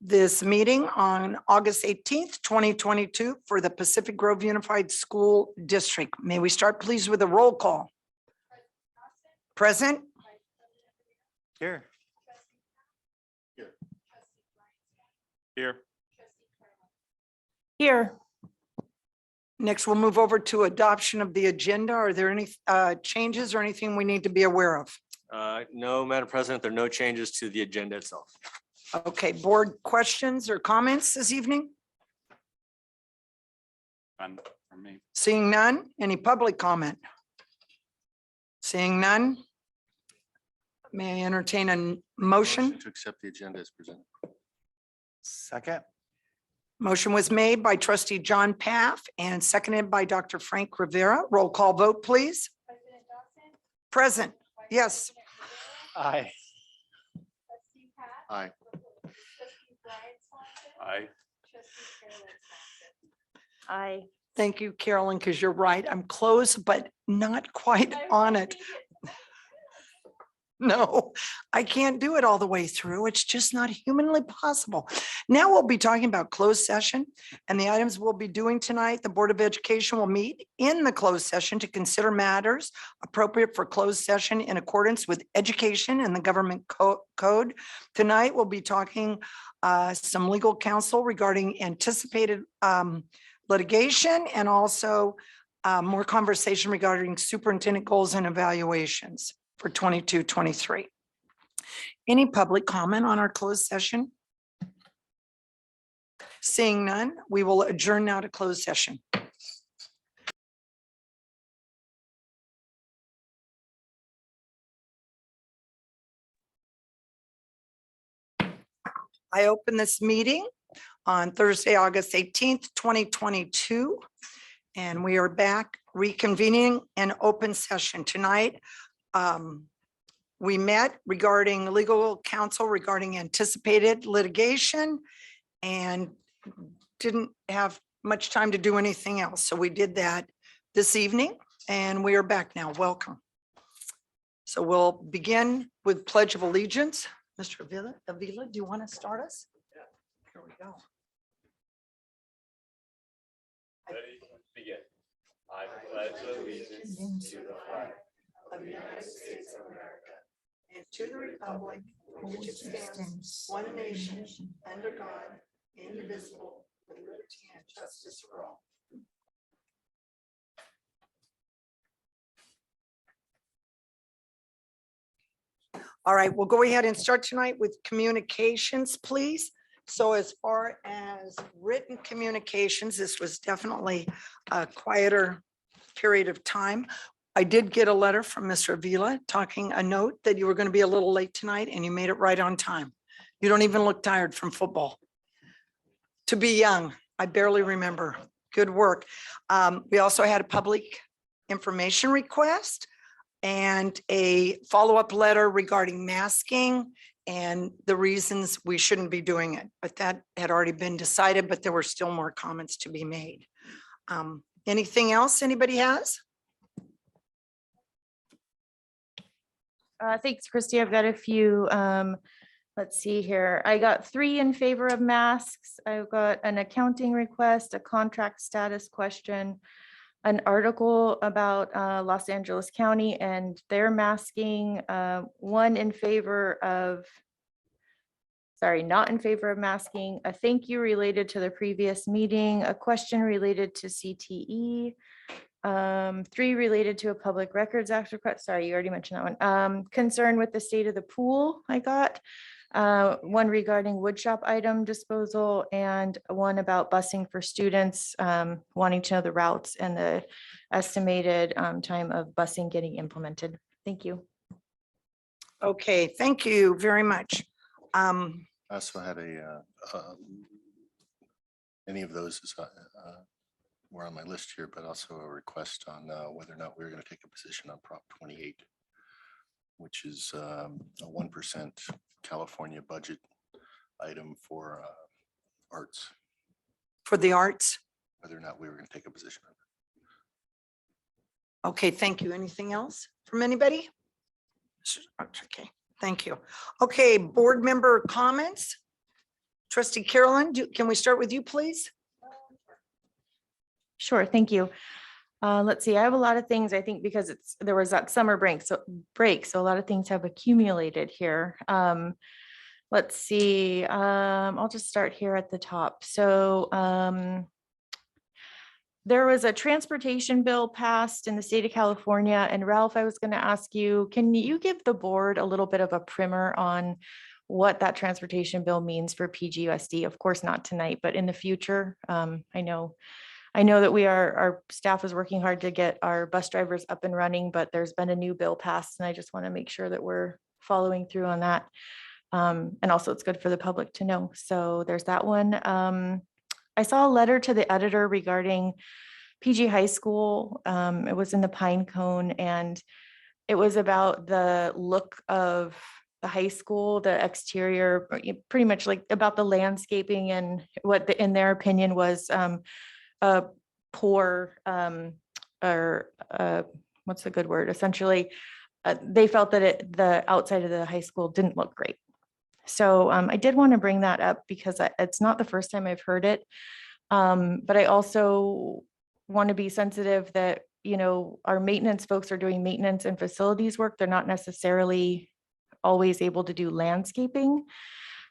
this meeting on August 18th, 2022 for the Pacific Grove Unified School District. May we start please with a roll call? Present? Here. Here. Here. Next, we'll move over to adoption of the agenda. Are there any changes or anything we need to be aware of? No, Madam President, there are no changes to the agenda itself. Okay, board questions or comments this evening? None from me. Seeing none, any public comment? Seeing none? May I entertain a motion? To accept the agenda as presented. Second. Motion was made by trustee John Paff and seconded by Dr. Frank Rivera. Roll call vote, please. Present, yes. Aye. Aye. Aye. Aye. Thank you, Carolyn, because you're right. I'm close, but not quite on it. No, I can't do it all the way through. It's just not humanly possible. Now we'll be talking about closed session and the items we'll be doing tonight. The Board of Education will meet in the closed session to consider matters appropriate for closed session in accordance with education and the government code. Tonight, we'll be talking some legal counsel regarding anticipated litigation and also more conversation regarding superintendent goals and evaluations for 22-23. Any public comment on our closed session? Seeing none, we will adjourn now to closed session. I open this meeting on Thursday, August 18th, 2022, and we are back reconvening an open session tonight. We met regarding legal counsel regarding anticipated litigation and didn't have much time to do anything else. So we did that this evening and we are back now. Welcome. So we'll begin with Pledge of Allegiance. Mr. Avila, do you want to start us? Yeah. Here we go. Ready? Begin. I pledge allegiance to the flag Of the United States of America and to the republic for which it stands, one nation, under God, indivisible, with liberty and justice for all. All right, we'll go ahead and start tonight with communications, please. So as far as written communications, this was definitely a quieter period of time. I did get a letter from Mr. Avila talking a note that you were going to be a little late tonight and you made it right on time. You don't even look tired from football. To be young, I barely remember. Good work. We also had a public information request and a follow-up letter regarding masking and the reasons we shouldn't be doing it. But that had already been decided, but there were still more comments to be made. Anything else anybody has? Thanks, Christy. I've got a few. Let's see here. I got 3 in favor of masks. I've got an accounting request, a contract status question, an article about Los Angeles County and their masking, 1 in favor of, sorry, not in favor of masking, a thank you related to the previous meeting, a question related to CTE, 3 related to a Public Records Act request. Sorry, you already mentioned that one. Concern with the state of the pool I got. 1 regarding woodshop item disposal and 1 about busing for students, wanting to know the routes and the estimated time of busing getting implemented. Thank you. Okay, thank you very much. I also had any of those were on my list here, but also a request on whether or not we were going to take a position on Prop 28, which is a 1% California budget item for arts. For the arts. Whether or not we were going to take a position on that. Okay, thank you. Anything else from anybody? Okay, thank you. Okay, board member comments. Trustee Carolyn, can we start with you, please? Sure, thank you. Let's see, I have a lot of things, I think, because there was that summer break, so a lot of things have accumulated here. Let's see, I'll just start here at the top. So there was a transportation bill passed in the state of California, and Ralph, I was going to ask you, can you give the board a little bit of a primer on what that transportation bill means for PGUSD? Of course, not tonight, but in the future. I know that our staff is working hard to get our bus drivers up and running, but there's been a new bill passed, and I just want to make sure that we're following through on that. And also it's good for the public to know. So there's that one. I saw a letter to the editor regarding PG High School. It was in the Pine Cone, and it was about the look of the high school, the exterior, pretty much like about the landscaping and what in their opinion was a poor what's the good word? Essentially, they felt that the outside of the high school didn't look great. So I did want to bring that up because it's not the first time I've heard it. But I also want to be sensitive that, our maintenance folks are doing maintenance and facilities work. They're not necessarily always able to do landscaping.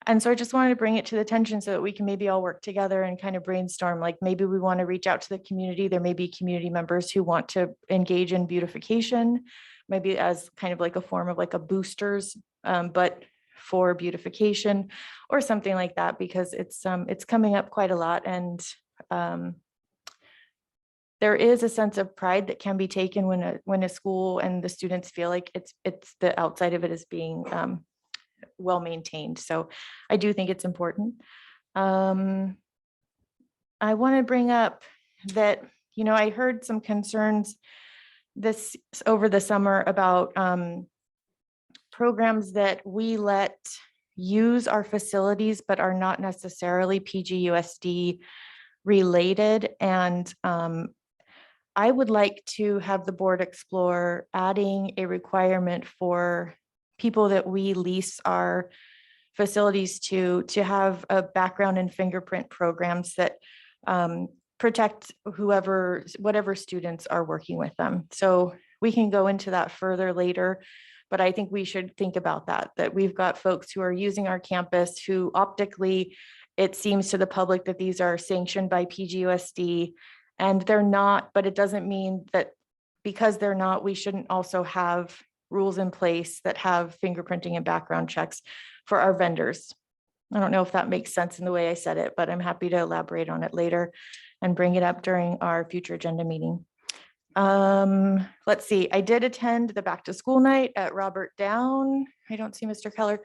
And so I just wanted to bring it to the attention so that we can maybe all work together and kind of brainstorm, like maybe we want to reach out to the community. There may be community members who want to engage in beautification, maybe as kind of like a form of like a boosters, but for beautification or something like that, because it's coming up quite a lot. And there is a sense of pride that can be taken when a school and the students feel like it's the outside of it is being well maintained. So I do think it's important. I want to bring up that, I heard some concerns over the summer about programs that we let use our facilities, but are not necessarily PGUSD related. And I would like to have the board explore adding a requirement for people that we lease our facilities to have a background and fingerprint programs that protect whatever students are working with them. So we can go into that further later, but I think we should think about that we've got folks who are using our campus who optically, it seems to the public that these are sanctioned by PGUSD, and they're not, but it doesn't mean that because they're not, we shouldn't also have rules in place that have fingerprinting and background checks for our vendors. I don't know if that makes sense in the way I said it, but I'm happy to elaborate on it later and bring it up during our future agenda meeting. Let's see, I did attend the back to school night at Robert Down. I don't see Mr. Keller.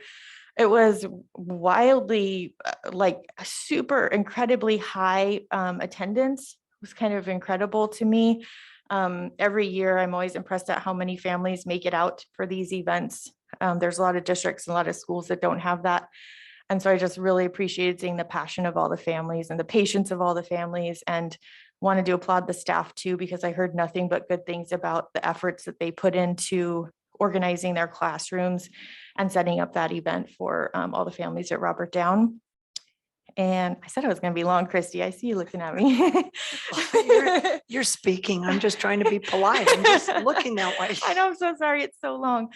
It was wildly, like super incredibly high attendance. It was kind of incredible to me. Every year, I'm always impressed at how many families make it out for these events. There's a lot of districts and a lot of schools that don't have that. And so I just really appreciated seeing the passion of all the families and the patience of all the families, and wanted to applaud the staff too, because I heard nothing but good things about the efforts that they put into organizing their classrooms and setting up that event for all the families at Robert Down. And I said I was going to be long, Christy. I see you looking at me. You're speaking. I'm just trying to be polite. I'm just looking that way. I know, I'm so sorry. It's so long.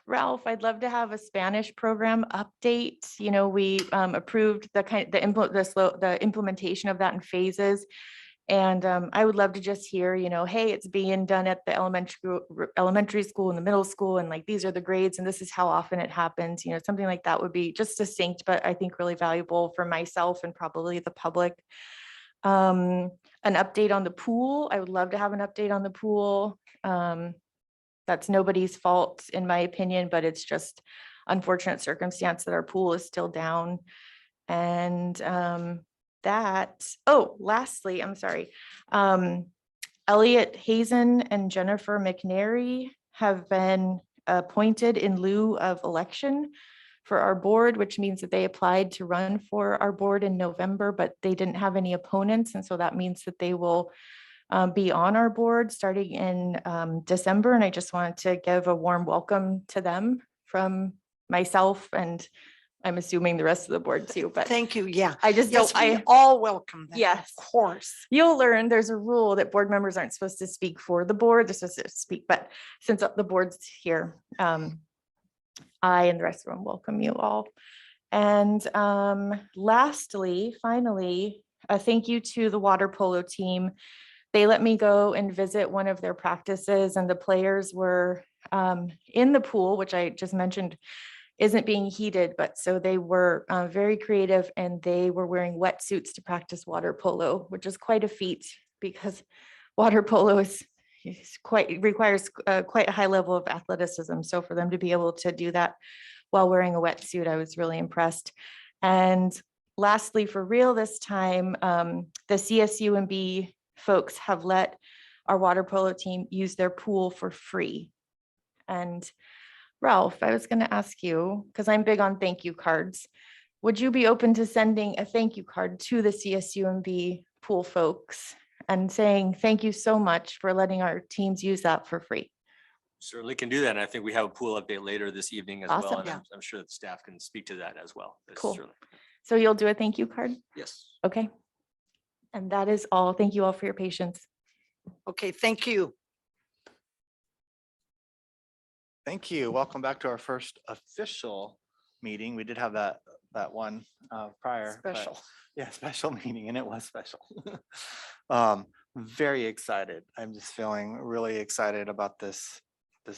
Ralph, I'd love to have a Spanish program update. We approved the implementation of that in phases. And I would love to just hear, hey, it's being done at the elementary school and the middle school, and like these are the grades and this is how often it happens. Something like that would be just succinct, but I think really valuable for myself and probably the public. An update on the pool. I would love to have an update on the pool. That's nobody's fault, in my opinion, but it's just unfortunate circumstance that our pool is still down. And lastly, I'm sorry. Elliot Hazen and Jennifer McNary have been appointed in lieu of election for our board, which means that they applied to run for our board in November, but they didn't have any opponents. And so that means that they will be on our board starting in December. And I just wanted to give a warm welcome to them from myself and I'm assuming the rest of the board too, but Thank you. Yeah. I just Yes, don't, we I, all welcome that. Yes. Of course. you'll learn there's a rule that board members aren't supposed to speak for the board, they're supposed to speak, but since the board's here, I and the rest of them welcome you all. And lastly, finally, a thank you to the water polo team. They let me go and visit one of their practices, and the players were in the pool, which I just mentioned isn't being heated, but so they were very creative, and they were wearing wetsuits to practice water polo, which is quite a feat because water polo is requires quite a high level of athleticism. So for them to be able to do that while wearing a wetsuit, I was really impressed. And lastly, for real this time, the CSUMB folks have let our water polo team use their pool for free. And Ralph, I was going to ask you, because I'm big on thank you cards, would you be open to sending a thank you card to the CSUMB pool folks and saying thank you so much for letting our teams use that for free? Certainly can do that. And I think we have a pool update later this evening as well. Awesome. And Yeah. I'm sure that staff can speak to that as well. That's Cool. certainly- So you'll do a thank you card? Yes. Okay. And that is all. Thank you all for your patience. Okay, thank you. Thank you. Welcome back to our first official meeting. We did have that one prior. but- Special. Yeah, special meeting, and it was special. Very excited. I'm just feeling really excited about this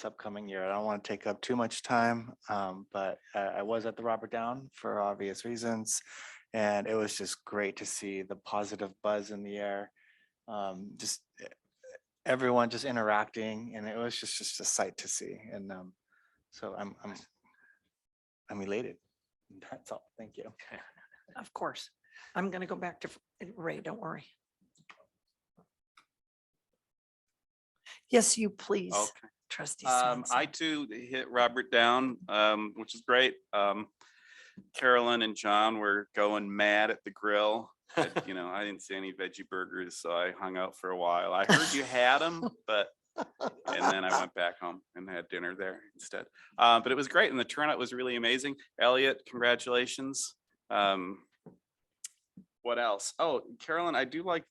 upcoming year. I don't want to take up too much time, but I was at the Robert Down for obvious reasons, and it was just great to see the positive buzz in the air. Just everyone just interacting, and it was just a sight to see. And so I'm elated. That's all. Thank you. Of course. I'm going to go back to Ray, don't worry. Yes, you please, Okay. trustee I Swenson. too hit Robert down, which is great. Carolyn and John were going mad at the grill. But, you know, I didn't see any veggie burgers, so I hung out for a while. I heard you had them, and then I went back home and had dinner there instead. But it was great, and the turnout was really amazing. Elliot, congratulations. What else? Oh, Carolyn, I do like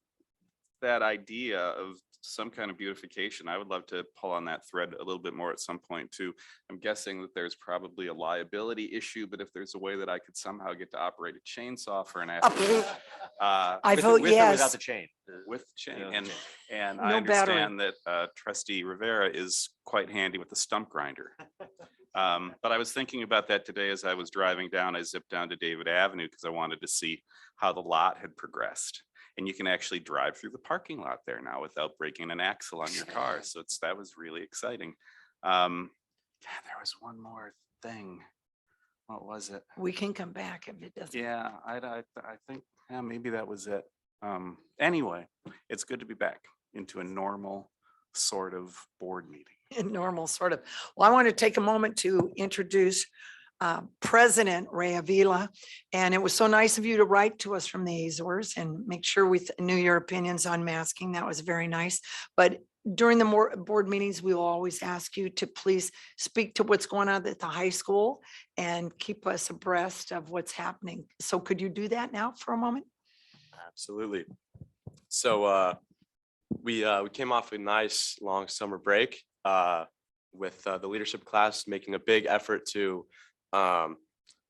that idea of some kind of beautification. I would love to pull on that thread a little bit more at some point too. I'm guessing that there's probably a liability issue, but if there's a way that I could somehow get to operate a chainsaw for an afternoon. I With vote or without yes. the chain. With chain, Yeah, and, chain. and No I battery. understand that trustee Rivera is quite handy with the stump grinder. But I was thinking about that today as I was driving down. I zipped down to David Avenue because I wanted to see how the lot had progressed. And you can actually drive through the parking lot there now without breaking an axle on your car. So that was really exciting. There was one more thing. What was it? We can come back if it doesn't. Yeah, I think, yeah, maybe that was it. Anyway, it's good to be back into a normal sort of board meeting. Normal sort of. Well, I want to take a moment to introduce President Ray Avila. And it was so nice of you to write to us from the Azores and make sure we knew your opinions on masking. That was very nice. But during the board meetings, we will always ask you to please speak to what's going on at the high school and keep us abreast of what's happening. So could you do that now for a moment? Absolutely. So we came off a nice long summer break with the leadership class making a big effort to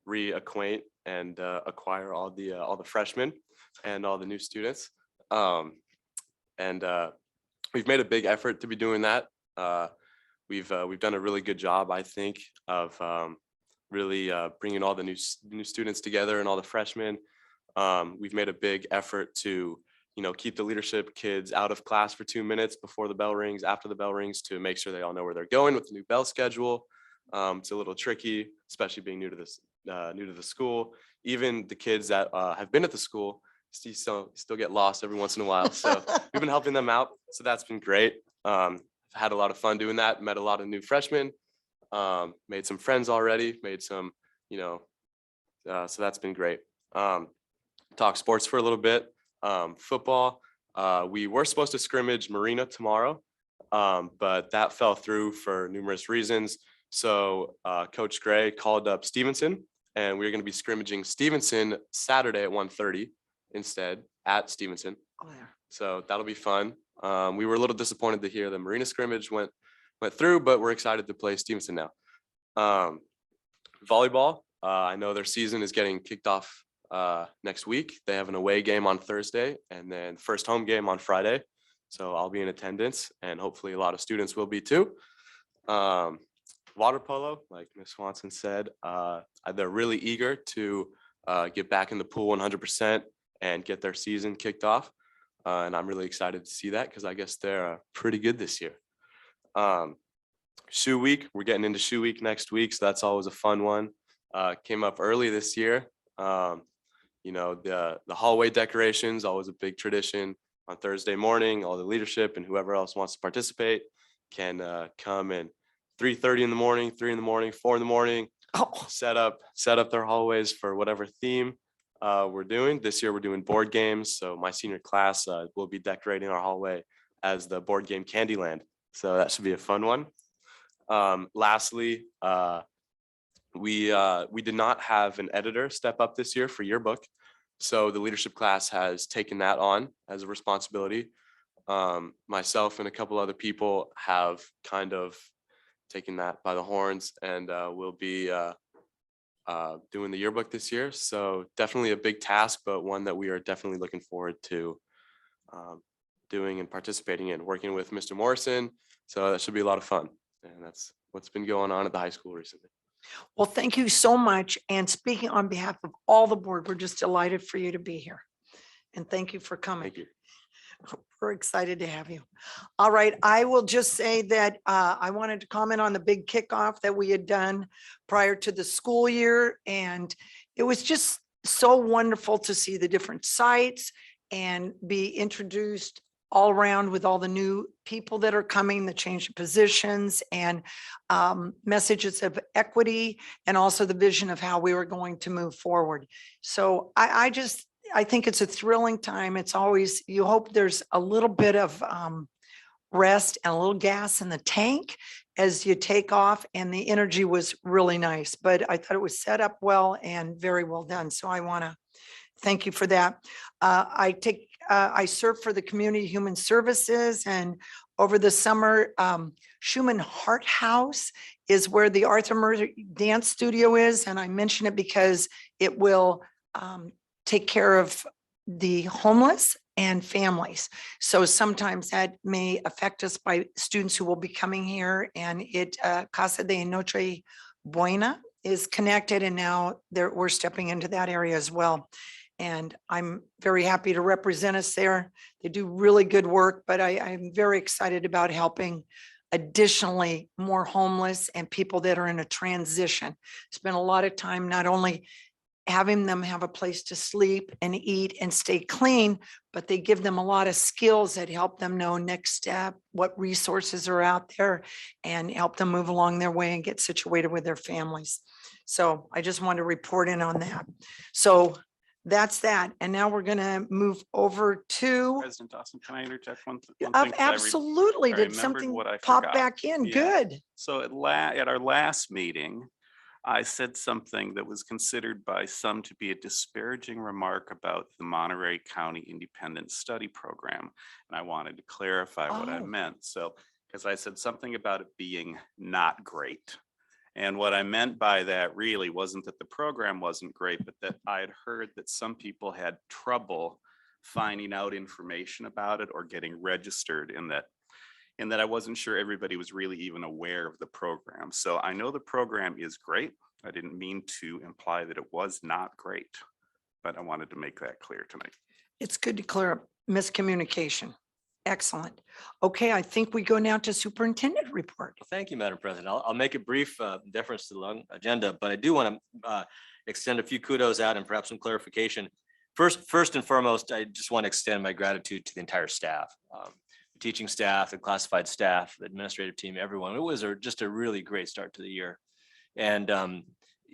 reacquaint and acquire all the freshmen and all the new students. We've made a big effort to be doing that. We've done a really good job, I think, of really bringing all the new students together and all the freshmen. We've made a big effort to, keep the leadership kids out of class for 2 minutes before the bell rings, after the bell rings, to make sure they all know where they're going with the new bell schedule. It's a little tricky, especially being new to the school. Even the kids that have been at the school still get lost every once in a while. So we've been helping them out. So that's been great. Had a lot of fun doing that. Met a lot of new freshmen. Made some friends already. Made some, so that's been great. Talk sports for a little bit. Football. We were supposed to scrimmage Marina tomorrow, but that fell through for numerous reasons. So Coach Gray called up Stevenson and we're going to be scrimmaging Stevenson Saturday at 1:30 instead at Stevenson. Oh, there. So that'll be fun. We were a little disappointed to hear the Marina scrimmage went through, but we're excited to play Stevenson now. Volleyball, I know their season is getting kicked off next week. They have an away game on Thursday and then first home game on Friday. So I'll be in attendance and hopefully a lot of students will be too. Water polo, like Ms. Swanson said, they're really eager to get back in the pool 100% and get their season kicked off. And I'm really excited to see that because I guess they're pretty good this year. Shoe week, we're getting into shoe week next week, so that's always a fun one. Came up early this year. You know, the hallway decorations, always a big tradition on Thursday morning. All the leadership and whoever else wants to participate can come and 3:30 in the morning, 3 in the morning, 4 in the morning, set up their hallways for whatever theme we're doing. This year we're doing board games. So my senior class will be decorating our hallway as the board game Candyland. So that should be a fun one. Lastly, we did not have an editor step up this year for yearbook. So the leadership class has taken that on as a responsibility. Myself and a couple other people have kind of taken that by the horns and we'll be doing the yearbook this year. So definitely a big task, but one that we are definitely looking forward to doing and participating in, working with Mr. Morrison. So that should be a lot of fun. And that's what's been going on at the high school recently. Well, thank you so much. And speaking on behalf of all the board, we're just delighted for you to be here. And thank you for coming. Thank you. We're excited to have you. All right, I will just say that I wanted to comment on the big kickoff that we had done prior to the school year. And it was just so wonderful to see the different sites and be introduced all around with all the new people that are coming, the change of positions and messages of equity, and also the vision of how we were going to move forward. So I think it's a thrilling time. It's always, you hope there's a little bit of rest and a little gas in the tank as you take off, and the energy was really nice, but I thought it was set up well and very well done. So I want to thank you for that. I serve for the Community Human Services, and over the summer, Schumann Heart House is where the Arthur Murray Dance Studio is. And I mention it because it will take care of the homeless and families. So sometimes that may affect us by students who will be coming here, and it Casa de Noche Buena is connected, and now we're stepping into that area as well. And I'm very happy to represent us there. They do really good work, but I'm very excited about helping additionally more homeless and people that are in a transition. Spend a lot of time not only having them have a place to sleep and eat and stay clean, but they give them a lot of skills that help them know next step, what resources are out there, and help them move along their way and get situated with their families. So I just want to report in on that. So that's that. And now we're going to move over to. President Dawson, can I interject one thing? 'Cause Absolutely. I Did remembered something what I pop forgot. back in? Yeah. Good. So at our last meeting, I said something that was considered by some to be a disparaging remark about the Monterey County Independent Study Program. And I wanted to clarify what I Oh. meant. So, because I said something about it being not great. And what I meant by that really wasn't that the program wasn't great, but that I had heard that some people had trouble finding out information about it or getting registered, in that I wasn't sure everybody was really even aware of the program. So I know the program is great. I didn't mean to imply that it was not great, but I wanted to make that clear tonight. It's good to clear up miscommunication. Excellent. Okay, I think we go now to Superintendent Report. Well, thank you, Madam President. I'll make it brief, deference to the long agenda, but I do want to extend a few kudos out and perhaps some clarification. First and foremost, I just want to extend my gratitude to the entire staff, the teaching staff, the classified staff, the administrative team, everyone. It was just a really great start to the year. And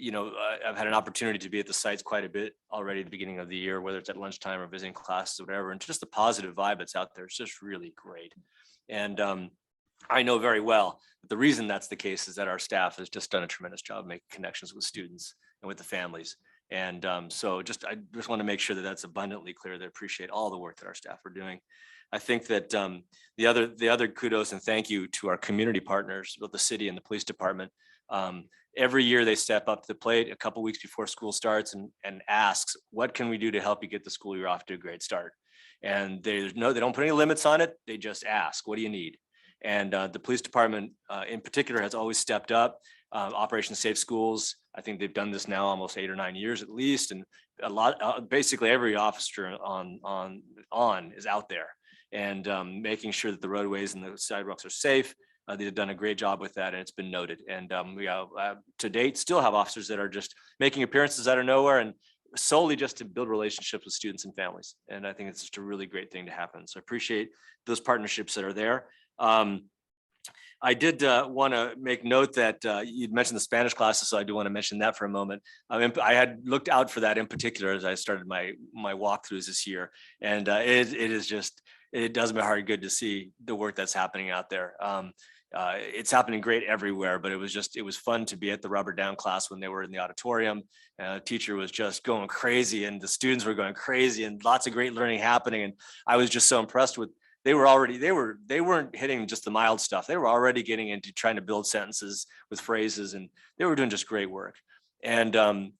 you know, I've had an opportunity to be at the sites quite a bit already at the beginning of the year, whether it's at lunchtime or visiting classes or whatever, and just the positive vibe that's out there is just really great. And I know very well that the reason that's the case is that our staff has just done a tremendous job making connections with students and with the families. And so I just want to make sure that that's abundantly clear, that I appreciate all the work that our staff are doing. I think that the other kudos and thank you to our community partners, both the city and the police department. Every year they step up to the plate a couple weeks before school starts and asks, what can we do to help you get the school year off to a great start? And they don't put any limits on it. They just ask, what do you need? And the police department in particular has always stepped up. Operation Safe Schools, I think they've done this now almost 8 or 9 years at least. And basically every officer on is out there and making sure that the roadways and the sidewalks are safe. They've done a great job with that, and it's been noted. And we to date still have officers that are just making appearances out of nowhere and solely just to build relationships with students and families. And I think it's just a really great thing to happen. So I appreciate those partnerships that are there. I did want to make note that you'd mentioned the Spanish classes, so I do want to mention that for a moment. I had looked out for that in particular as I started my walkthroughs this year, and it does my heart good to see the work that's happening out there. It's happening great everywhere, but it was fun to be at the Robert Down class when they were in the auditorium. Teacher was just going crazy, and the students were going crazy, and lots of great learning happening. And I was just so impressed with. They weren't hitting just the mild stuff. They were already getting into trying to build sentences with phrases, and they were doing just great work. And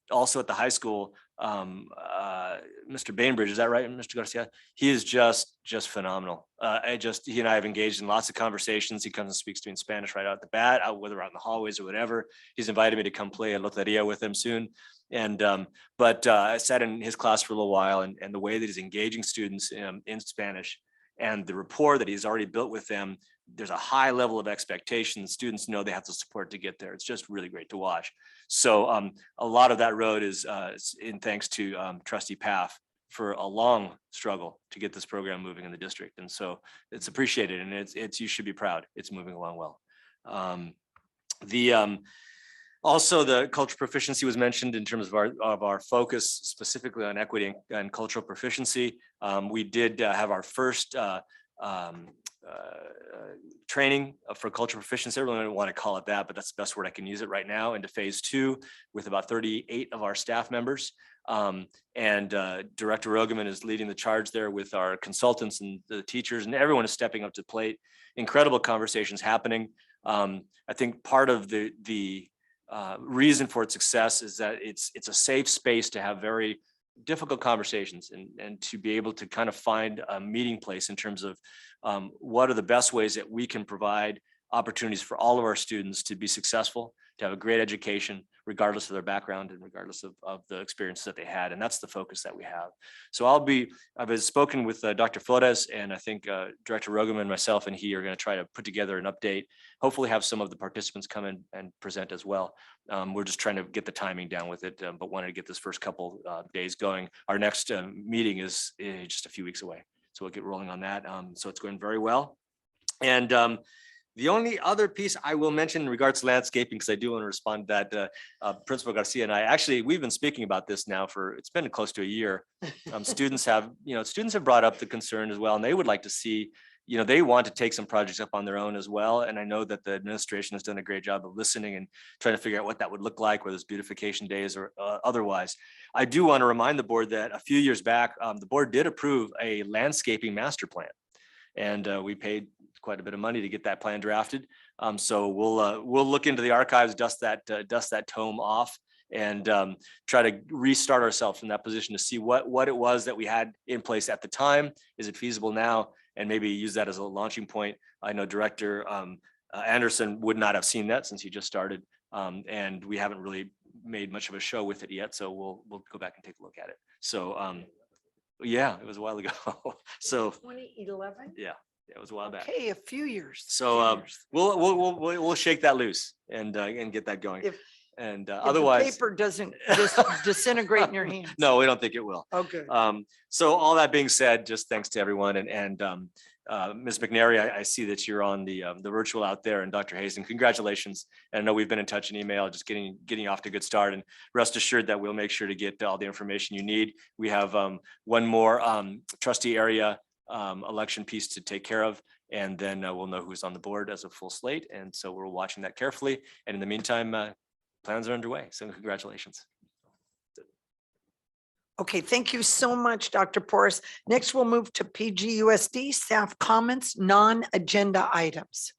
also at the high school, Mr. Bainbridge, is that right, Mr. Garcia? He is just phenomenal. He and I have engaged in lots of conversations. He comes and speaks to me in Spanish right out the bat, whether out in the hallways or whatever. He's invited me to come play a loteria with him soon. And I sat in his class for a little while, and the way that he's engaging students in Spanish and the rapport that he's already built with them, there's a high level of expectation. Students know they have the support to get there. It's just really great to watch. So a lot of that road is in thanks to Trustee Paff for a long struggle to get this program moving in the district. And so it's appreciated, and you should be proud. It's moving along well. Also, the cultural proficiency was mentioned in terms of our focus specifically on equity and cultural proficiency. We did have our first training for cultural proficiency. Everyone don't want to call it that, but that's the best word I can use it right now, into phase 2 with about 38 of our staff members. And Director Rogaman is leading the charge there with our consultants and the teachers, and everyone is stepping up to the plate. Incredible conversations happening. I think part of the reason for its success is that it's a safe space to have very difficult conversations and to be able to kind of find a meeting place in terms of what are the best ways that we can provide opportunities for all of our students to be successful, to have a great education, regardless of their background and regardless of the experiences that they had. And that's the focus that we have. So I've spoken with Dr. Flores, and I think Director Rogaman, myself, and he are going to try to put together an update, hopefully have some of the participants come in and present as well. We're just trying to get the timing down with it, but wanted to get this first couple days going. Our next meeting is just a few weeks away. So we'll get rolling on that. So it's going very well. And the only other piece I will mention in regards to landscaping, because I do want to respond to that, Principal Garcia and I, we've been speaking about this now it's been close to a year. Students have brought up the concern as well, and they would like to see, they want to take some projects up on their own as well. And I know that the administration has done a great job of listening and trying to figure out what that would look like, whether it's beautification days or otherwise. I do want to remind the board that a few years back, the board did approve a landscaping master plan, and we paid quite a bit of money to get that plan drafted. So we'll look into the archives, dust that tome off, and try to restart ourselves from that position to see what it was that we had in place at the time. Is it feasible now? And maybe use that as a launching point. I know Director Anderson would not have seen that since he just started, and we haven't really made much of a show with it yet. So we'll go back and take a look at it. So yeah, it was a while ago. So 2011? yeah. It was a while back. Okay, a few years. So we'll shake that loose and get that going. If Otherwise, the paper doesn't just disintegrate in your hands. no, we don't think it will. Okay. So all that being said, just thanks to everyone, and Ms. McNary, I see that you're on the virtual out there, and Dr. Hazen, congratulations. And I know we've been in touch in email, just getting off to a good start, and rest assured that we'll make sure to get all the information you need. We have one more trustee area election piece to take care of, and then we'll know who's on the board as a full slate. And so we're watching that carefully. And in the meantime, plans are underway. So congratulations. Okay, thank you so much, Dr. Porras. Next, we'll move to PGUSD, staff comments, non-agenda items.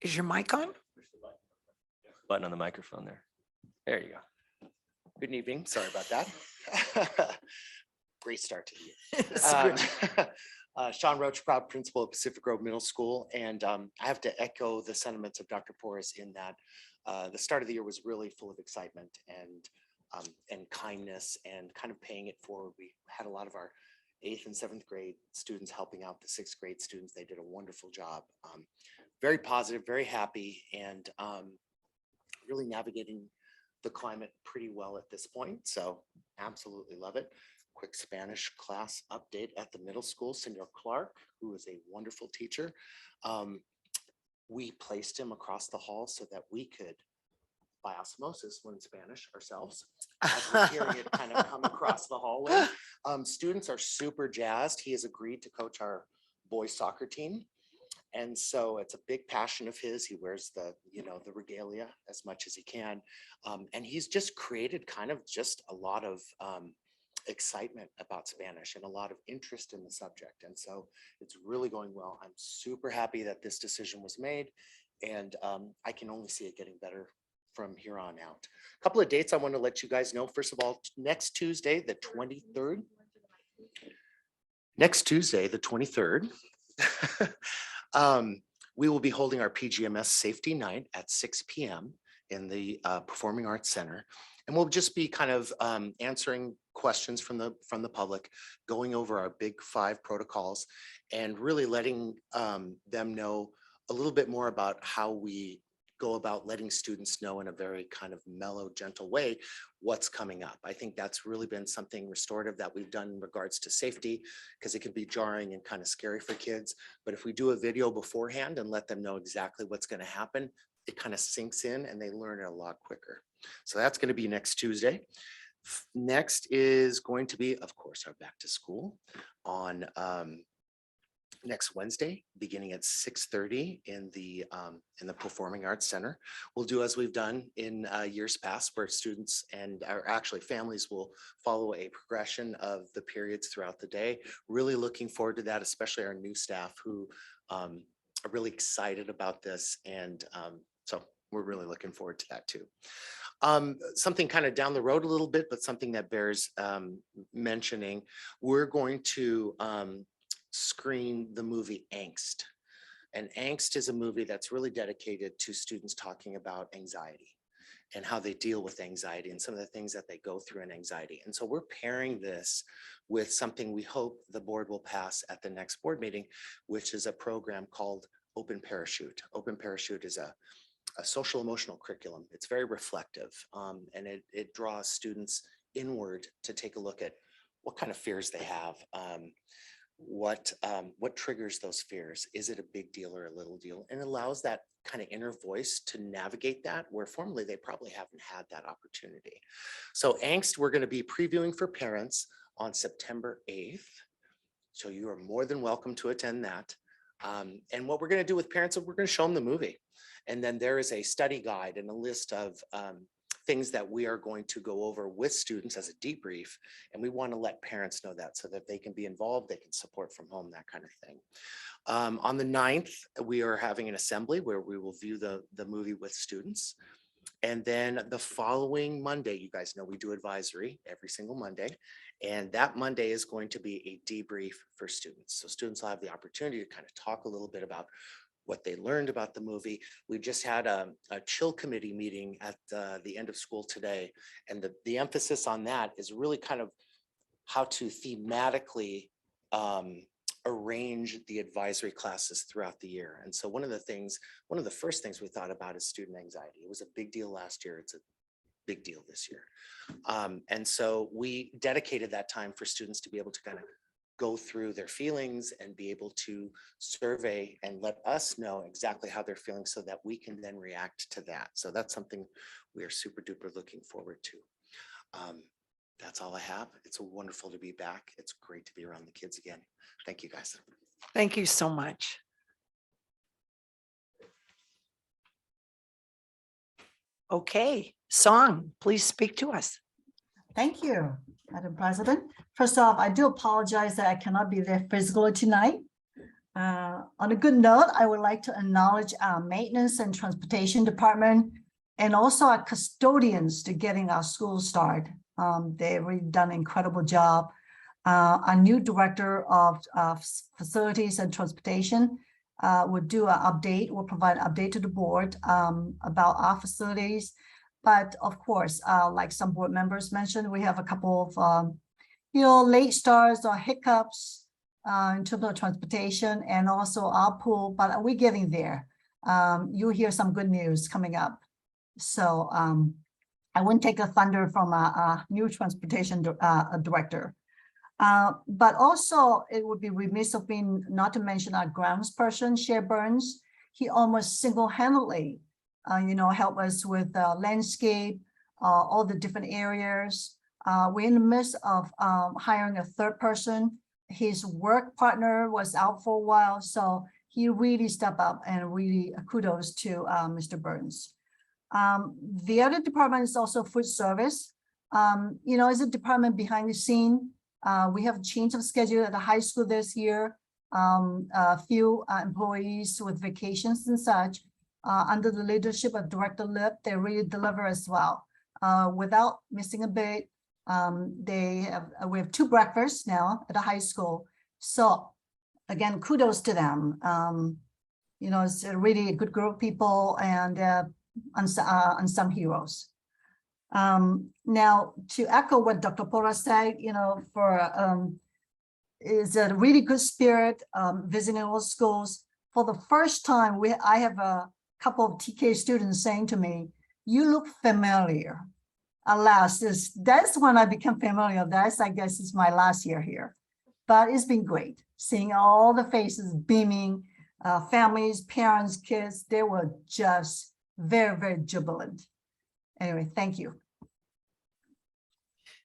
Is your mic on? Button on the microphone there. There you go. Good evening. Sorry about that. Great start to the year. It's good. Sean Roach, proud principal of Pacific Grove Middle School. And I have to echo the sentiments of Dr. Porras in that the start of the year was really full of excitement and kindness and kind of paying it forward. We had a lot of our 8th and 7th grade students helping out the 6th grade students. They did a wonderful job. Very positive, very happy, and really navigating the climate pretty well at this point. So absolutely love it. Quick Spanish class update at the middle school. Senor Clark, who is a wonderful teacher. We placed him across the hall so that we could, by osmosis, learn Spanish ourselves. As we're hearing it kind of come across the hallway. Students are super jazzed. He has agreed to coach our boys soccer team. And so it's a big passion of his. He wears the regalia as much as he can. And he's just created kind of just a lot of excitement about Spanish and a lot of interest in the subject. And so it's really going well. I'm super happy that this decision was made, and I can only see it getting better from here on out. A couple of dates I want to let you guys know. First of all, next Tuesday, the 23rd. Next Tuesday, the 23rd. We will be holding our PGMS Safety Night at 6 p.m. in the Performing Arts Center. And we'll just be kind of answering questions from the public, going over our big 5 protocols, and really letting them know a little bit more about how we go about letting students know in a very kind of mellow, gentle way what's coming up. I think that's really been something restorative that we've done in regards to safety, because it can be jarring and kind of scary for kids. But if we do a video beforehand and let them know exactly what's going to happen, it kind of sinks in and they learn it a lot quicker. So that's going to be next Tuesday. Next is going to be, of course, our back to school on next Wednesday, beginning at 6:30 in the Performing Arts Center. We'll do as we've done in years past, where students and actually families will follow a progression of the periods throughout the day. Really looking forward to that, especially our new staff who are really excited about this. And so we're really looking forward to that too. Something kind of down the road a little bit, but something that bears mentioning, we're going to screen the movie Angst. And Angst is a movie that's really dedicated to students talking about anxiety and how they deal with anxiety and some of the things that they go through in anxiety. And so we're pairing this with something we hope the board will pass at the next board meeting, which is a program called Open Parachute. Open Parachute is a social emotional curriculum. It's very reflective, and it draws students inward to take a look at what kind of fears they have. What triggers those fears? Is it a big deal or a little deal? And allows that kind of inner voice to navigate that, where formerly they probably haven't had that opportunity. So Angst, we're going to be previewing for parents on September 8th. So you are more than welcome to attend that. And what we're going to do with parents is we're going to show them the movie. And then there is a study guide and a list of things that we are going to go over with students as a debrief. And we want to let parents know that so that they can be involved, they can support from home, that kind of thing. On the 9th, we are having an assembly where we will view the movie with students. And then the following Monday, you guys know we do advisory every single Monday. And that Monday is going to be a debrief for students. So students will have the opportunity to kind of talk a little bit about what they learned about the movie. We just had a chill committee meeting at the end of school today. And the emphasis on that is really kind of how to thematically arrange the advisory classes throughout the year. And so one of the first things we thought about is student anxiety. It was a big deal last year. It's a big deal this year. And so we dedicated that time for students to be able to kind of go through their feelings and be able to survey and let us know exactly how they're feeling so that we can then react to that. So that's something we are super duper looking forward to. That's all I have. It's wonderful to be back. It's great to be around the kids again. Thank you, guys. Thank you so much. Okay, Song, please speak to us. Thank you, Madam President. First off, I do apologize that I cannot be there physically tonight. On a good note, I would like to acknowledge our maintenance and transportation department and also our custodians to getting our school started. They've really done an incredible job. Our new director of facilities and transportation will do an update, will provide an update to the board about our facilities. But of course, like some board members mentioned, we have a couple of late starts or hiccups in terms of transportation and also our pool, but we're getting there. You'll hear some good news coming up. So I wouldn't take the thunder from a new transportation director. But also it would be remiss of me not to mention our grounds person, Shea Burns. He almost single-handedly, helped us with landscape, all the different areas. We're in the midst of hiring a third person. His work partner was out for a while, so he really stepped up, and really kudos to Mr. Burns. The other department is also food service. As a department behind the scene, we have a change of schedule at the high school this year. A few employees with vacations and such, under the leadership of Director Lip, they really deliver as well, without missing a beat. We have 2 breakfasts now at the high school. So again, kudos to them. It's a really good group of people and unsung heroes. Now to echo what Dr. Polo said, is a really good spirit visiting all schools. For the first time, I have a couple of TK students saying to me, "You look familiar." Alas, that's when I become familiar. I guess it's my last year here, but it's been great seeing all the faces beaming, families, parents, kids. They were just very, very jubilant. Anyway, thank you.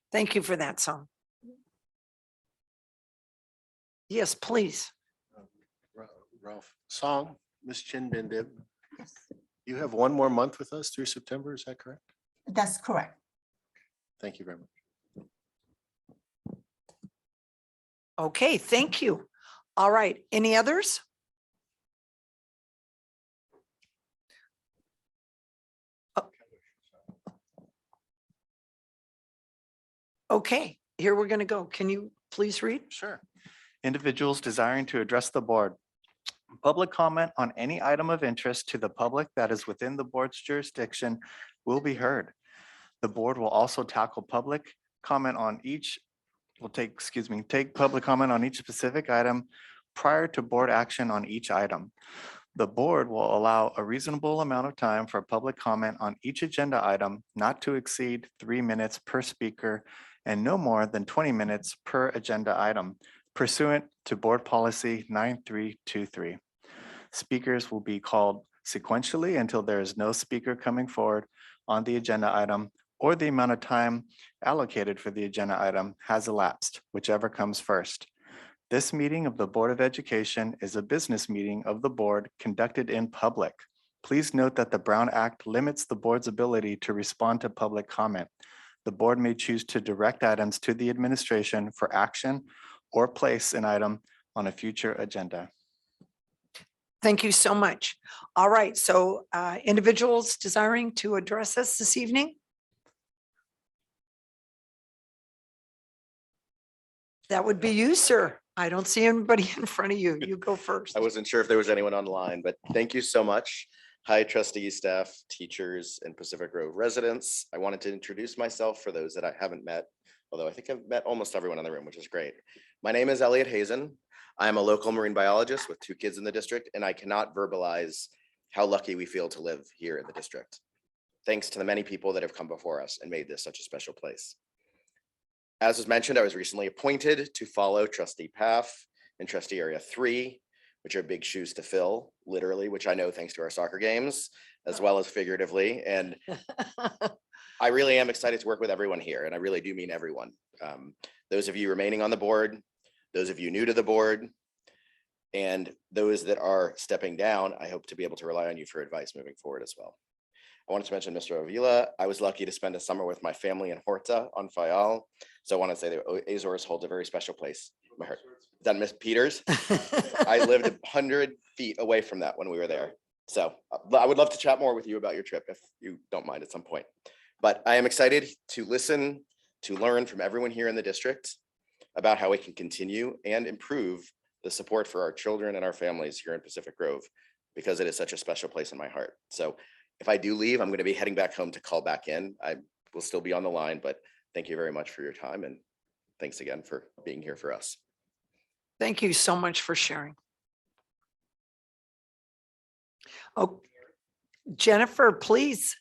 Thank you for that, Song. Yes, please. Ralph, Song, Ms. Chin Bindib, Yes, you have 1 more month with us through September, is that correct? that's correct. Thank you very much. Okay, thank you. All right, any others? Okay, here we're going to go. Can you please read? Sure. Individuals desiring to address the board. Public comment on any item of interest to the public that is within the board's jurisdiction will be heard. The board will also tackle public comment on each, take public comment on each specific item prior to board action on each item. The board will allow a reasonable amount of time for public comment on each agenda item, not to exceed 3 minutes per speaker and no more than 20 minutes per agenda item, pursuant to Board Policy 9323. Speakers will be called sequentially until there is no speaker coming forward on the agenda item or the amount of time allocated for the agenda item has elapsed, whichever comes first. This meeting of the Board of Education is a business meeting of the board conducted in public. Please note that the Brown Act limits the board's ability to respond to public comment. The board may choose to direct items to the administration for action or place an item on a future agenda. Thank you so much. All right, so individuals desiring to address us this evening? That would be you, sir. I don't see anybody in front of you. You go first. I wasn't sure if there was anyone online, but thank you so much. Hi, trustees, staff, teachers, and Pacific Grove residents. I wanted to introduce myself for those that I haven't met, although I think I've met almost everyone in the room, which is great. My name is Elliot Hazen. I am a local marine biologist with 2 kids in the district, and I cannot verbalize how lucky we feel to live here in the district. Thanks to the many people that have come before us and made this such a special place. As was mentioned, I was recently appointed to follow Trustee Paff and Trustee Area 3, which are big shoes to fill, literally, which I know thanks to our soccer games, as well as figuratively. And I really am excited to work with everyone here, and I really do mean everyone. Those of you remaining on the board, those of you new to the board, and those that are stepping down, I hope to be able to rely on you for advice moving forward as well. I wanted to mention Mr. Avila. I was lucky to spend a summer with my family in Horta on Fayal. So I want to say that Azores holds a very special place in my heart. Is that Miss Peters? I lived 100 feet away from that when we were there. So I would love to chat more with you about your trip if you don't mind at some point. But I am excited to listen, to learn from everyone here in the district about how we can continue and improve the support for our children and our families here in Pacific Grove, because it is such a special place in my heart. So if I do leave, I'm going to be heading back home to call back in. I will still be on the line, but thank you very much for your time. And thanks again for being here for us. Thank you so much for sharing. Oh, Jennifer, please.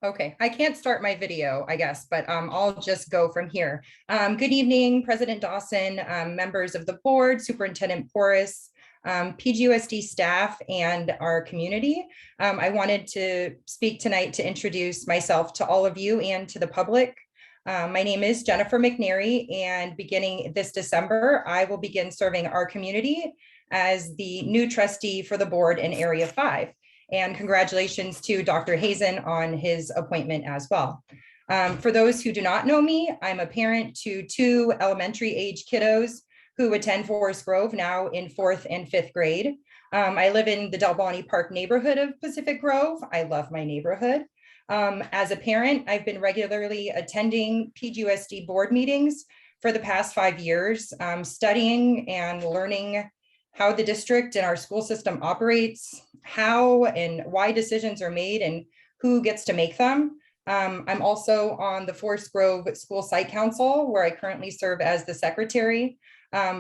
Okay, I can't start my video, I guess, but I'll just go from here. Good evening, President Dawson, members of the board, Superintendent Porras, PGUSD staff, and our community. I wanted to speak tonight to introduce myself to all of you and to the public. My name is Jennifer McNary, and beginning this December, I will begin serving our community as the new trustee for the board in Area 5. And congratulations to Dr. Hazen on his appointment as well. For those who do not know me, I'm a parent to 2 elementary age kiddos who attend Forest Grove now in 4th and 5th grade. I live in the Del Bonte Park neighborhood of Pacific Grove. I love my neighborhood. As a parent, I've been regularly attending PGUSD board meetings for the past 5 years, studying and learning how the district and our school system operates, how and why decisions are made, and who gets to make them. I'm also on the Forest Grove School Site Council, where I currently serve as the secretary.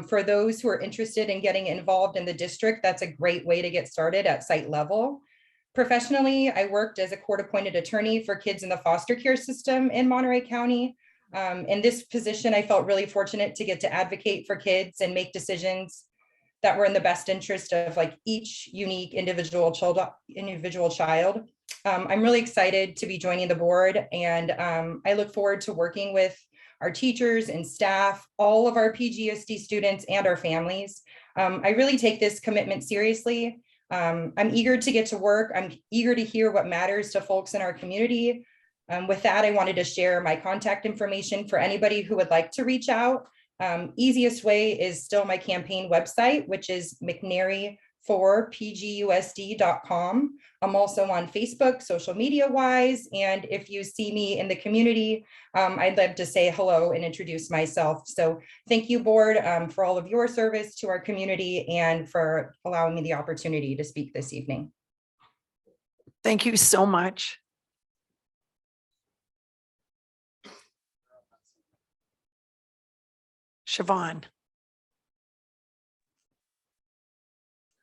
For those who are interested in getting involved in the district, that's a great way to get started at site level. Professionally, I worked as a court-appointed attorney for kids in the foster care system in Monterey County. In this position, I felt really fortunate to get to advocate for kids and make decisions that were in the best interest of like each unique individual child. I'm really excited to be joining the board, and I look forward to working with our teachers and staff, all of our PGUSD students and our families. I really take this commitment seriously. I'm eager to get to work. I'm eager to hear what matters to folks in our community. With that, I wanted to share my contact information for anybody who would like to reach out. Easiest way is still my campaign website, which is mcnary4pgusd.com. I'm also on Facebook, social media wise. And if you see me in the community, I'd love to say hello and introduce myself. So thank you, board, for all of your service to our community and for allowing me the opportunity to speak this evening. Thank you so much. Siobhan.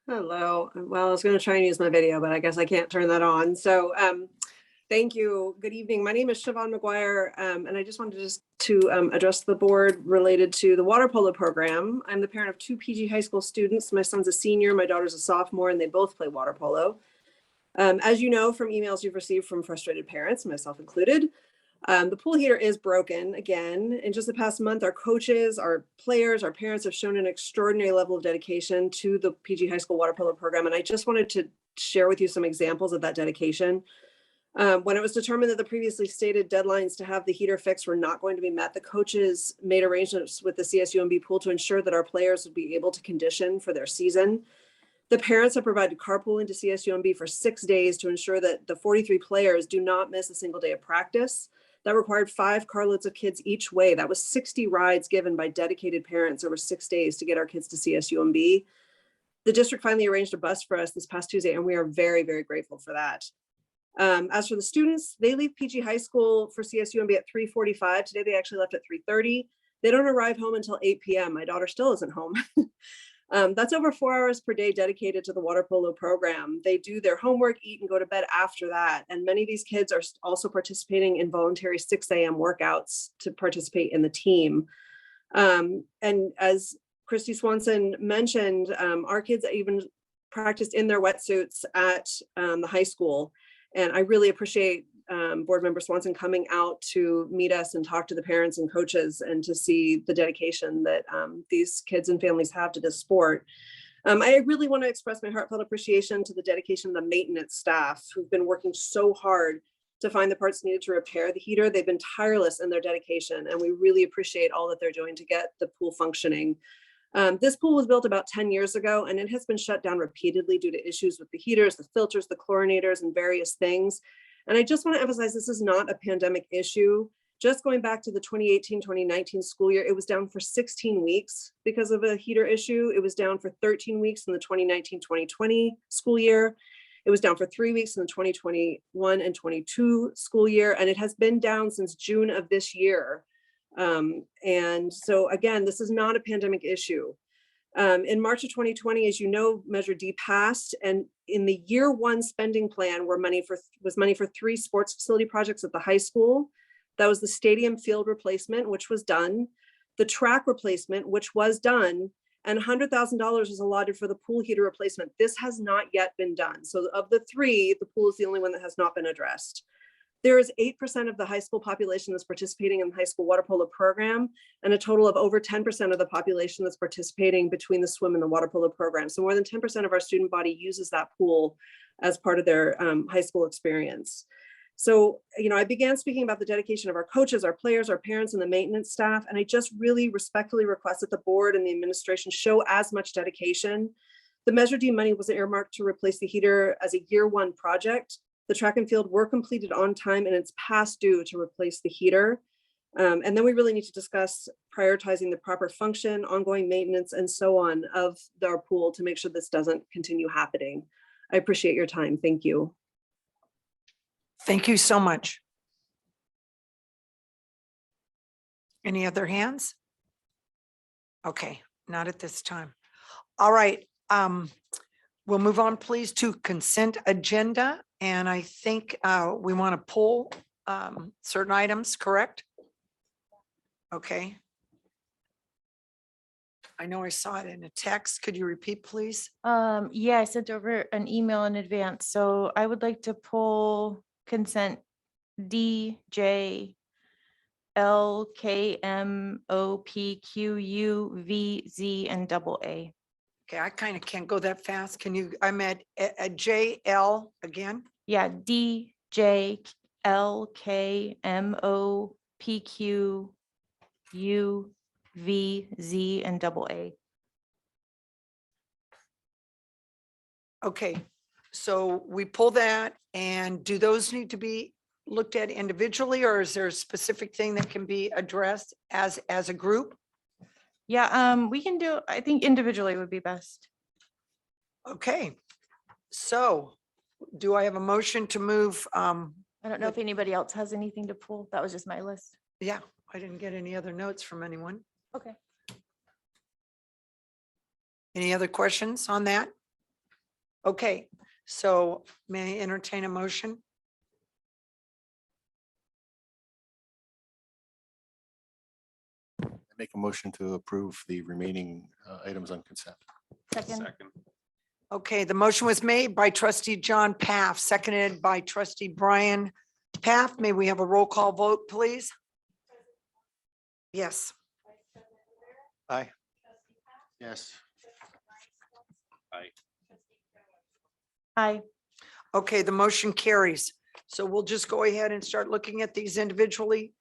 Hello. Well, I was going to try and use my video, but I guess I can't turn that on. So thank you. Good evening. My name is Siobhan McGuire, and I just wanted to address the board related to the water polo program. I'm the parent of 2 PG high school students. My son's a senior, my daughter's a sophomore, and they both play water polo. As you know from emails you've received from frustrated parents, myself included, the pool heater is broken again. In just the past month, our coaches, our players, our parents have shown an extraordinary level of dedication to the PG High School water polo program. And I just wanted to share with you some examples of that dedication. When it was determined that the previously stated deadlines to have the heater fixed were not going to be met, the coaches made arrangements with the CSUMB pool to ensure that our players would be able to condition for their season. The parents have provided carpooling to CSUMB for 6 days to ensure that the 43 players do not miss a single day of practice. That required 5 carloads of kids each way. That was 60 rides given by dedicated parents over 6 days to get our kids to CSUMB. The district finally arranged a bus for us this past Tuesday, and we are very, very grateful for that. As for the students, they leave PG High School for CSUMB at 3:45. Today, they actually left at 3:30. They don't arrive home until 8 p.m. My daughter still isn't home. That's over 4 hours per day dedicated to the water polo program. They do their homework, eat, and go to bed after that. And many of these kids are also participating in voluntary 6 a.m. workouts to participate in the team. And as Christy Swanson mentioned, our kids even practiced in their wetsuits at the high school. And I really appreciate Board Member Swanson coming out to meet us and talk to the parents and coaches and to see the dedication that these kids and families have to this sport. I really want to express my heartfelt appreciation to the dedication of the maintenance staff who've been working so hard to find the parts needed to repair the heater. They've been tireless in their dedication, and we really appreciate all that they're doing to get the pool functioning. This pool was built about 10 years ago, and it has been shut down repeatedly due to issues with the heaters, the filters, the chlorinators, and various things. And I just want to emphasize this is not a pandemic issue. Just going back to the 2018-2019 school year, it was down for 16 weeks because of a heater issue. It was down for 13 weeks in the 2019-2020 school year. It was down for 3 weeks in the 2021 and 22 school year, and it has been down since June of this year. And so again, this is not a pandemic issue. In March of 2020, as you know, Measure D passed, and in the year one spending plan was money for 3 sports facility projects at the high school. That was the stadium field replacement, which was done, the track replacement, which was done, and $100,000 was allotted for the pool heater replacement. This has not yet been done. So of the 3, the pool is the only one that has not been addressed. There is 8% of the high school population that's participating in the high school water polo program, and a total of over 10% of the population that's participating between the swim and the water polo program. So more than 10% of our student body uses that pool as part of their high school experience. So, I began speaking about the dedication of our coaches, our players, our parents, and the maintenance staff. And I just really respectfully request that the board and the administration show as much dedication. The Measure D money was earmarked to replace the heater as a year one project. The track and field were completed on time, and it's past due to replace the heater. And then we really need to discuss prioritizing the proper function, ongoing maintenance, and so on of our pool to make sure this doesn't continue happening. I appreciate your time. Thank you. Thank you so much. Any other hands? Okay, not at this time. All right, we'll move on, please, to consent agenda. And I think we want to pull certain items, correct? Okay. I know I saw it in a text. Could you repeat, please? Yeah, I sent over an email in advance. So I would like to pull consent D, J, L, K, M, O, P, Q, U, V, Z, and double A. Okay, I kind of can't go that fast. Can you, I'm at J, L again? Yeah, D, J, L, K, M, O, P, Q, U, V, Z, and double A. Okay, so we pull that, and do those need to be looked at individually, or is there a specific thing that can be addressed as a group? Yeah, we can do, I think individually would be best. Okay, so do I have a motion to move? I don't know if anybody else has anything to pull. That was just my list. Yeah, I didn't get any other notes from anyone. Okay. Any other questions on that? Okay, so may I entertain a motion? I make a motion to approve the remaining items on consent. Second. Okay, the motion was made by trustee John Paff, seconded by trustee Brian Paff. May we have a roll call vote, please? Yes. Aye. Yes. Aye. Okay, the motion carries. So we'll just go ahead and start looking at these individually.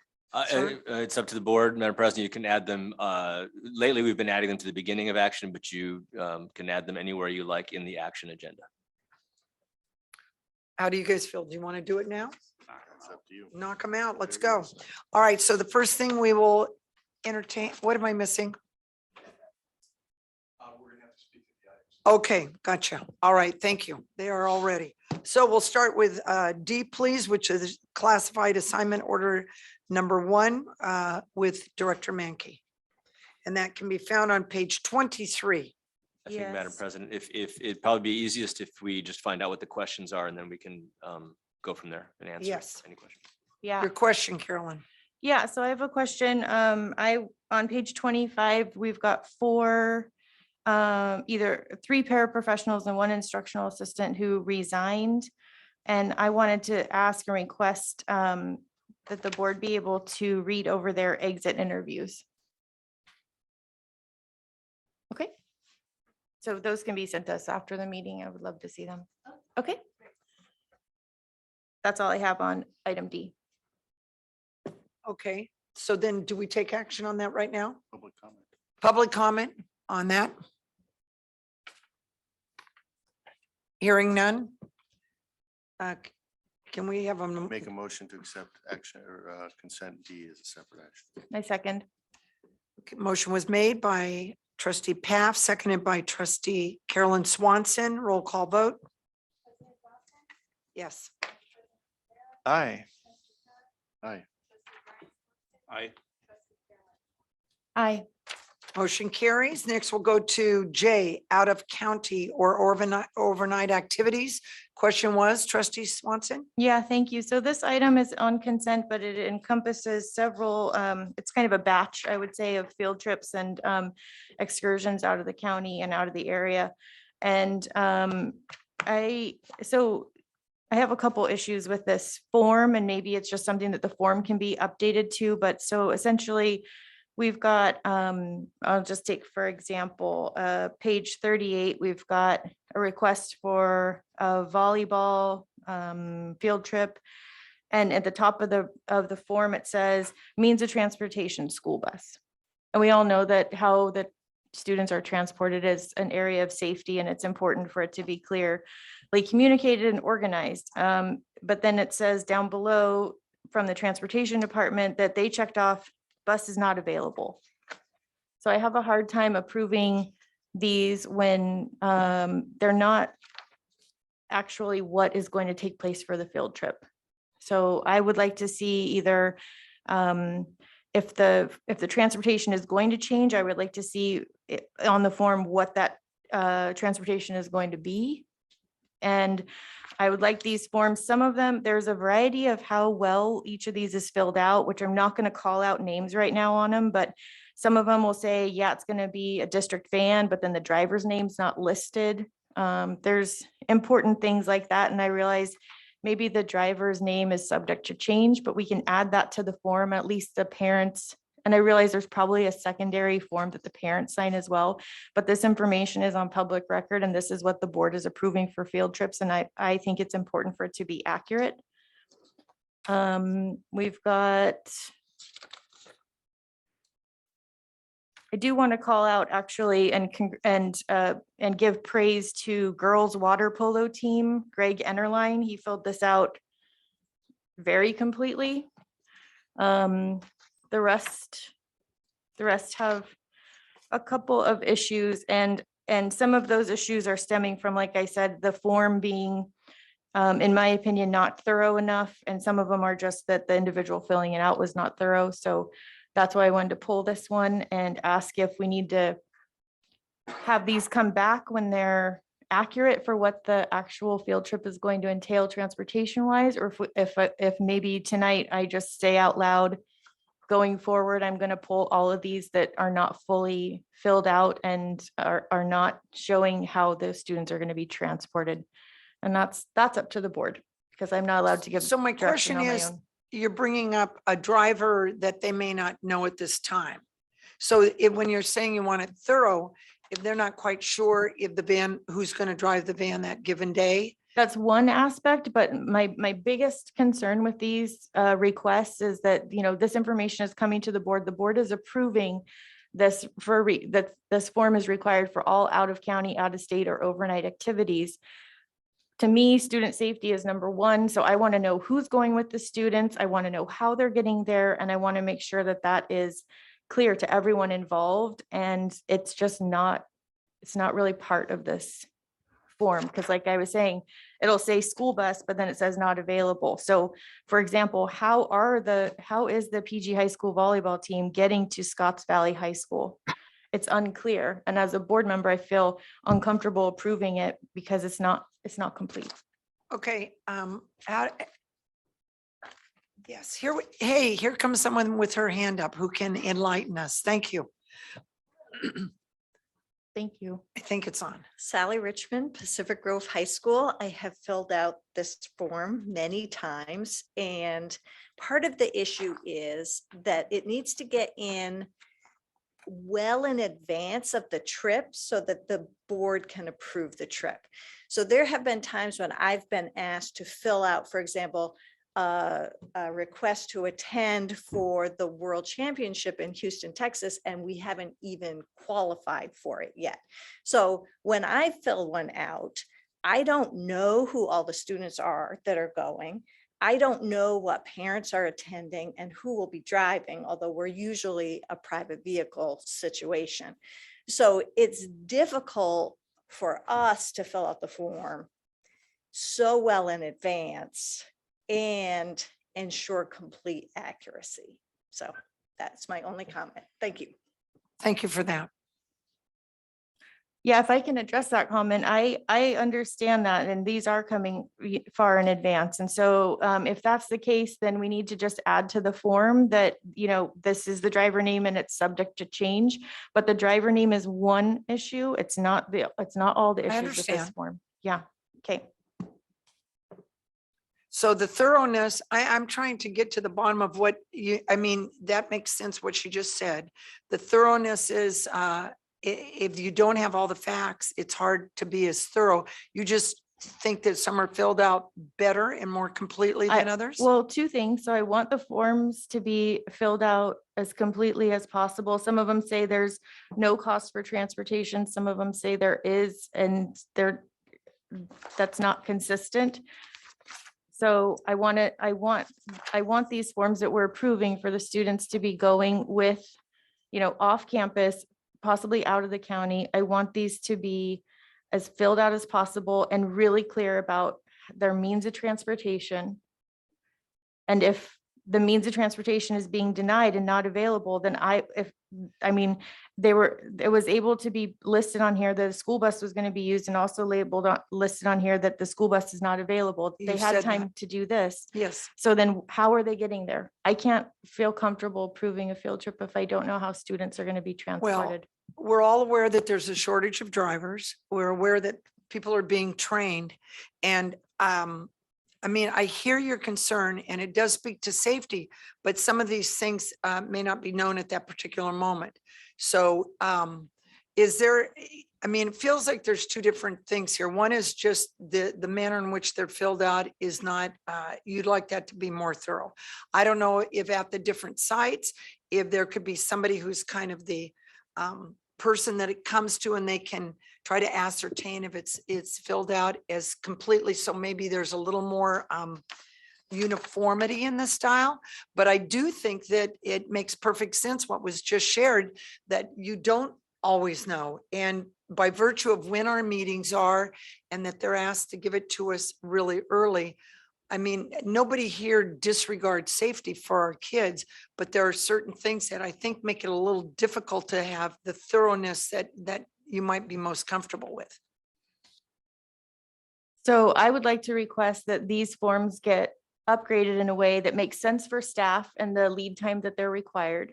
Sure. It's up to the board, Madam President. You can add them. Lately, we've been adding them to the beginning of action, but you can add them anywhere you like in the action agenda. How do you guys feel? Do you want to do it now? It's up to you. Knock them out. Let's go. All right, so the first thing we will entertain, what am I missing? Okay, gotcha. All right, thank you. They are all ready. So we'll start with D, please, which is classified assignment order number 1 with Director Mankey. And that can be found on page 23. I think, Madam Yes. President, if it'd probably be easiest if we just find out what the questions are and then we can go from there and answer Yes. any questions. Yeah. Your question, Carolyn. Yeah, so I have a question. On page 25, we've got 4 either 3 paraprofessionals and 1 instructional assistant who resigned. And I wanted to ask and request that the board be able to read over their exit interviews. Okay. So those can be sent to us after the meeting. I would love to see them. Okay. That's all I have on item D. Okay, so then do we take action on that right now? Public comment. Public comment on that? Hearing none? Can we have them? Make a motion to accept action or consent D as a separate action. I second. Motion was made by trustee Paff, seconded by trustee Carolyn Swanson. Roll call vote. Yes. Aye. Aye. Aye. Aye. Motion carries. Next, we'll go to J, out of county or overnight activities. Question was trustee Swanson? Yeah, thank you. So this item is on consent, but it encompasses several, it's kind of a batch, I would say, of field trips and excursions out of the county and out of the area. And I have a couple issues with this form, and maybe it's just something that the form can be updated to, but so essentially we've got, I'll just take, for example, page 38, we've got a request for a volleyball field trip. And at the top of the form, it says means of transportation, school bus. And we all know that how the students are transported is an area of safety, and it's important for it to be clearly communicated and organized. But then it says down below from the transportation department that they checked off bus is not available. So I have a hard time approving these when they're not actually what is going to take place for the field trip. So I would like to see either if the transportation is going to change, I would like to see on the form what that transportation is going to be. And I would like these forms, some of them, there's a variety of how well each of these is filled out, which I'm not going to call out names right now on them, but some of them will say, yeah, it's going to be a district van, but then the driver's name's not listed. There's important things like that. And I realize maybe the driver's name is subject to change, but we can add that to the form, at least the parents. And I realize there's probably a secondary form that the parents sign as well, but this information is on public record, and this is what the board is approving for field trips. And I think it's important for it to be accurate. We've got, I do want to call out actually and give praise to girls water polo team, Greg Ennerline. He filled this out very completely. The rest have a couple of issues, and some of those issues are stemming from, like I said, the form being, in my opinion, not thorough enough. And some of them are just that the individual filling it out was not thorough. So that's why I wanted to pull this one and ask if we need to have these come back when they're accurate for what the actual field trip is going to entail transportation wise, or if maybe tonight I just say out loud, going forward, I'm going to pull all of these that are not fully filled out and are not showing how the students are going to be transported. And that's up to the board, because I'm not allowed to give. So my direction question on my is, own. you're bringing up a driver that they may not know at this time. So when you're saying you want it thorough, if they're not quite sure if the van, who's going to drive the van that given day. That's one aspect, but my biggest concern with these requests is that, this information is coming to the board. The board is approving this that this form is required for all out of county, out of state, or overnight activities. To me, student safety is number one. So I want to know who's going with the students. I want to know how they're getting there. And I want to make sure that that is clear to everyone involved. And it's just not, it's not really part of this form, because like I was saying, it'll say school bus, but then it says not available. So for example, how is the PG high school volleyball team getting to Scotts Valley High School? It's unclear. And as a board member, I feel uncomfortable approving it because it's not complete. Okay. Yes, here comes someone with her hand up who can enlighten us. Thank you. Thank you. I think it's on. Sally Richmond, Pacific Grove High School. I have filled out this form many times, and part of the issue is that it needs to get in well in advance of the trip so that the board can approve the trip. So there have been times when I've been asked to fill out, for example, a request to attend for the World Championship in Houston, Texas, and we haven't even qualified for it yet. So when I fill one out, I don't know who all the students are that are going. I don't know what parents are attending and who will be driving, although we're usually a private vehicle situation. So it's difficult for us to fill out the form so well in advance and ensure complete accuracy. So that's my only comment. Thank you. Thank you for that. Yeah, if I can address that comment, I understand that, and these are coming far in advance. And so if that's the case, then we need to just add to the form that, you know, this is the driver name and it's subject to change, but the driver name is one issue. It's not all the I issues with this understand. form. Yeah, okay. So the thoroughness, I'm trying to get to the bottom of what you, I mean, that makes sense what you just said. The thoroughness is, if you don't have all the facts, it's hard to be as thorough. You just think that some are filled out better and more completely than others? Well, two things. So I want the forms to be filled out as completely as possible. Some of them say there's no cost for transportation. Some of them say there is, and that's not consistent. So I want these forms that we're approving for the students to be going with, you know, off campus, possibly out of the county. I want these to be as filled out as possible and really clear about their means of transportation. And if the means of transportation is being denied and not available, then it was able to be listed on here that the school bus was going to be used, and also listed on here that the school bus is not available. You They had said time that. to do this. Yes. So then how are they getting there? I can't feel comfortable approving a field trip if I don't know how students are going to be transported. We're all aware that there's a shortage of drivers. We're aware that people are being trained. And I mean, I hear your concern and it does speak to safety, but some of these things may not be known at that particular moment. So is there, I mean, it feels like there's two different things here. One is just the manner in which they're filled out is not, you'd like that to be more thorough. I don't know if at the different sites, if there could be somebody who's kind of the person that it comes to and they can try to ascertain if it's filled out as completely. So maybe there's a little more uniformity in the style, but I do think that it makes perfect sense what was just shared, that you don't always know. And by virtue of when our meetings are and that they're asked to give it to us really early, I mean, nobody here disregards safety for our kids, but there are certain things that I think make it a little difficult to have the thoroughness that you might be most comfortable with. So I would like to request that these forms get upgraded in a way that makes sense for staff and the lead time that they're required,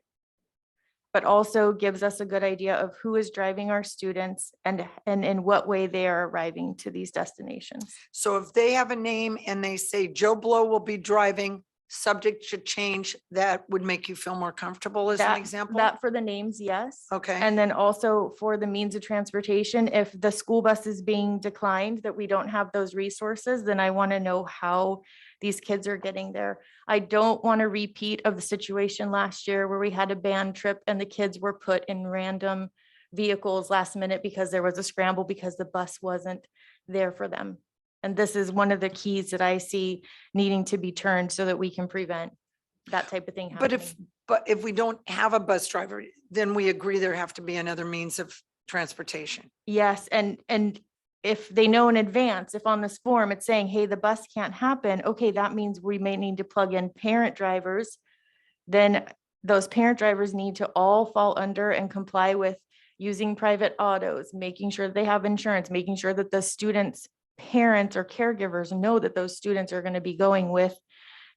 but also gives us a good idea of who is driving our students and in what way they are arriving to these destinations. So if they have a name and they say Joe Blow will be driving, subject to change, that would make you feel more comfortable as an example? That for the names, yes. Okay. And then also for the means of transportation, if the school bus is being declined, that we don't have those resources, then I want to know how these kids are getting there. I don't want a repeat of the situation last year where we had a band trip and the kids were put in random vehicles last minute because there was a scramble because the bus wasn't there for them. And this is one of the keys that I see needing to be turned so that we can prevent that type of thing happening. But if we don't have a bus driver, then we agree there have to be another means of transportation. Yes, and if they know in advance, if on this form it's saying, hey, the bus can't happen, okay, that means we may need to plug in parent drivers. Then those parent drivers need to all fall under and comply with using private autos, making sure they have insurance, making sure that the students' parents or caregivers know that those students are going to be going with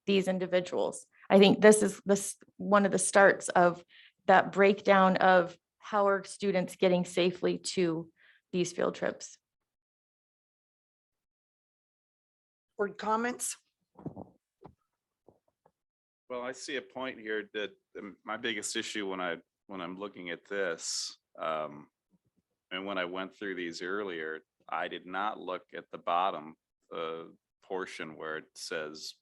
these individuals. I think this is one of the starts of that breakdown of how are students getting safely to these field trips? Board comments? Well, I see a point here that my biggest issue when I'm looking at this, and when I went through these earlier, I did not look at the bottom portion where it says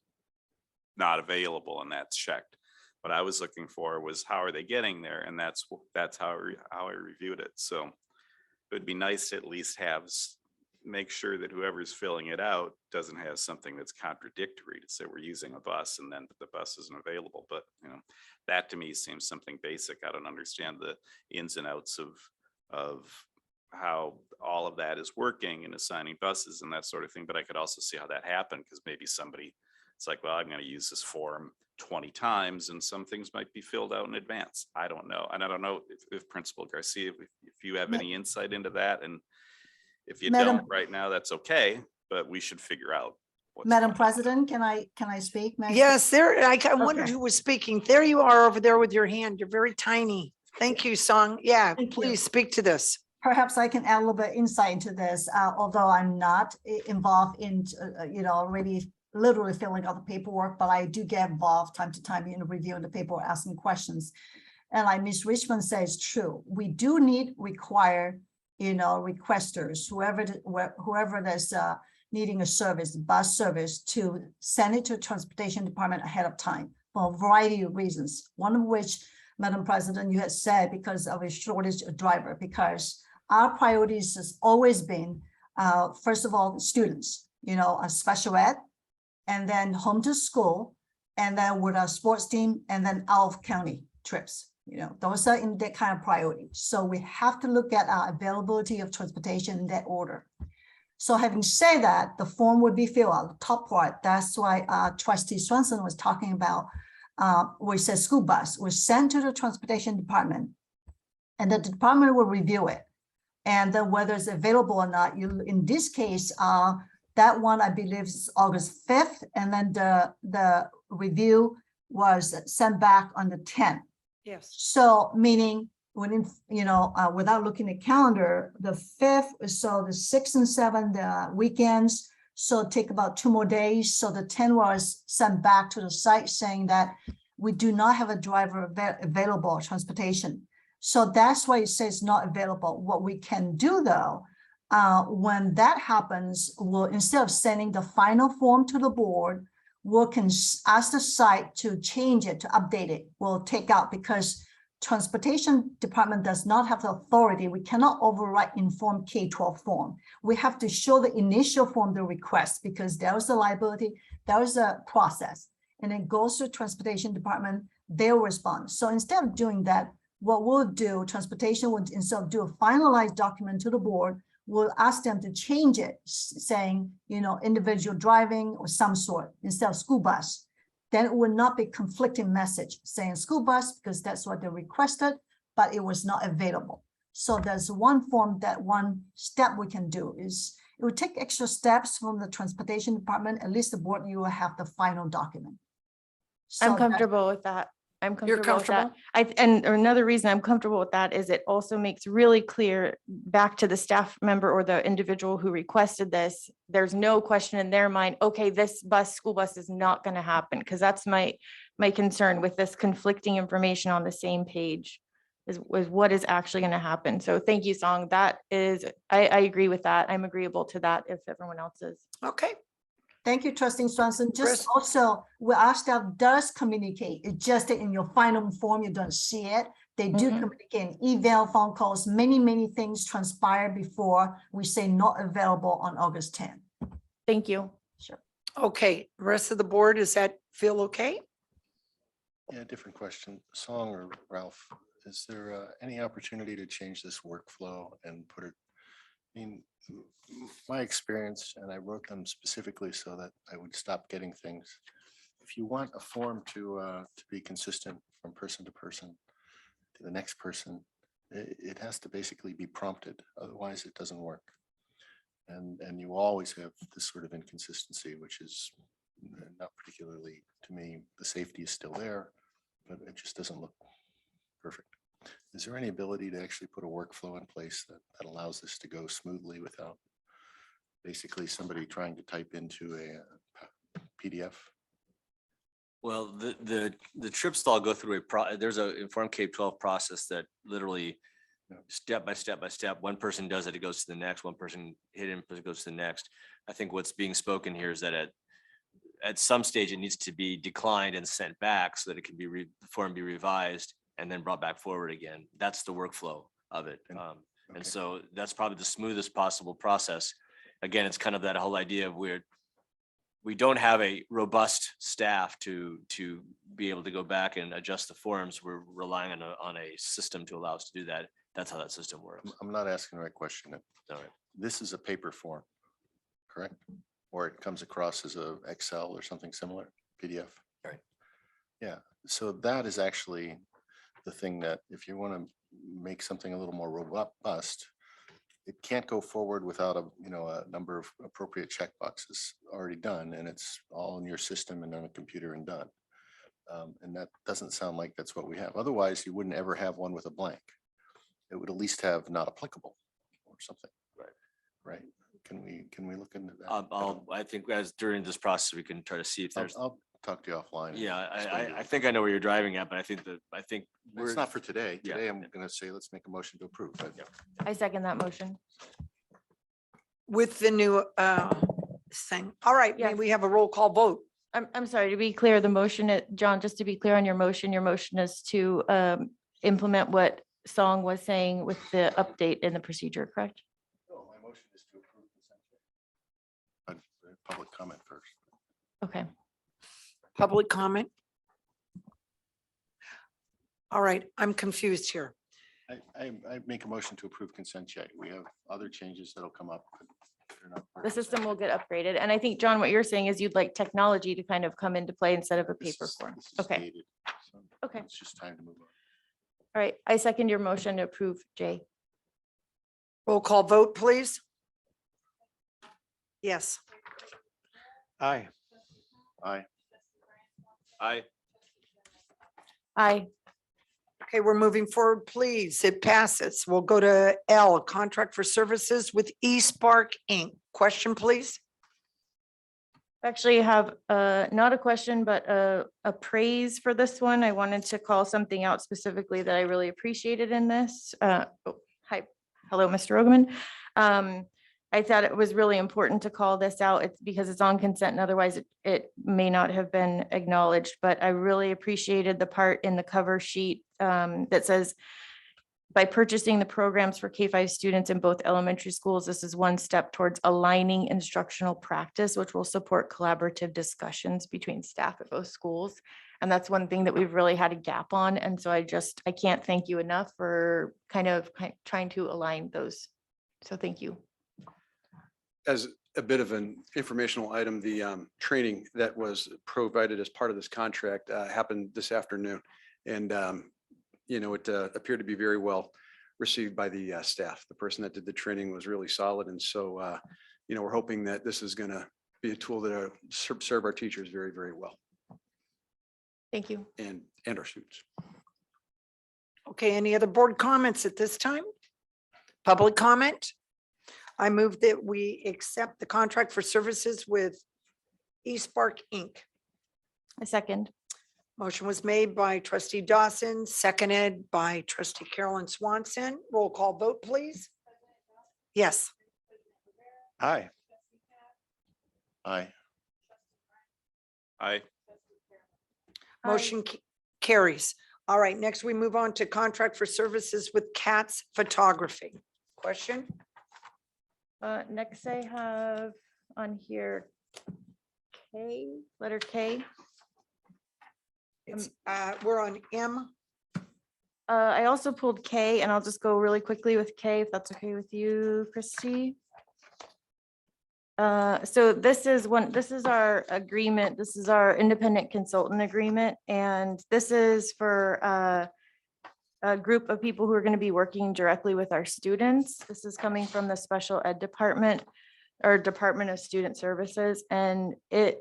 not available, and that's checked. What I was looking for was how are they getting there, and that's how I reviewed it. So it would be nice to at least make sure that whoever's filling it out doesn't have something that's contradictory to say we're using a bus and then the bus isn't available. But that to me seems something basic. I don't understand the ins and outs of how all of that is working and assigning buses and that sort of thing. But I could also see how that happened, because maybe somebody, it's like, well, I'm going to use this form 20 times and some things might be filled out in advance. I don't know. And I don't know if Principal Garcia, if you have any insight into that. And if you Madam- don't right now, that's okay, but we should figure out. Madam President, can I speak? May I speak? Yes, there, I wondered Okay. who was speaking. There you are over there with your hand. You're very tiny. Thank you, Song. Yeah, Thank you. please speak to this. Perhaps I can add a little bit insight into this, although I'm not involved in, already literally filling out the paperwork, but I do get involved time to time in reviewing the paperwork, asking questions. And like Ms. Richmond says, true, we do require, requesters, whoever that's needing a service, bus service, to send it to the Transportation Department ahead of time for a variety of reasons. One of which, Madam President, you had said because of a shortage of driver, because our priorities has always been, first of all, students, a special ed, and then home to school, and then with our sports team, and then out of county trips. Those are in that kind of priority. So we have to look at our availability of transportation in that order. So having said that, the form would be filled out, the top part. That's why Trustee Swenson was talking about, where it says school bus was sent to the Transportation Department, and the department will review it. And then whether it's available or not, in this case, that one, I believe, is August 5th, and then the review was sent back on the 10th. Yes. So meaning when, without looking at calendar, the 5th, so the 6th and 7th, the weekends, so take about 2 more days. So the 10 was sent back to the site saying that we do not have a driver available transportation. So that's why it says not available. What we can do though, when that happens, we'll, instead of sending the final form to the board, we can ask the site to change it, to update it. We'll take out, because Transportation Department does not have the authority. We cannot override informed K-12 form. We have to show the initial form, the request, because there was a liability, there was a process, and it goes to Transportation Department, they'll respond. So instead of doing that, what we'll do, Transportation would, instead of do a finalized document to the board, we'll ask them to change it, saying, individual driving or some sort, instead of school bus. Then it would not be conflicting message saying school bus, because that's what they requested, but it was not available. So there's one step we can do is, it would take extra steps from the Transportation Department, at least the board, you will have the final document. I'm comfortable with that. I'm You're comfortable with that. And another reason I'm comfortable with that is it also makes really clear back to the staff member or the individual who requested this, there's no question in their mind, okay, this school bus is not going to happen, because that's my concern with this conflicting information on the same page is what is actually going to happen. So thank you, Song. That is, I agree with that. I'm agreeable to that if everyone else is. Okay. Thank you, Trustee Swanson. Just Chris? also, our staff does communicate. It's just that in your final form, you don't see it. They do communicate in email, phone calls, many things transpire before we say not available on August 10th. Thank you. Sure. Okay, rest of the board, does that feel okay? Yeah, different question. Song or Ralph, is there any opportunity to change this workflow and put it, my experience, and I wrote them specifically so that I would stop getting things. If you want a form to be consistent from person to person to the next person, it has to basically be prompted. Otherwise, it doesn't work. And you always have this sort of inconsistency, which is not particularly, to me, the safety is still there, but it just doesn't look perfect. Is there any ability to actually put a workflow in place that allows this to go smoothly without basically somebody trying to type into a PDF? Well, the trips all go through there's a Inform K-12 process that literally step by step by step, one person does it, it goes to the next, one person hit it, it goes to the next. I think what's being spoken here is that at some stage, it needs to be declined and sent back so that it can be the form be revised and then brought back forward again. That's the workflow of it. And so that's probably the smoothest possible process. Again, it's kind of that whole idea of we don't have a robust staff to be able to go back and adjust the forms. We're relying on a system to allow us to do that. That's how that system works. I'm not asking the right question. All right. This is a paper form, correct? Or it comes across as a Excel or something similar, PDF. Right. Yeah, so that is actually the thing that if you want to make something a little more robust, it can't go forward without a number of appropriate checkboxes already done, and it's all in your system and on a computer and done. And that doesn't sound like that's what we have. Otherwise, you wouldn't ever have one with a blank. It would at least have not applicable or something. Right. Right. Can we look into that? I think as during this process, we can try to see if there's. I'll talk to you offline. Yeah, I think I know where you're driving at, but I think It's not for today. Yeah. Today, I'm going to say, let's make a motion to approve. But I second that motion. With the new thing. All right, may Yes. we have a roll call vote? I'm sorry, to be clear, the motion, John, just to be clear on your motion is to implement what Song was saying with the update in the procedure, correct? no, my motion is to approve consent. Public comment first. Okay. Public comment? All right, I'm confused here. I make a motion to approve consent check. We have other changes that'll come up. but they're not part The of system will get upgraded. And I think, John, what you're saying is you'd like technology to kind of come into play instead of a This paper is- form. this is Okay, dated, so okay. It's just time to move on. All right. I second your motion to approve, Jay. Roll call vote, please. Yes. Aye. Aye. Aye. Aye. Okay, we're moving forward, please. It passes. We'll go to L, contract for services with eSpark Inc. Question, please. Actually have not a question, but a praise for this one. I wanted to call something out specifically that I really appreciated in this. Hi, hello, Mr. Rogeman. I thought it was really important to call this out. It's because it's on consent and otherwise it may not have been acknowledged, but I really appreciated the part in the cover sheet that says, by purchasing the programs for K-5 students in both elementary schools, this is one step towards aligning instructional practice, which will support collaborative discussions between staff at both schools. And that's one thing that we've really had a gap on. And so I can't thank you enough for kind of trying to align those. So thank you. As a bit of an informational item, the training that was provided as part of this contract happened this afternoon. And it appeared to be very well received by the staff. The person that did the training was really solid. And so, we're hoping that this is going to be a tool that serve our teachers very, very well. Thank you. And our students. Okay, any other board comments at this time? Public comment? I move that we accept the contract for services with eSpark Inc. A second. Motion was made by trustee Dawson, seconded by trustee Carolyn Swanson. Roll call vote, please. Yes. Aye. Aye. Aye. Motion carries. All right, next we move on to contract for services with Katz Photography. Question? Next I have on here K, letter K. It's, we're on M. I also pulled K and I'll just go really quickly with K if that's okay with you, Christy. So this is our agreement. This is our independent consultant agreement. And this is for a group of people who are going to be working directly with our students. This is coming from the special ed department or Department of Student Services. And it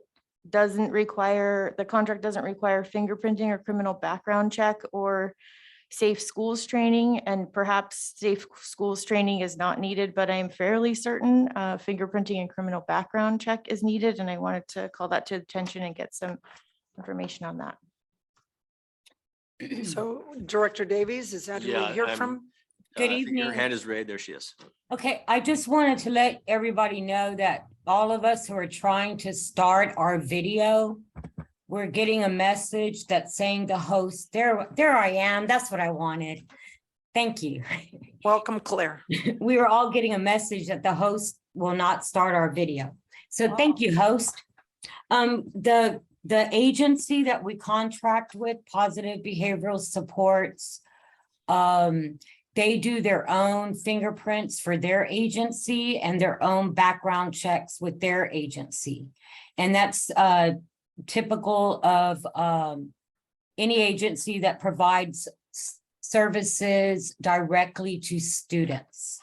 doesn't require, the contract doesn't require fingerprinting or criminal background check or safe schools training, and perhaps safe schools training is not needed, but I'm fairly certain fingerprinting and criminal background check is needed, and I wanted to call that to attention and get some information on that. So Director Davies, is that who we hear from? Good evening. Her hand is raised. There she is. Okay, I just wanted to let everybody know that all of us who are trying to start our video, we're getting a message that's saying the host, there I am. That's what I wanted. Thank you. Welcome, Claire. We were all getting a message that the host will not start our video. So thank you, host. The agency that we contract with, Positive Behavioral Supports, they do their own fingerprints for their agency and their own background checks with their agency. And that's typical of any agency that provides services directly to students.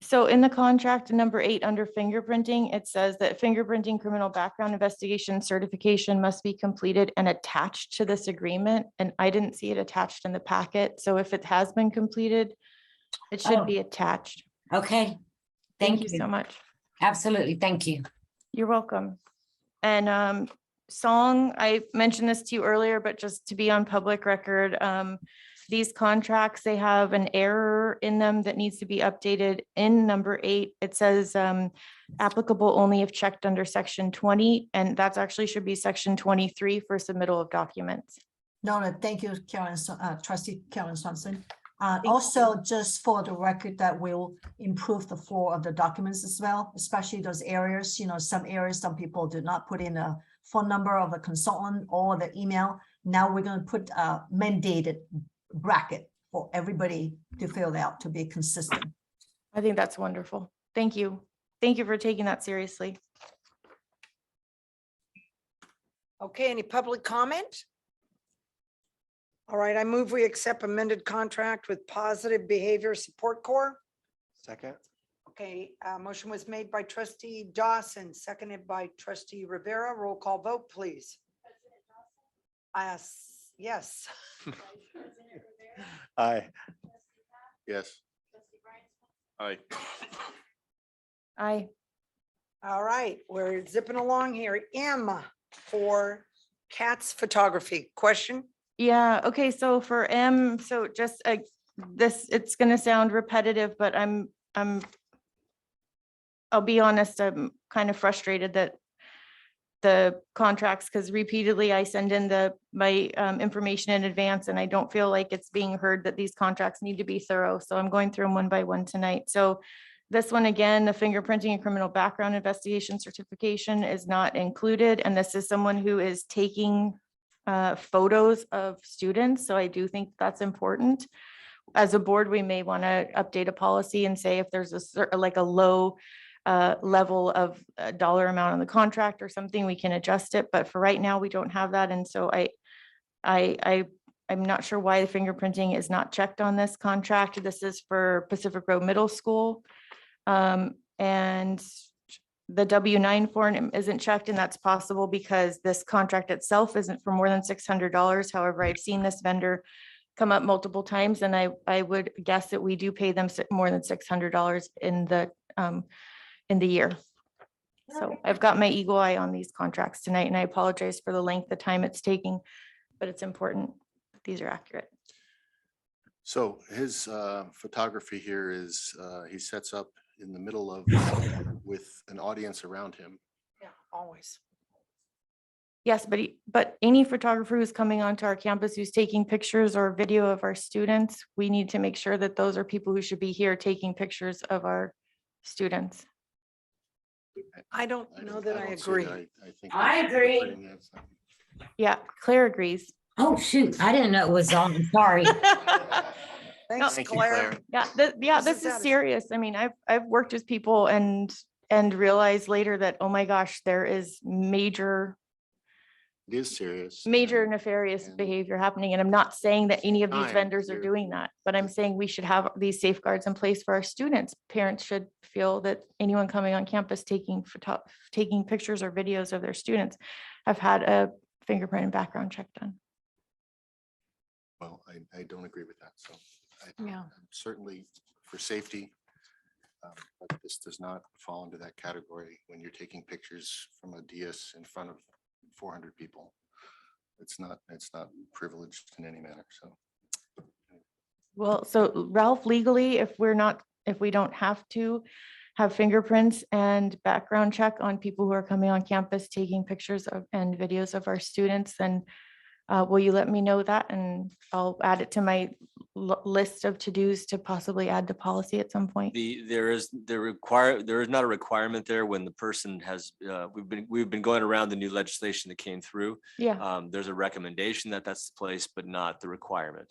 So in the contract, number 8, under fingerprinting, it says that fingerprinting criminal background investigation certification must be completed and attached to this agreement. And I didn't see it attached in the packet. So if it has been completed, it should be attached. Okay. Thank you so much. Absolutely. Thank you. You're welcome. And Song, I mentioned this to you earlier, but just to be on public record, these contracts, they have an error in them that needs to be updated. In number 8, it says applicable only if checked under section 20, and that's actually should be section 23 for submittal of documents. No, thank you, Karen, Trustee Karen Swanson. Also, just for the record, that will improve the flow of the documents as well, especially those areas, some areas, some people do not put in a phone number of a consultant or the email. Now we're going to put a mandated bracket for everybody to fill out to be consistent. I think that's wonderful. Thank you. Thank you for taking that seriously. Okay, any public comment? All right, I move we accept amended contract with Positive Behavior Support Corps. Second. Okay, motion was made by Trustee Dawson, seconded by Trustee Rivera. Roll call vote, please. Yes. Aye. Yes. Aye. Aye. All right, we're zipping along here. M for Cat's photography. Question? Yeah, okay, so for M, so just this, it's gonna sound repetitive, but I'll be honest, I'm kind of frustrated that the contracts, because repeatedly I send in my information in advance, and I don't feel like it's being heard that these contracts need to be thorough. So I'm going through them one by one tonight. So this one, again, the fingerprinting and criminal background investigation certification is not included. And this is someone who is taking photos of students. So I do think that's important. As a board, we may want to update a policy and say if there's a low level of dollar amount on the contract or something, we can adjust it. But for right now, we don't have that. And so I'm not sure why the fingerprinting is not checked on this contract. This is for Pacific Road Middle School. And the W-9 form isn't checked, and that's possible because this contract itself isn't for more than $600. However, I've seen this vendor come up multiple times, and I would guess that we do pay them more than $600 in the year. So I've got my eagle eye on these contracts tonight, and I apologize for the length of time it's taking, but it's important that these are accurate. So his photography here is he sets up in the middle of with an audience around him. Yeah, always. Yes, but any photographer who's coming onto our campus who's taking pictures or video of our students, we need to make sure that those are people who should be here taking pictures of our students. I don't know that I agree. I agree. Yeah, Claire agrees. Oh, shoot. I didn't know it was on. Sorry. Thanks, Thank you, Claire. Yeah, this is serious. I mean, I've worked with people and realized later that, oh my gosh, there is major It is serious. nefarious behavior happening. And I'm not saying that any of these Time, vendors are doing that, but I'm saying we should have these safeguards in place for our students. Parents should feel that anyone coming on campus taking pictures or videos of their students have had a fingerprint and background check done. Well, I don't agree with that. So Yeah. I'm certainly for safety. But this does not fall into that category when you're taking pictures from a dais in front of 400 people. It's not privileged in any manner. So Well, so Ralph, legally, if we don't have to have fingerprints and background check on people who are coming on campus, taking pictures of and videos of our students, then will you let me know that? And I'll add it to my list of to-dos to possibly add to policy at some point. There is not a requirement there when the person has, we've been going around the new legislation that came through. Yeah. There's a recommendation that that's the place, but not the requirement.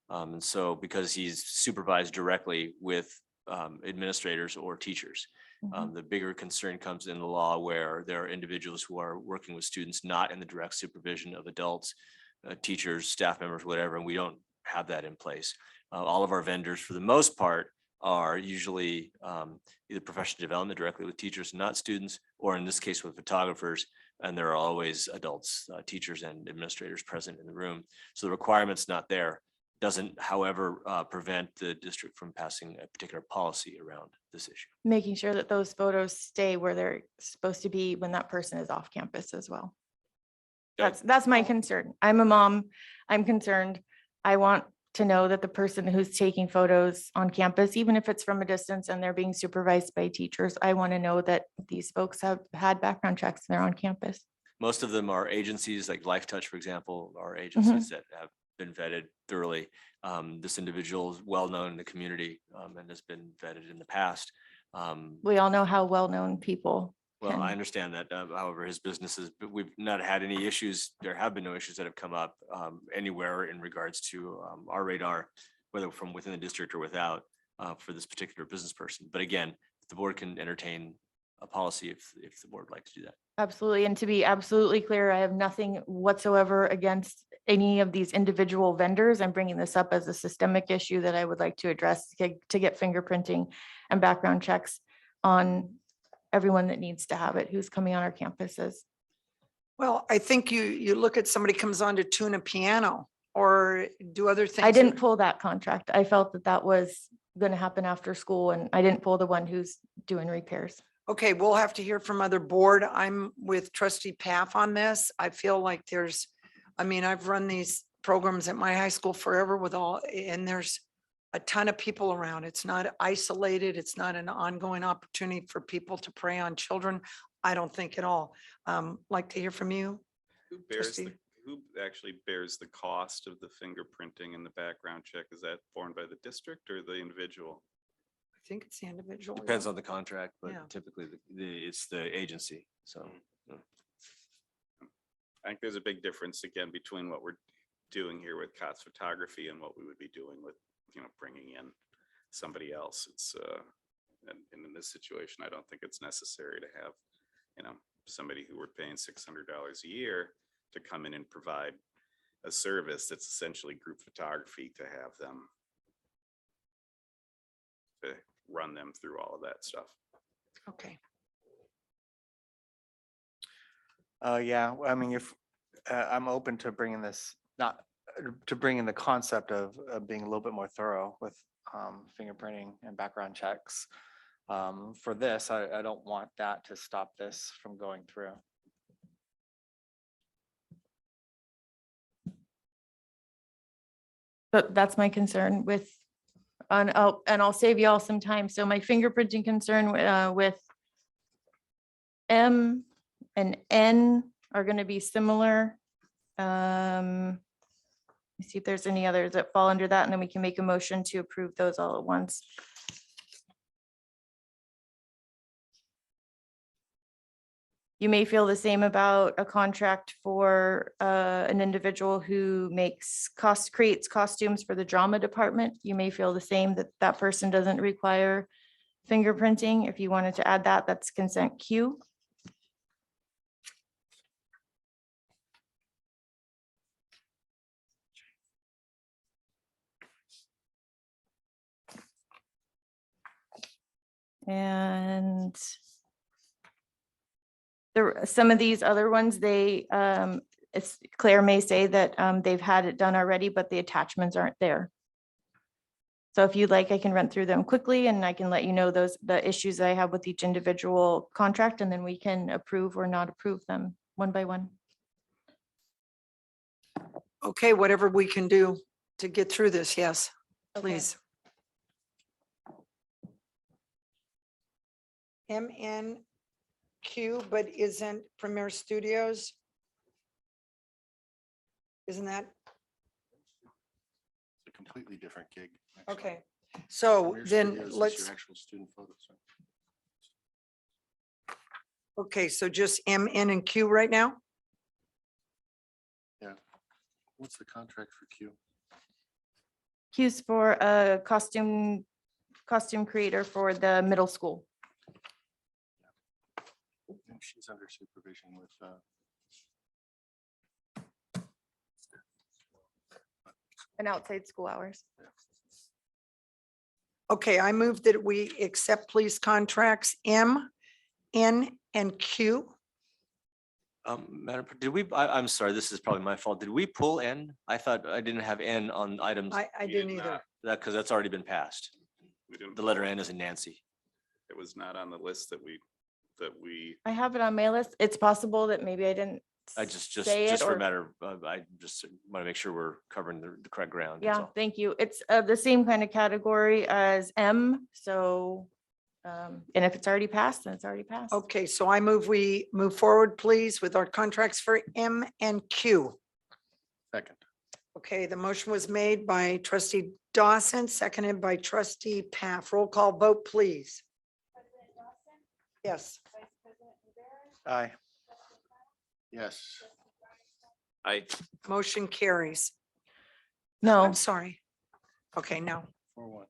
And so because he's supervised directly with administrators or teachers. The bigger concern comes in the law where there are individuals who are working with students not in the direct supervision of adults, teachers, staff members, whatever, and we don't have that in place. All of our vendors, for the most part, are usually either professional development directly with teachers, not students, or in this case with photographers, and there are always adults, teachers and administrators present in the room. So the requirement's not there. Doesn't, however, prevent the district from passing a particular policy around this issue. Making sure that those photos stay where they're supposed to be when that person is off campus as well. That's my concern. I'm a mom. I'm concerned. I want to know that the person who's taking photos on campus, even if it's from a distance and they're being supervised by teachers, I want to know that these folks have had background checks and they're on campus. Most of them are agencies like Life Touch, for example, are agencies that have been vetted thoroughly. This individual is well-known in the community and has been vetted in the past. We all know how well-known people. Well, I understand that. However, his businesses, but we've not had any issues. There have been no issues that have come up anywhere in regards to our radar, whether from within the district or without, for this particular business person. But again, the board can entertain a policy if the board would like to do that. Absolutely. And to be absolutely clear, I have nothing whatsoever against any of these individual vendors. I'm bringing this up as a systemic issue that I would like to address to get fingerprinting and background checks on everyone that needs to have it, who's coming on our campuses. Well, I think you look at somebody comes on to tune a piano or do other things. I didn't pull that contract. I felt that that was going to happen after school, and I didn't pull the one who's doing repairs. Okay, we'll have to hear from other board. I'm with trustee Paff on this. I feel like I've run these programs at my high school forever and there's a ton of people around. It's not isolated. It's not an ongoing opportunity for people to prey on children. I don't think at all. Like to hear from you. Who actually bears the cost of the fingerprinting and the background check? Is that borne by the district or the individual? I think it's the individual. Depends on the contract, but Yeah. typically it's the agency. So I think there's a big difference again between what we're doing here with COTS photography and what we would be doing with, bringing in somebody else. It's and in this situation, I don't think it's necessary to have, somebody who we're paying $600 a year to come in and provide a service that's essentially group photography, to have them to run them through all of that stuff. Okay. Yeah, I mean, if I'm open to bringing this, not to bring in the concept of being a little bit more thorough with fingerprinting and background checks. For this, I don't want that to stop this from going through. But that's my concern with, and I'll save you all some time. So my fingerprinting concern with M and N are going to be similar. Let me see if there's any others that fall under that, and then we can make a motion to approve those all at once. You may feel the same about a contract for an individual who creates costumes for the drama department. You may feel the same, that that person doesn't require fingerprinting. If you wanted to add that, that's consent Q. And some of these other ones, they it's Claire may say that they've had it done already, but the attachments aren't there. So if you'd like, I can run through them quickly and I can let you know the issues I have with each individual contract, and then we can approve or not approve them one by one. Okay, whatever we can do to get through this, yes, please. MNQ, but isn't Premier Studios? Isn't that, It's a completely different gig. actually. okay, so Premier then Studios is let's, your actual student photos. okay, so just MN and Q right now? Yeah. What's the contract for Q? Q's for a costume creator for the middle school. I think she's under supervision with, And outside school hours. Okay, I move that we accept police contracts M, N, and Q. Madam, I'm sorry, this is probably my fault. Did we pull N? I thought I didn't have N on items. I didn't either. Because that's already been passed. We didn't The letter vote. N is in Nancy. It was not on the list that we. I have it on my list. It's possible that maybe I didn't. I just say it for a or- matter, I just want to make sure we're covering the correct ground. that's Yeah, all. thank you. It's the same kind of category as M, so, and if it's already passed, then it's already passed. Okay, so I move we move forward, please, with our contracts for M and Q. second. Okay, the motion was made by trustee Dawson, seconded by trustee Paff. Roll call vote, please. Yes. Aye. Yes. Motion carries. No, I'm sorry. Okay, no. 4-1.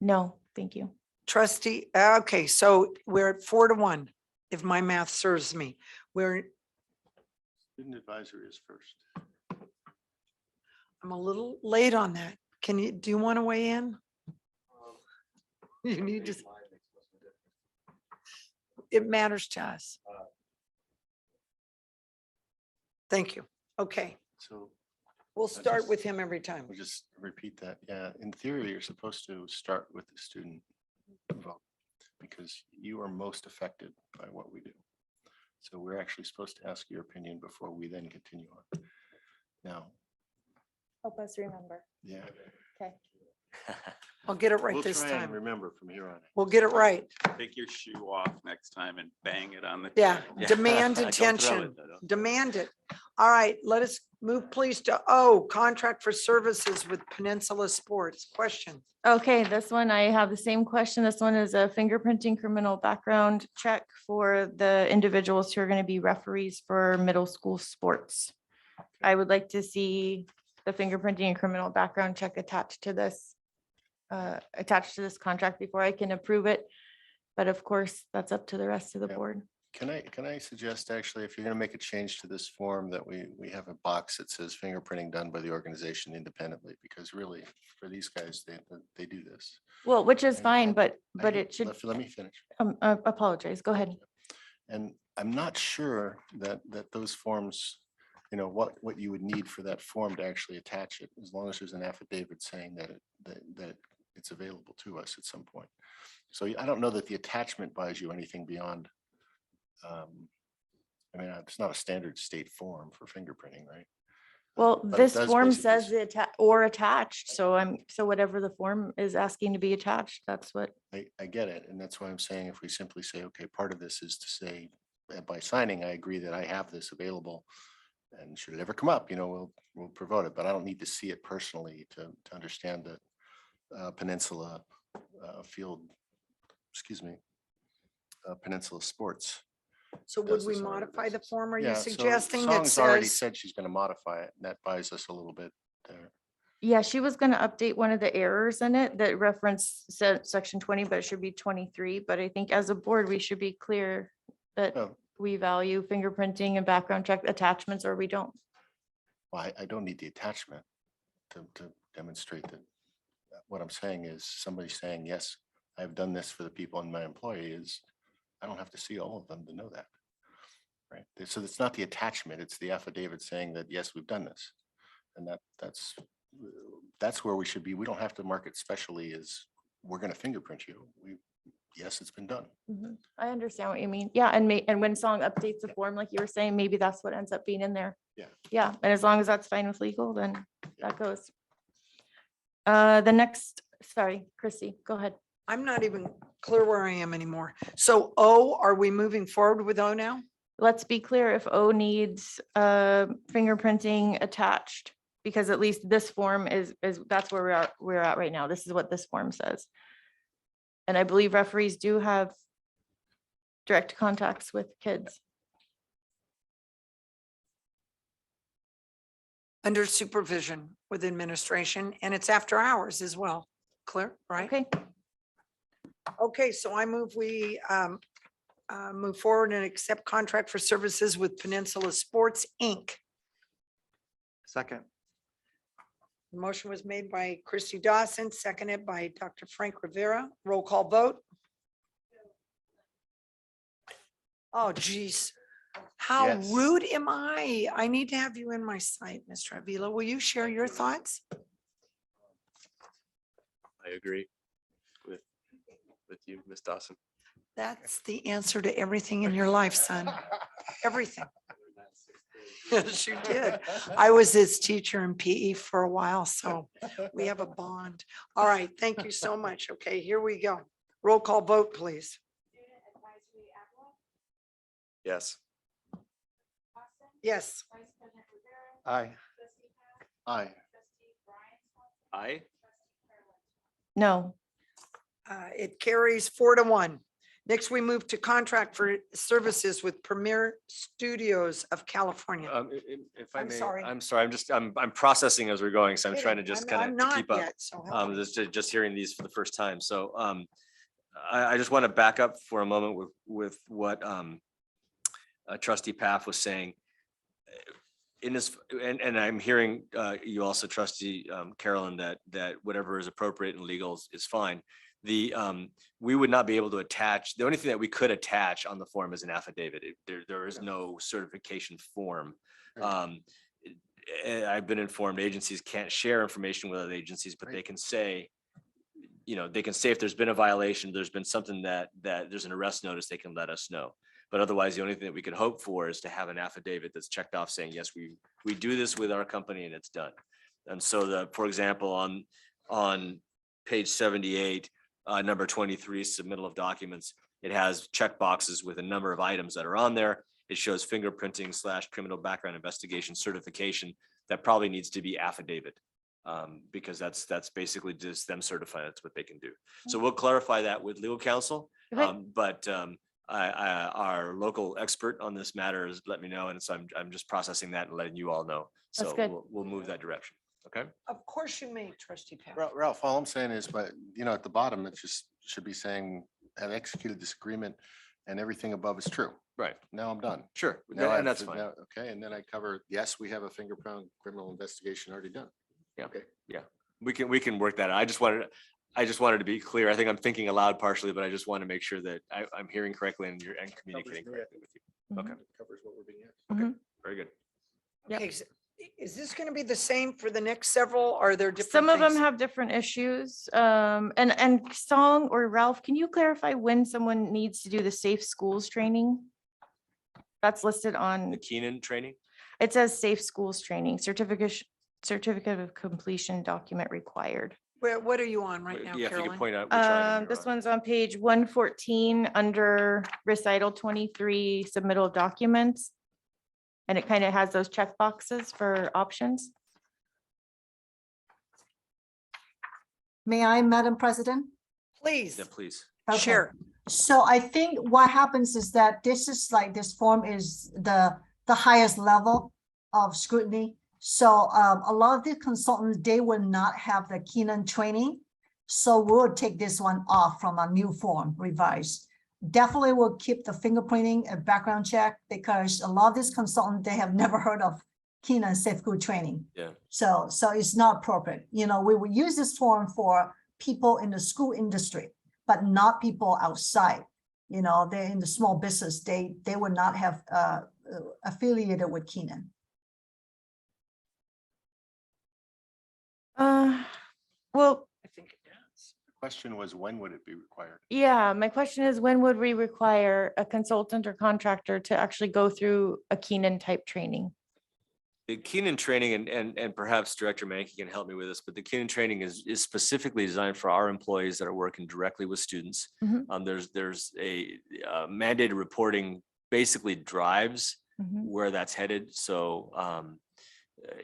no, thank you. Trustee, okay, so we're at 4-1, if my math serves me. We're, Student advisory is first. I'm a little late on that. Do you want to weigh in? You need to. It matters to us. Thank you. Okay, So we'll I start just- with him every time. we'll just repeat that. Yeah, in theory, you're supposed to start with the student vote because you are most affected by what we do. So we're actually supposed to ask your opinion before we then continue on. Now, Help us remember. yeah. Okay. I'll get it right We'll this try and time. remember from here on. We'll get it right. Take your shoe off next time and bang it on the. Yeah, table. demand Don't throw attention, it, though. demand it. All right, let us move please to O, contract for services with Peninsula Sports. Question. Okay, this one, I have the same question. This one is a fingerprinting criminal background check for the individuals who are going to be referees for middle school sports. I would like to see the fingerprinting and criminal background check attached to this contract before I can approve it. But of course, that's up to the rest of the Yeah. board. Can I suggest actually, if you're going to make a change to this form, that we have a box that says fingerprinting done by the organization independently, because really for these guys, they do this. Well, which is And- fine, and but I- it should, Let me finish. apologize. Go ahead. And I'm not sure that those forms, what you would need for that form to actually attach it, as long as there's an affidavit saying that it's available to us at some point. So I don't know that the attachment buys you anything beyond. It's not a standard state form for fingerprinting, right? Well, But it this does form basically says or attached, so whatever the form is asking to be attached, that's what. I get it, and that's why I'm saying if we simply say, okay, part of this is to say, by signing, I agree that I have this available. And should it ever come up, we'll promote it, but I don't need to see it personally to understand that Peninsula Peninsula Sports. So would does we this on a regular modify the basis. form? Are you Yeah, so suggesting that Song's already says? said she's gonna modify it, and that buys us a little bit there. Yeah, she was gonna update one of the errors in it that said section 20, but it should be 23. But I think as a board, we should be clear that Oh. we value fingerprinting and background check attachments, or we don't. Well, I don't need the attachment to demonstrate that. What I'm saying is somebody saying, yes, I've done this for the people in my employee is, I don't have to see all of them to know that. Right? So it's not the attachment, it's the affidavit saying that, yes, we've done this. And that's where we should be. We don't have to mark it specially as we're going to fingerprint you. Yes, it's been done. I understand what you mean. Yeah, and when Song updates the form, like you were saying, maybe that's what ends up being in there. Yeah. Yeah, and as long as that's fine with legal, then that goes. The next, sorry, Chrissy, go ahead. I'm not even clear where I am anymore. So O, are we moving forward with O now? Let's be clear if O needs fingerprinting attached, because at least this form is that's where we're at right now. This is what this form says. And I believe referees do have direct contacts with kids. Under supervision with administration, and it's after hours as well. Clear, right? Okay. Okay, so I move we move forward and accept contract for services with Peninsula Sports, Inc. Second. The motion was made by Christy Dawson, seconded by Dr. Frank Rivera. Roll call vote. Oh, geez. How Yes. rude am I? I need to have you in my sight, Mr. Avila. Will you share your thoughts? I agree with you, Ms. Dawson. That's the answer to everything in your life, son. Everything. Yes, you did. I was his teacher in PE for a while, so we have a bond. All right, thank you so much. Okay, here we go. Roll call vote, please. Yes. Yes. Aye. Aye. Aye. No. It carries 4-1. Next, we move to contract for services with Premier Studios of California. If I I'm may, sorry. I'm sorry, I'm processing as we're going, so I'm trying to just I'm kind of not keep up. yet, so help me. Just hearing these for the first time. So I just want to back up for a moment with what Trustee Paff was saying. In this, and I'm hearing you also, Trustee Carolyn, that whatever is appropriate and legal is fine. We would not be able to attach, the only thing that we could attach on the form is an affidavit. There is no certification form. I've been informed agencies can't share information with other agencies, but they can say, they can say if there's been a violation, there's been something that there's an arrest notice, they can let us know. But otherwise, the only thing that we could hope for is to have an affidavit that's checked off saying, yes, we do this with our company and it's done. And so for example, on page 78, number 23, submittal of documents, it has check boxes with a number of items that are on there. It shows fingerprinting / criminal background investigation certification that probably needs to be affidavit. Because that's basically just them certifying that's what they can do. So we'll clarify that with legal counsel. But our local expert on this matter has let me know, and so I'm just processing that and letting you all know. That's So good. we'll move that direction. Okay. Of course you may, Trustee Pat. Ralph, all I'm saying is, but at the bottom, it just should be saying, have executed this agreement and everything above is true. Right. Now I'm done. Sure. Now And that's fine. Okay, and then I cover, yes, we have a fingerprint criminal investigation already done. Yeah. Okay. Yeah. We can work that out. I just wanted to be clear. I think I'm thinking aloud partially, but I just want to make sure that I'm hearing correctly and communicating correctly with you. Okay. Covers what we're being asked. Okay. Very good. Okay, is this going to be the same for the next several? Or are there different? Some of them things? have different issues. And Song or Ralph, can you clarify when someone needs to do the safe schools training? That's listed on, The Keenan training. it says safe schools training, certificate of completion document required. What are you on right now, Yeah, if you could Carolyn? point out which item you're This on. one's on page 114 under recital 23, submittal of documents. And it kind of has those check boxes for options. May I, Madam President? Please Yeah, please. Okay. share. So I think what happens is that this is like, this form is the highest level of scrutiny. So a lot of the consultants, they will not have the Keenan training. So we'll take this one off from a new form, revised. Definitely will keep the fingerprinting and background check because a lot of these consultants, they have never heard of Keenan safe school training. Yeah. So it's not appropriate. We will use this form for people in the school industry, but not people outside. They're in the small business. They would not have affiliated with Keenan? Well, I think it does. The question was, when would it be required? yeah, my question is, when would we require a consultant or contractor to actually go through a Keenan type training? The Keenan training, and perhaps Director Mankey can help me with this, but the Keenan training is specifically designed for our employees that are working directly with students. Mhm. There's a mandated reporting basically drives Mhm. where that's headed. So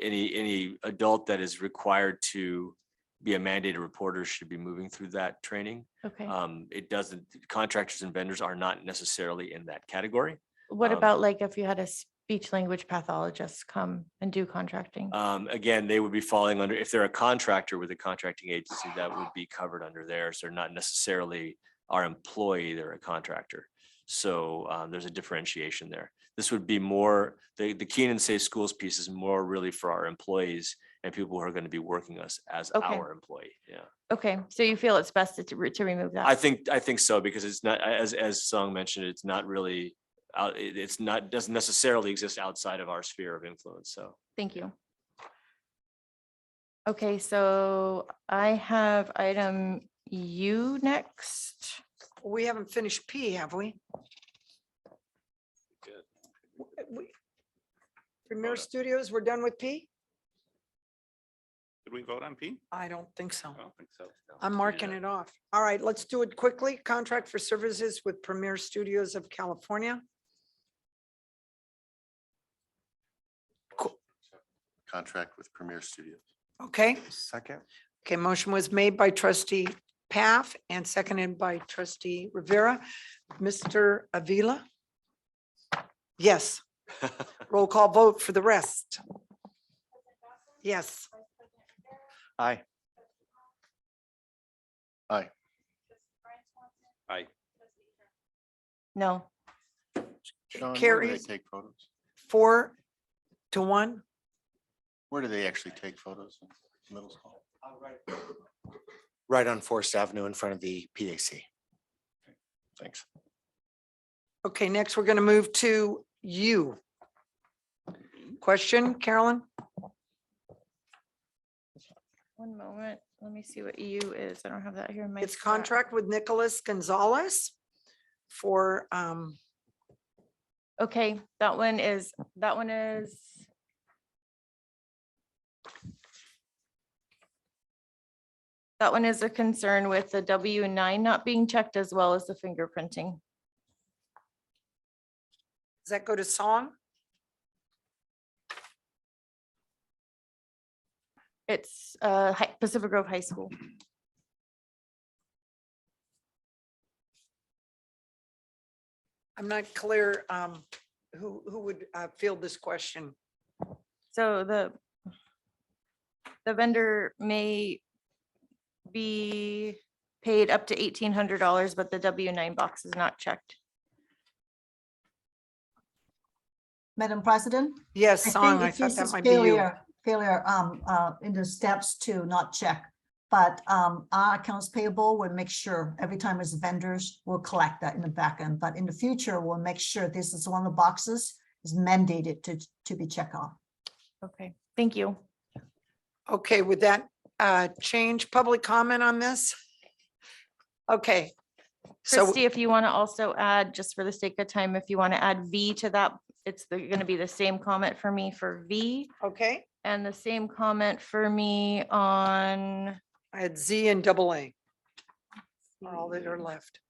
any adult that is required to be a mandated reporter should be moving through that training. Okay. It doesn't, contractors and vendors are not necessarily in that category. What about like if you had a speech language pathologist come and do contracting? Again, they would be falling under, if they're a contractor with a contracting agency, that would be covered under theirs. They're not necessarily our employee, they're a contractor. So there's a differentiation there. This would be more, the Keenan Safe Schools piece is more really for our employees and people who are going to be working us as Okay. our employee. Yeah. Okay, so you feel it's best to remove that? I think so, because it's not, as Sung mentioned, it's not really, it's not, doesn't necessarily exist outside of our sphere of influence. So. Thank you. Okay, so I have item U next. We haven't finished P, have we? Premier Studios, we're done with P? Did we vote on P? I don't think so. I don't think so. I'm marking it off. All right, let's do it quickly. Contract for services with Premier Studios of California. Contract with Premier Studios. Okay, Second. okay, motion was made by trustee Paff and seconded by trustee Rivera. Mr. Avila? Yes. Roll call vote for the rest. Yes. Aye. Aye. Aye. No. Sean, where do they Carries. take photos? 4-1. Where do they actually take photos? Middle school? Right on Forest Avenue in front of the PAC. Thanks. Okay, next we're going to move to U. Question, Carolyn? One moment, let me see what EU is. I don't have that here in my. It's stack. contract with Nicholas Gonzalez for, Okay, that one is. That one is a concern with the W-9 not being checked as well as the fingerprinting. does that go to Song? It's Pacific Grove High School. I'm not clear who would field this question. So the vendor may be paid up to $1,800, but the W-9 box is not checked. Madam President? Yes, Song, I think thought this that is might be you. failure in the steps to not check. But our accounts payable will make sure every time it's vendors, we'll collect that in the back end. But in the future, we'll make sure this is one of the boxes is mandated to be checked off. Okay, thank you. Okay, with that change, public comment on this? Okay. So, Christie, if you want to also add, just for the sake of time, if you want to add V to that, it's going to be the same comment for me for V okay, and the same comment for me on I had Z and AA. Are all that are left.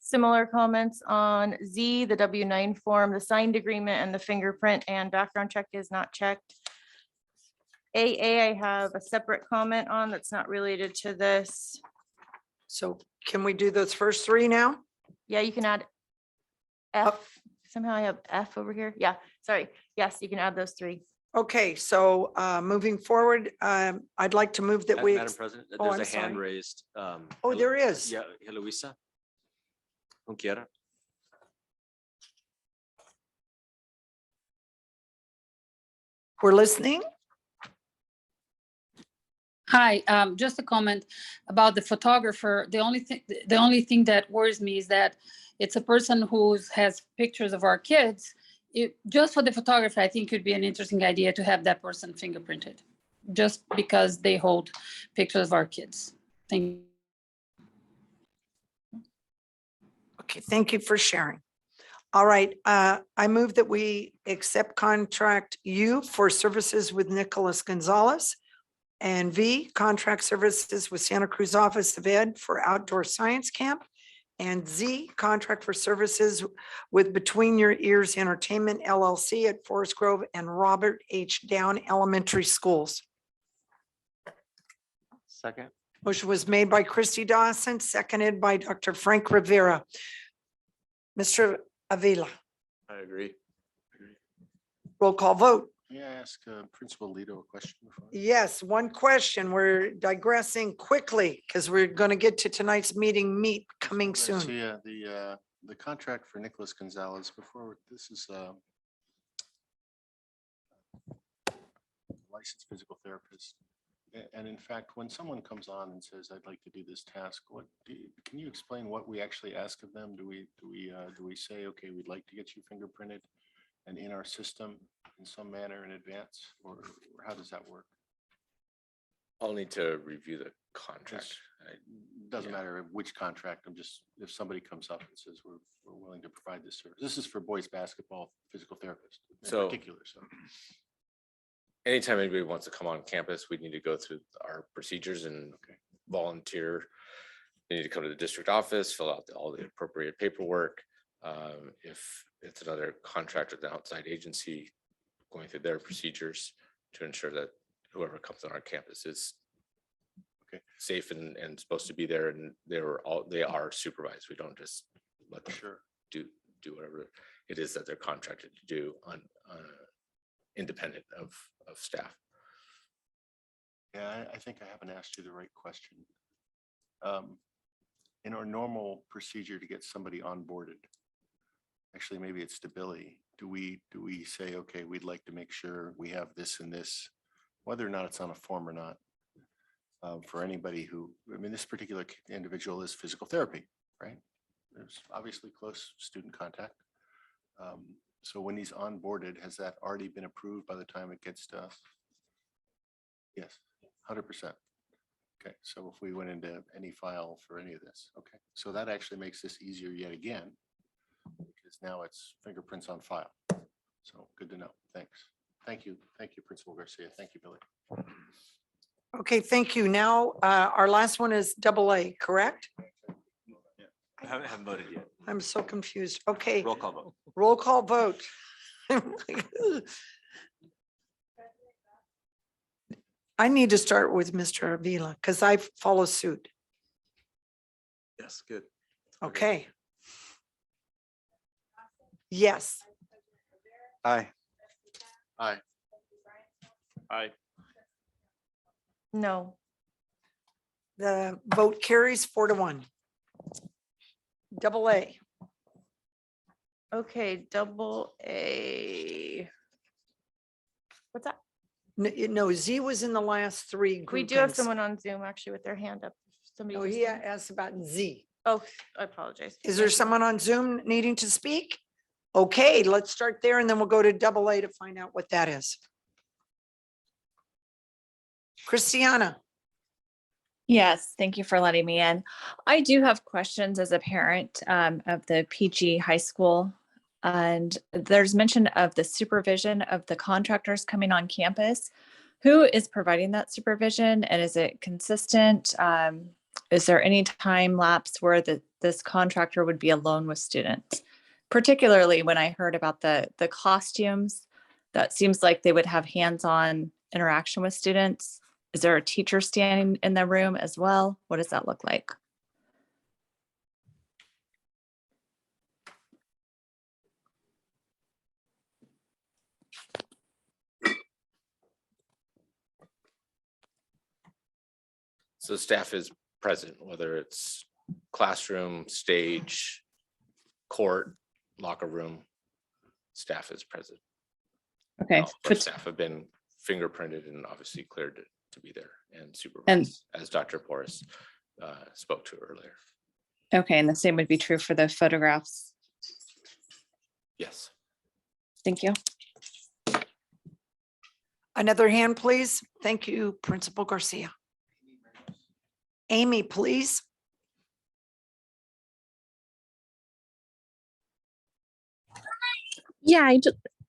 similar comments on Z, the W-9 form, the signed agreement and the fingerprint and background check is not checked. AA, I have a separate comment on that's not related to this. So can we do those first three now? Yeah, you can add F. Somehow I have F over here. Yeah, sorry. Yes, you can add those three. Okay, so moving forward, I'd like to move that we. Madam President, Oh, I'm there's a hand sorry. raised. Oh, there is. Yeah, Luisa. Quiera. We're listening. Hi, just a comment about the photographer. The only thing that worries me is that it's a person who has pictures of our kids, just for the photography, I think it would be an interesting idea to have that person fingerprinted, just because they hold pictures of our kids. Thank you. Okay, thank you for sharing. All right, I move that we accept contract U for services with Nicholas Gonzalez, and V, contract services with Santa Cruz Office of Ed for outdoor science camp, and Z, contract for services with Between Your Ears Entertainment LLC at Forest Grove and Robert H. Down Elementary Schools. Second. Motion was made by Christy Dawson, seconded by Dr. Frank Rivera. Mr. Avila, I agree. roll call vote. May I ask Principal Lito a question before? Yes, one question. We're digressing quickly because we're going to get to tonight's meeting coming soon. Yeah, the contract for Nicholas Gonzalez before, this is licensed physical therapist. And in fact, when someone comes on and says, I'd like to do this task, can you explain what we actually ask of them? Do we say, okay, we'd like to get you fingerprinted and in our system in some manner in advance, or how does that work? I'll need to review the contract. Doesn't matter which contract. I'm just, if somebody comes up and says, we're willing to provide this service. This is for boys basketball physical therapist in So- particular. So Anytime anybody wants to come on campus, we need to go through our procedures and volunteer. They need to come to the district office, fill out all the appropriate paperwork. If it's another contract with an outside agency, going through their procedures to ensure that whoever comes on our campus is safe and supposed to be there, and they are supervised. We don't just let them do whatever it is that they're contracted to do on independent of staff. yeah, I think I haven't asked you the right question. In our normal procedure to get somebody onboarded, actually, maybe it's stability. Do we say, okay, we'd like to make sure we have this and this, whether or not it's on a form or not, for anybody who, I mean, this particular individual is physical therapy, right? There's obviously close student contact. So when he's onboarded, has that already been approved by the time it gets to us? Yes, 100%. Okay, so if we went into any file for any of this, okay, so that actually makes this easier yet again, because now it's fingerprints on file. So good to know. Thanks. Thank you, Principal Garcia. Thank you, Billy. Okay, thank you. Now, our last one is AA, correct? I haven't voted yet. I'm so confused. Okay. Roll call vote. Roll call vote. I need to start with Mr. Avila because I follow suit. Yes, good. Okay. Yes. Aye. Aye. Aye. No. The vote carries 4-1. AA. Okay, AA. What's that? No, Z was in the last three. We do have groupings. someone on Zoom actually with their hand up. Somebody. Oh, wants he to- asked about Z. Oh, I apologize. Is there someone on Zoom needing to speak? Okay, let's start there and then we'll go to AA to find out what that is. Christiana. Yes, thank you for letting me in. I do have questions as a parent of the PG high school. And there's mention of the supervision of the contractors coming on campus. Who is providing that supervision, and is it consistent? Is there any time lapse where this contractor would be alone with students? Particularly when I heard about the costumes, that seems like they would have hands-on interaction with students. Is there a teacher standing in the room as well? What does that look like? So staff is present, whether it's classroom, stage, court, locker room, staff is present. Okay. All of our staff have been fingerprinted and obviously cleared to be there and supervised, as Dr. Porras spoke to earlier. Okay, and the same would be true for the photographs. Yes. Thank you. Another hand, please. Thank you, Principal Garcia. Amy, please. Yeah,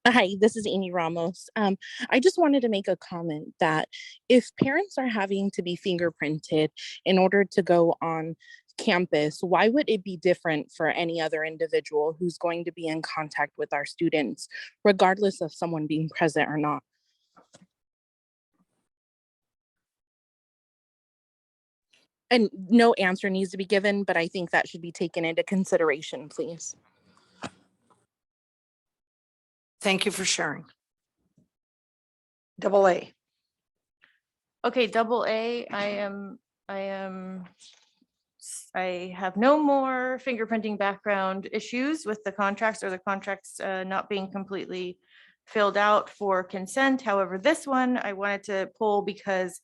hi, this is Amy Ramos. I just wanted to make a comment that if parents are having to be fingerprinted in order to go on campus, why would it be different for any other individual who's going to be in contact with our students, regardless of someone being present or not? And no answer needs to be given, but I think that should be taken into consideration, please. Thank you for sharing. Double A. Okay, double A, I have no more fingerprinting background issues with the contracts or the contracts not being completely filled out for consent. However, this one I wanted to pull because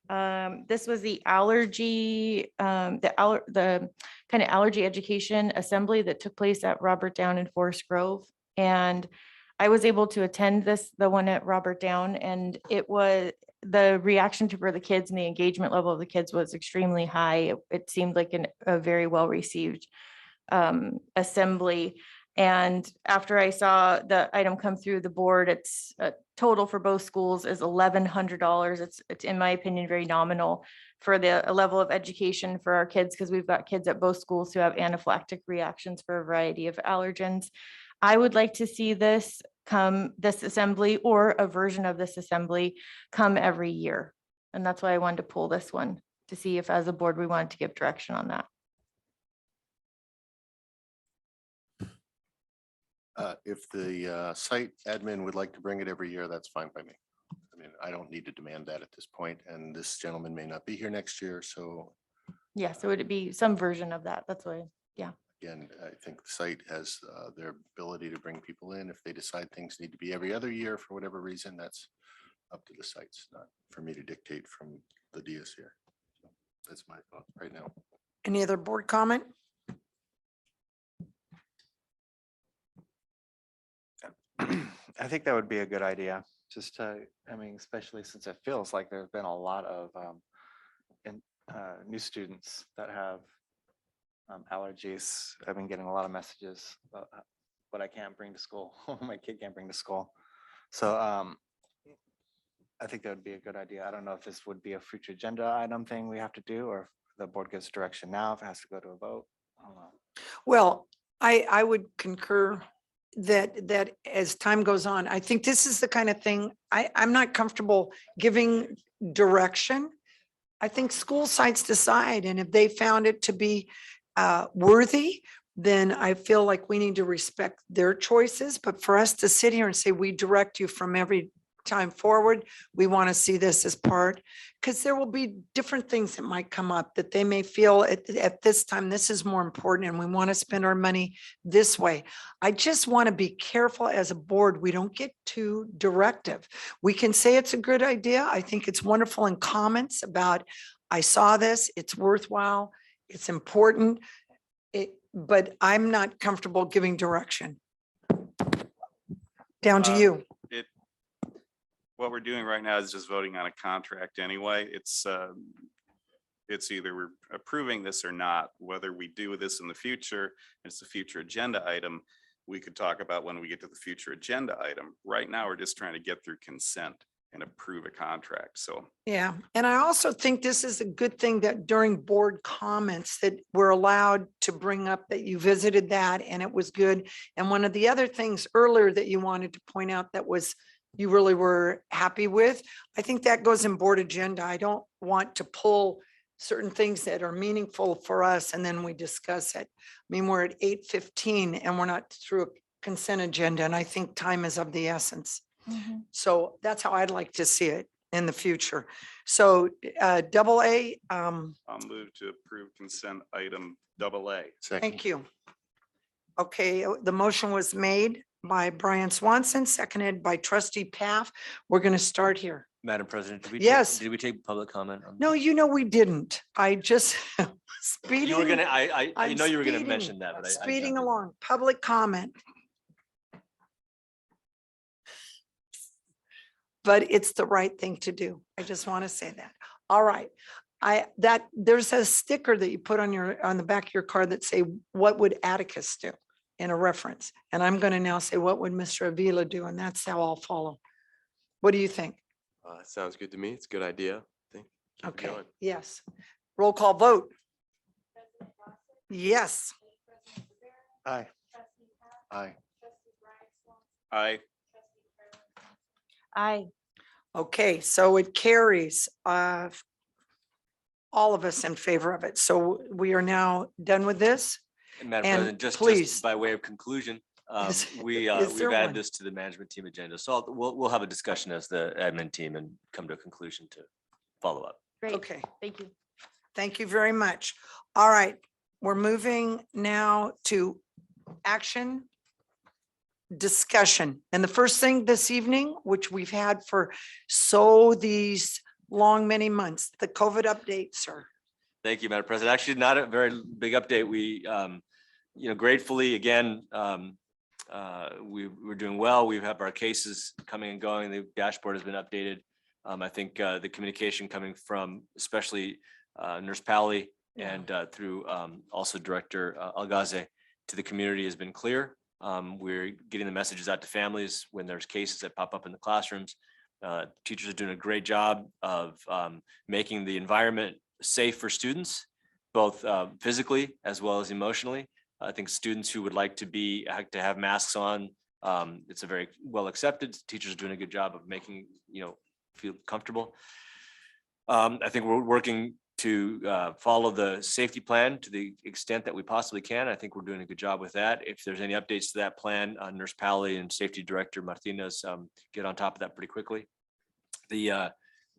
this was the allergy, the kind of allergy education assembly that took place at Robert Down in Forest Grove. And I was able to attend the one at Robert Down, and it was, the reaction to for the kids and the engagement level of the kids was extremely high. It seemed like a very well received assembly. And after I saw the item come through the board, it's a total for both schools is $1,100. It's in my opinion, very nominal for the level of education for our kids, because we've got kids at both schools who have anaphylactic reactions for a variety of allergens. I would like to see this assembly or a version of this assembly come every year. And that's why I wanted to pull this one to see if as a board, we wanted to give direction on that. If the site admin would like to bring it every year, that's fine by me. I mean, I don't need to demand that at this point, and this gentleman may not be here next year, so Yeah, so would it be some version of that? That's why, yeah. again, I think the site has their ability to bring people in. If they decide things need to be every other year for whatever reason, that's up to the sites, not for me to dictate from the DS here. So that's my thought right now. Any other board comment? I think that would be a good idea, just to, I mean, especially since it feels like there's been a lot of new students that have allergies. I've been getting a lot of messages about what I can't bring to school, my kid can't bring to school. So I think that would be a good idea. I don't know if this would be a future agenda item thing we have to do, or if the board gives direction now, if it has to go to a vote. I don't know. Well, I would concur that as time goes on, I think this is the kind of thing, I'm not comfortable giving direction. I think school sites decide, and if they found it to be worthy, then I feel like we need to respect their choices. But for us to sit here and say, we direct you from every time forward, we want to see this as part, because there will be different things that might come up that they may feel at this time, this is more important and we want to spend our money this way. I just want to be careful as a board. We don't get too directive. We can say it's a good idea. I think it's wonderful in comments about, I saw this, it's worthwhile, it's important, but I'm not comfortable giving direction. Down to you. What we're doing right now is just voting on a contract anyway. It's either we're approving this or not. Whether we do this in the future, it's a future agenda item, we could talk about when we get to the future agenda item. Right now, we're just trying to get through consent and approve a contract. So Yeah, and I also think this is a good thing that during board comments that we're allowed to bring up that you visited that and it was good. And one of the other things earlier that you wanted to point out that was you really were happy with, I think that goes in board agenda. I don't want to pull certain things that are meaningful for us and then we discuss it. I mean, we're at 8:15 and we're not through a consent agenda, and I think time is of the essence. So that's how I'd like to see it in the future. So double A. I'll move to approve consent item double A. Thank you. Okay, the motion was made by Brian Swanson, seconded by trustee Paff. We're going to start here. Madam President, did we? Yes. Did we take public comment? No, we didn't. I just speeding. You were gonna, I I'm know you were gonna speeding, mention that, but I Speeding jumped in. along, public comment. But it's the right thing to do. I just want to say that. All right. There's a sticker that you put on the back of your car that say, what would Atticus do in a reference? And I'm going to now say, what would Mr. Avila do? And that's how I'll follow. What do you think? Sounds good to me. It's a good idea. Keep it Okay, going. yes. Roll call vote. Yes. Aye. Aye. Aye. Aye. Okay, so it carries all of us in favor of it. So we are now done with this. And Madam And President, just please. by way of conclusion, Is we've there one? added this to the management team agenda. So we'll have a discussion as the admin team and come to a conclusion to follow up. Great. Okay, Thank you. thank you very much. All right, we're moving now to action discussion. And the first thing this evening, which we've had for these many months, the COVID update, sir. Thank you, Madam President. Actually, not a very big update. We, gratefully, again, we're doing well. We have our cases coming and going. The dashboard has been updated. I think the communication coming from especially Nurse Pally and through also Director Algaze to the community has been clear. We're getting the messages out to families when there's cases that pop up in the classrooms. Teachers are doing a great job of making the environment safe for students, both physically as well as emotionally. I think students who would like to have masks on, it's a very well accepted. Teachers are doing a good job of making, feel comfortable. I think we're working to follow the safety plan to the extent that we possibly can. I think we're doing a good job with that. If there's any updates to that plan, Nurse Pally and Safety Director Martinez get on top of that pretty quickly. The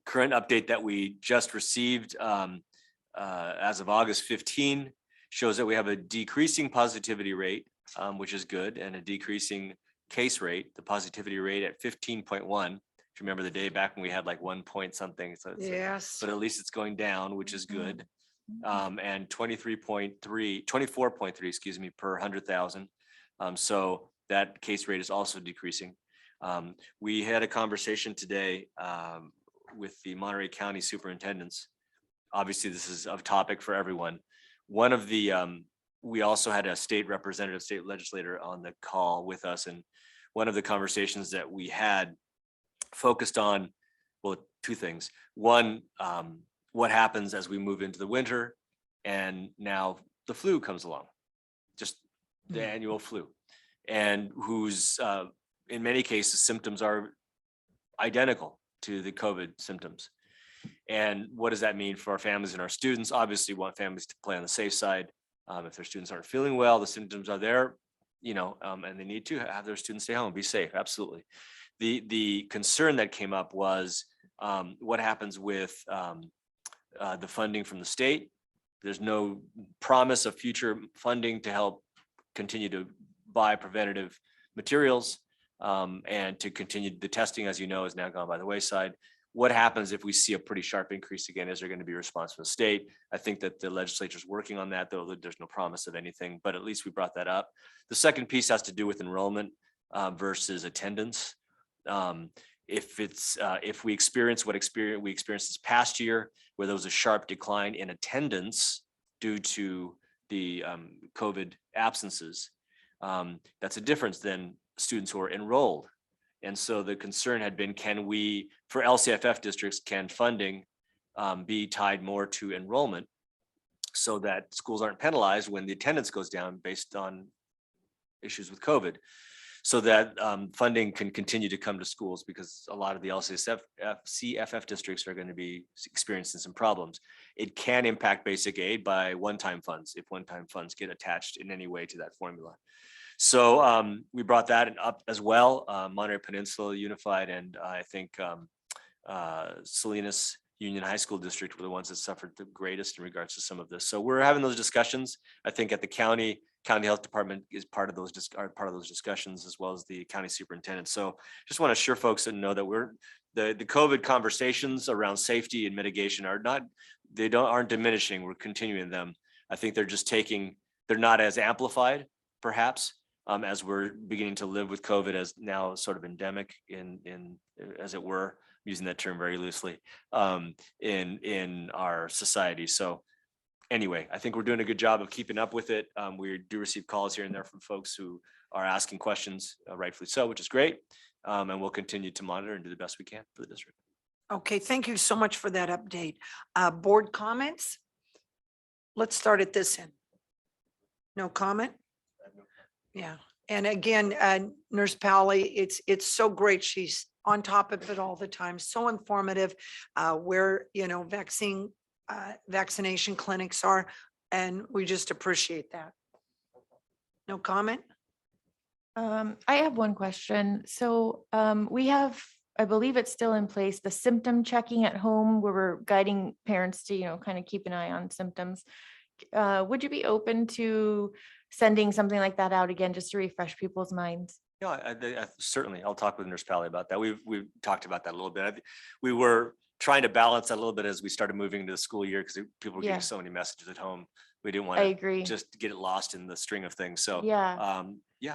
current update that we just received as of August 15 shows that we have a decreasing positivity rate, which is good, and a decreasing case rate, the positivity rate at 15.1. If you remember the day back when we had like 1 point something. So Yes. but at least it's going down, which is good. And 24.3, excuse me, per 100,000. So that case rate is also decreasing. We had a conversation today with the Monterey County superintendents. Obviously, this is of topic for everyone. One of the, we also had a state representative, state legislator on the call with us. And one of the conversations that we had focused on, well, two things. One, what happens as we move into the winter, and now the flu comes along, just the annual flu, and whose in many cases symptoms are identical to the COVID symptoms. And what does that mean for our families and our students? Obviously, we want families to play on the safe side. If their students aren't feeling well, the symptoms are there, and they need to have their students stay home, be safe. Absolutely. The concern that came up was what happens with the funding from the state. There's no promise of future funding to help continue to buy preventative materials and to continue the testing, as you know, has now gone by the wayside. What happens if we see a pretty sharp increase again? Is there going to be a response from the state? I think that the legislature is working on that, though there's no promise of anything, but at least we brought that up. The second piece has to do with enrollment versus attendance. If we experience what we experienced this past year, where there was a sharp decline in attendance due to the COVID absences, that's a difference than students who are enrolled. And so the concern had been, can we, for LCFF districts, can funding be tied more to enrollment so that schools aren't penalized when the attendance goes down based on issues with COVID? So that funding can continue to come to schools, because a lot of the LCFF districts are going to be experiencing some problems. It can impact basic aid by one-time funds, if one-time funds get attached in any way to that formula. So we brought that up as well. Monterey Peninsula Unified and I think Salinas Union High School District were the ones that suffered the greatest in regards to some of this. So we're having those discussions. I think at the county health department is part of those discussions, as well as the county superintendent. So just want to assure folks that know that the COVID conversations around safety and mitigation aren't diminishing. We're continuing them. I think they're not as amplified perhaps as we're beginning to live with COVID as now sort of endemic in as it were, using that term very loosely, in our society. So anyway, I think we're doing a good job of keeping up with it. We do receive calls here and there from folks who are asking questions, rightfully so, which is great. And we'll continue to monitor and do the best we can for the district. Okay, thank you so much for that update. Board comments? Let's start at this end. No comment? Yeah, and again, Nurse Powley, it's so great. She's on top of it all the time, so informative, where, vaccination clinics are, and we just appreciate that. No comment? I have one question. So we have, I believe it's still in place, the symptom checking at home where we're guiding parents to, kind of keep an eye on symptoms. Would you be open to sending something like that out again, just to refresh people's minds? I certainly, I'll talk with Nurse Pally about that. We've talked about that a little bit. We were trying to balance that a little bit as we started moving into the school year, because people were getting so many messages at home. We didn't want to just get it lost in the string of things. So yeah,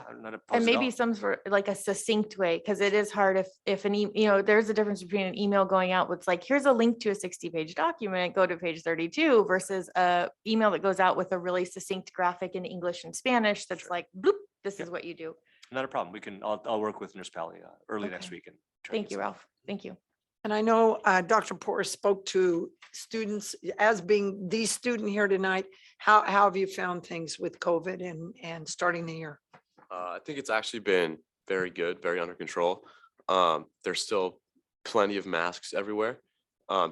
I'm not opposed and maybe at all. some sort like a succinct way, because it is hard if there's a difference between an email going out with like, here's a link to a 60-page document, go to page 32, versus a email that goes out with a really succinct graphic in English and Spanish that's like, bloop, this is what you do. Not a problem. I'll work with Nurse Pally early next week. And thank you, Ralph. Thank you. And I know Dr. Porter spoke to students as being the student here tonight. How have you found things with COVID and starting the year? I think it's actually been very good, very under control. There's still plenty of masks everywhere.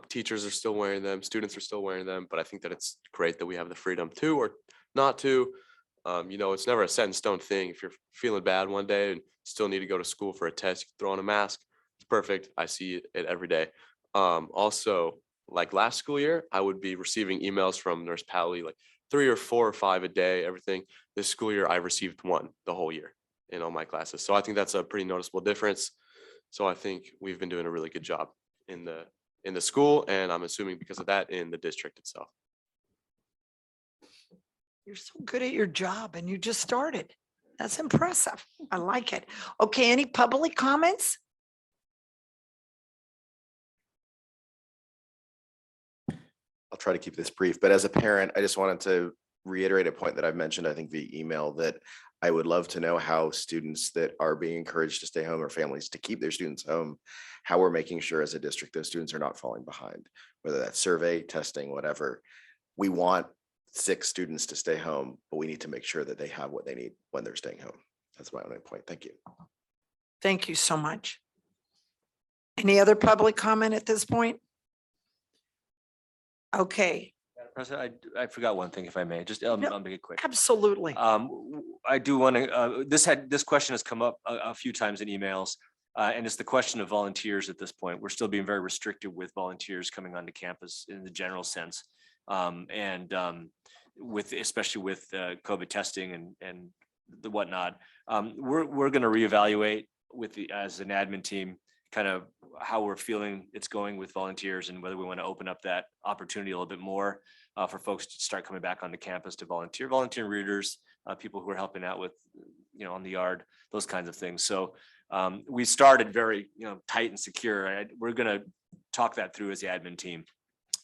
Teachers are still wearing them, students are still wearing them, but I think that it's great that we have the freedom to or not to. It's never a set in stone thing. If you're feeling bad one day and still need to go to school for a test, you throw on a mask. It's perfect. I see it every day. Also, like last school year, I would be receiving emails from Nurse Pally, like 3 or 4 or 5 a day, everything. This school year, I received 1 the whole year in all my classes. So I think that's a pretty noticeable difference. So I think we've been doing a really good job in the school, and I'm assuming because of that in the district itself. You're so good at your job and you just started. That's impressive. I like it. Okay, any public comments? I'll try to keep this brief, but as a parent, I just wanted to reiterate a point that I've mentioned, I think via email, that I would love to know how students that are being encouraged to stay home, or families to keep their students home, how we're making sure as a district those students are not falling behind, whether that's survey, testing, whatever. We want 6 students to stay home, but we need to make sure that they have what they need when they're staying home. That's my only point. Thank you. Thank you so much. Any other public comment at this point? Okay. Madam President, I forgot one thing, if I may, just I'll make it quick. Absolutely. I do want to, this question has come up a few times in emails, and it's the question of volunteers at this point. We're still being very restrictive with volunteers coming onto campus in the general sense. Especially with COVID testing and the whatnot, we're going to reevaluate as an admin team, kind of how we're feeling it's going with volunteers, and whether we want to open up that opportunity a little bit more for folks to start coming back onto campus to volunteer readers, people who are helping out with, on the yard, those kinds of things. So we started very, tight and secure. We're going to talk that through as the admin team.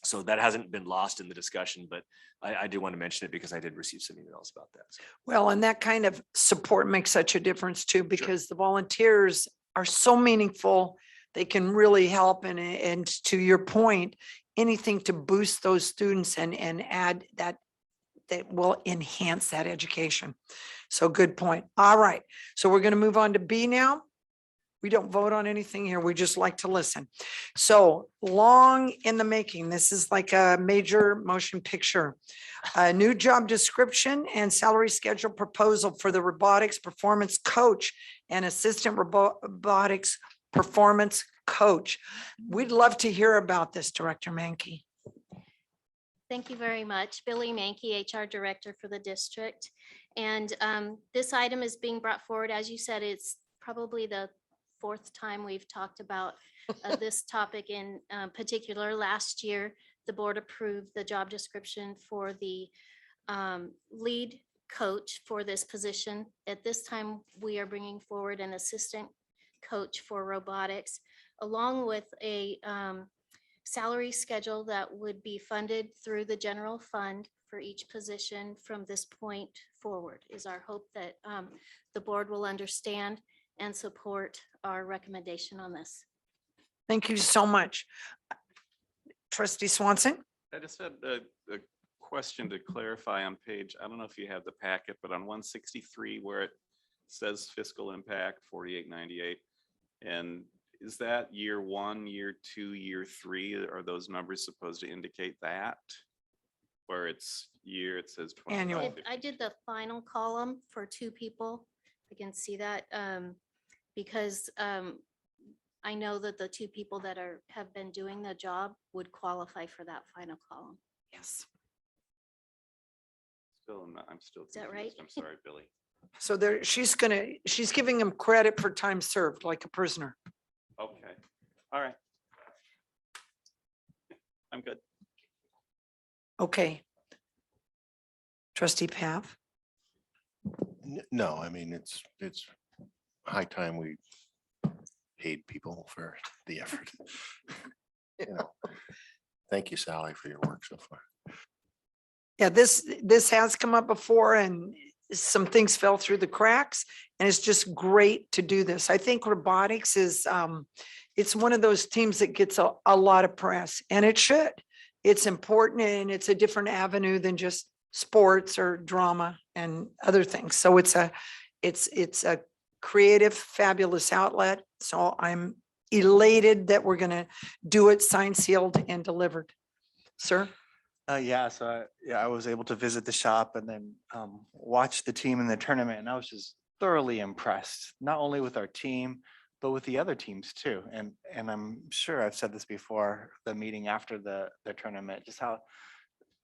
So that hasn't been lost in the discussion, but I do want to mention it because I did receive some emails about that. So. Well, and that kind of support makes such a difference too, because the volunteers are so meaningful. They can really help. And to your point, anything to boost those students and add that will enhance that education. So good point. All right. So we're going to move on to B now. We don't vote on anything here. We just like to listen. So long in the making. This is like a major motion picture. A new job description and salary schedule proposal for the robotics performance coach and assistant robotics performance coach. We'd love to hear about this, Director Mankey. Thank you very much. Billy Mankey, HR Director for the district. And this item is being brought forward. As you said, it's probably the fourth time we've talked about this topic in particular. Last year, the board approved the job description for the lead coach for this position. At this time, we are bringing forward an assistant coach for robotics, along with a salary schedule that would be funded through the general fund for each position from this point forward. Is our hope that the board will understand and support our recommendation on this. Thank you so much. Trustee Swanson? I just had a question to clarify on page, I don't know if you have the packet, but on 163 where it says fiscal impact 4898, and is that year 1, year 2, year 3? Are those numbers supposed to indicate that? Where it's year, it says 25, Annual. 50. I did the final column for 2 people. I can see that because I know that the 2 people that have been doing the job would qualify for that final column. Yes. I'm still Is that right? confused. I'm sorry, Billy. So there, she's giving him credit for time served, like a prisoner. Okay, all right. I'm good. Okay. Trustee Pav? No, I mean, it's high time we paid people for the effort. You know, thank you, Sally, for your work so far. Yeah, this has come up before and some things fell through the cracks, and it's just great to do this. I think robotics is, it's one of those teams that gets a lot of press, and it should. It's important, and it's a different avenue than just sports or drama and other things. So it's a creative, fabulous outlet. So I'm elated that we're gonna do it signed, sealed, and delivered. Sir? Yeah, so I was able to visit the shop and then watch the team in the tournament, and I was just thoroughly impressed, not only with our team, but with the other teams too. And I'm sure I've said this before, the meeting after the tournament, just how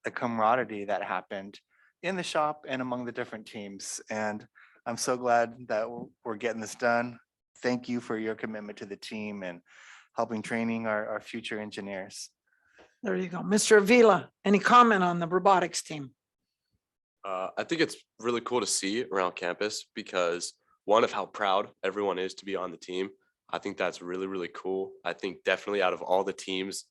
the camaraderie that happened in the shop and among the different teams. And I'm so glad that we're getting this done. Thank you for your commitment to the team and helping training our future engineers. There you go. Mr. Avila, any comment on the robotics team? I think it's really cool to see around campus because one of how proud everyone is to be on the team. I think that's really, really cool. I think definitely out of all the teams,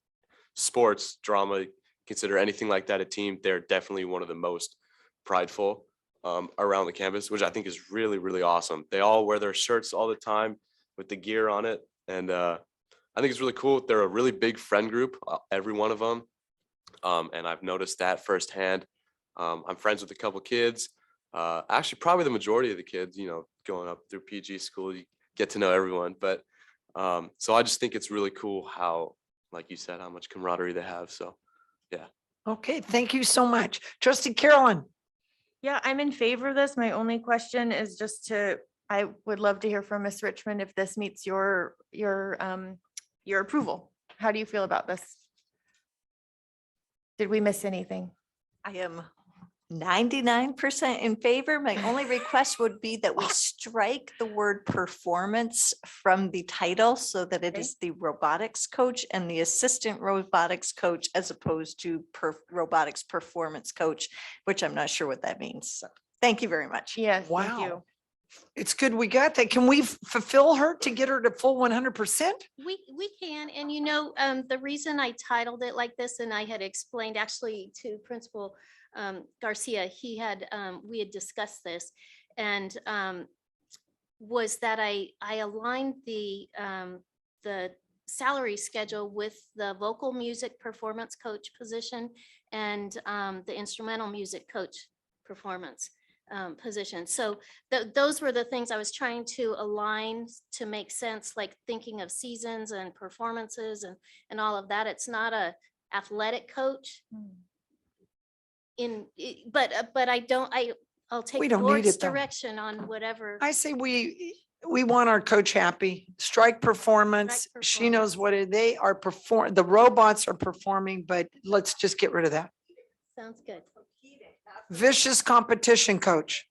sports, drama, consider anything like that a team, they're definitely one of the most prideful around the campus, which I think is really, really awesome. They all wear their shirts all the time with the gear on it. And I think it's really cool. They're a really big friend group, every one of them. And I've noticed that firsthand. I'm friends with a couple kids. Actually, probably the majority of the kids, you know, going up through PG school, you get to know everyone. But so I just think it's really cool how, like you said, how much camaraderie they have. So, yeah. Okay, thank you so much. Trustee Carolyn? Yeah, I'm in favor of this. My only question is I would love to hear from Ms. Richmond if this meets your approval. How do you feel about this? Did we miss anything? I am 99% in favor. My only request would be that we strike the word performance from the title so that it is the robotics coach and the assistant robotics coach as opposed to robotics performance coach, which I'm not sure what that means. So thank you very much. Yes, Wow. thank you. It's good we got that. Can we fulfill her to get her to full 100%? We can, and you know, the reason I titled it like this, and I had explained actually to Principal Garcia, we had discussed this, and was that I aligned the salary schedule with the vocal music performance coach position and the instrumental music coach performance position. So those were the things I was trying to align to make sense, like thinking of seasons and performances and all of that. It's not a athletic coach. But I'll take We don't need board's it, though. direction on whatever. I say we We want our coach happy. Strike performance. She knows what they are the robots are performing, but let's just get rid of that. Sounds good. Vicious competition coach.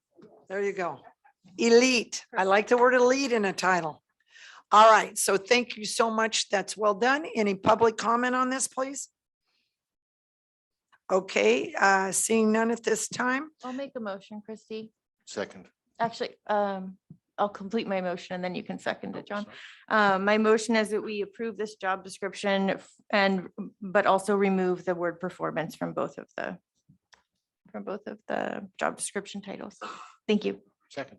There you go. Elite. I like the word elite in a title. All right, so thank you so much. That's well done. Any public comment on this, please? Okay, seeing none at this time. I'll make a motion, Christy. Second. Actually, I'll complete my motion and then you can second it, John. My motion is that we approve this job description but also remove the word performance from both of the job description titles. Thank you. Second.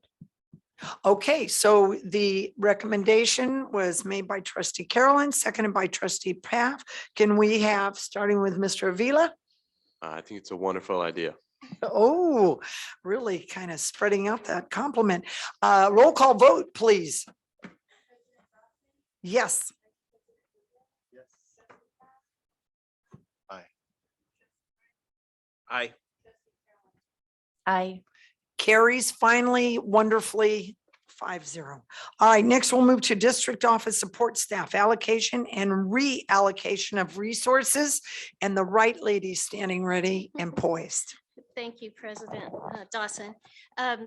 Okay, so the recommendation was made by trustee Carolyn, seconded by trustee Paff. Can we have, starting with Mr. Avila? I think it's a wonderful idea. Oh, really kind of spreading out that compliment. Roll call vote, please. Yes. Aye. Aye. Carries finally, wonderfully, 5-0. All right, next we'll move to district office support staff allocation and reallocation of resources. And the right lady standing ready and poised. Thank you, President Dawson.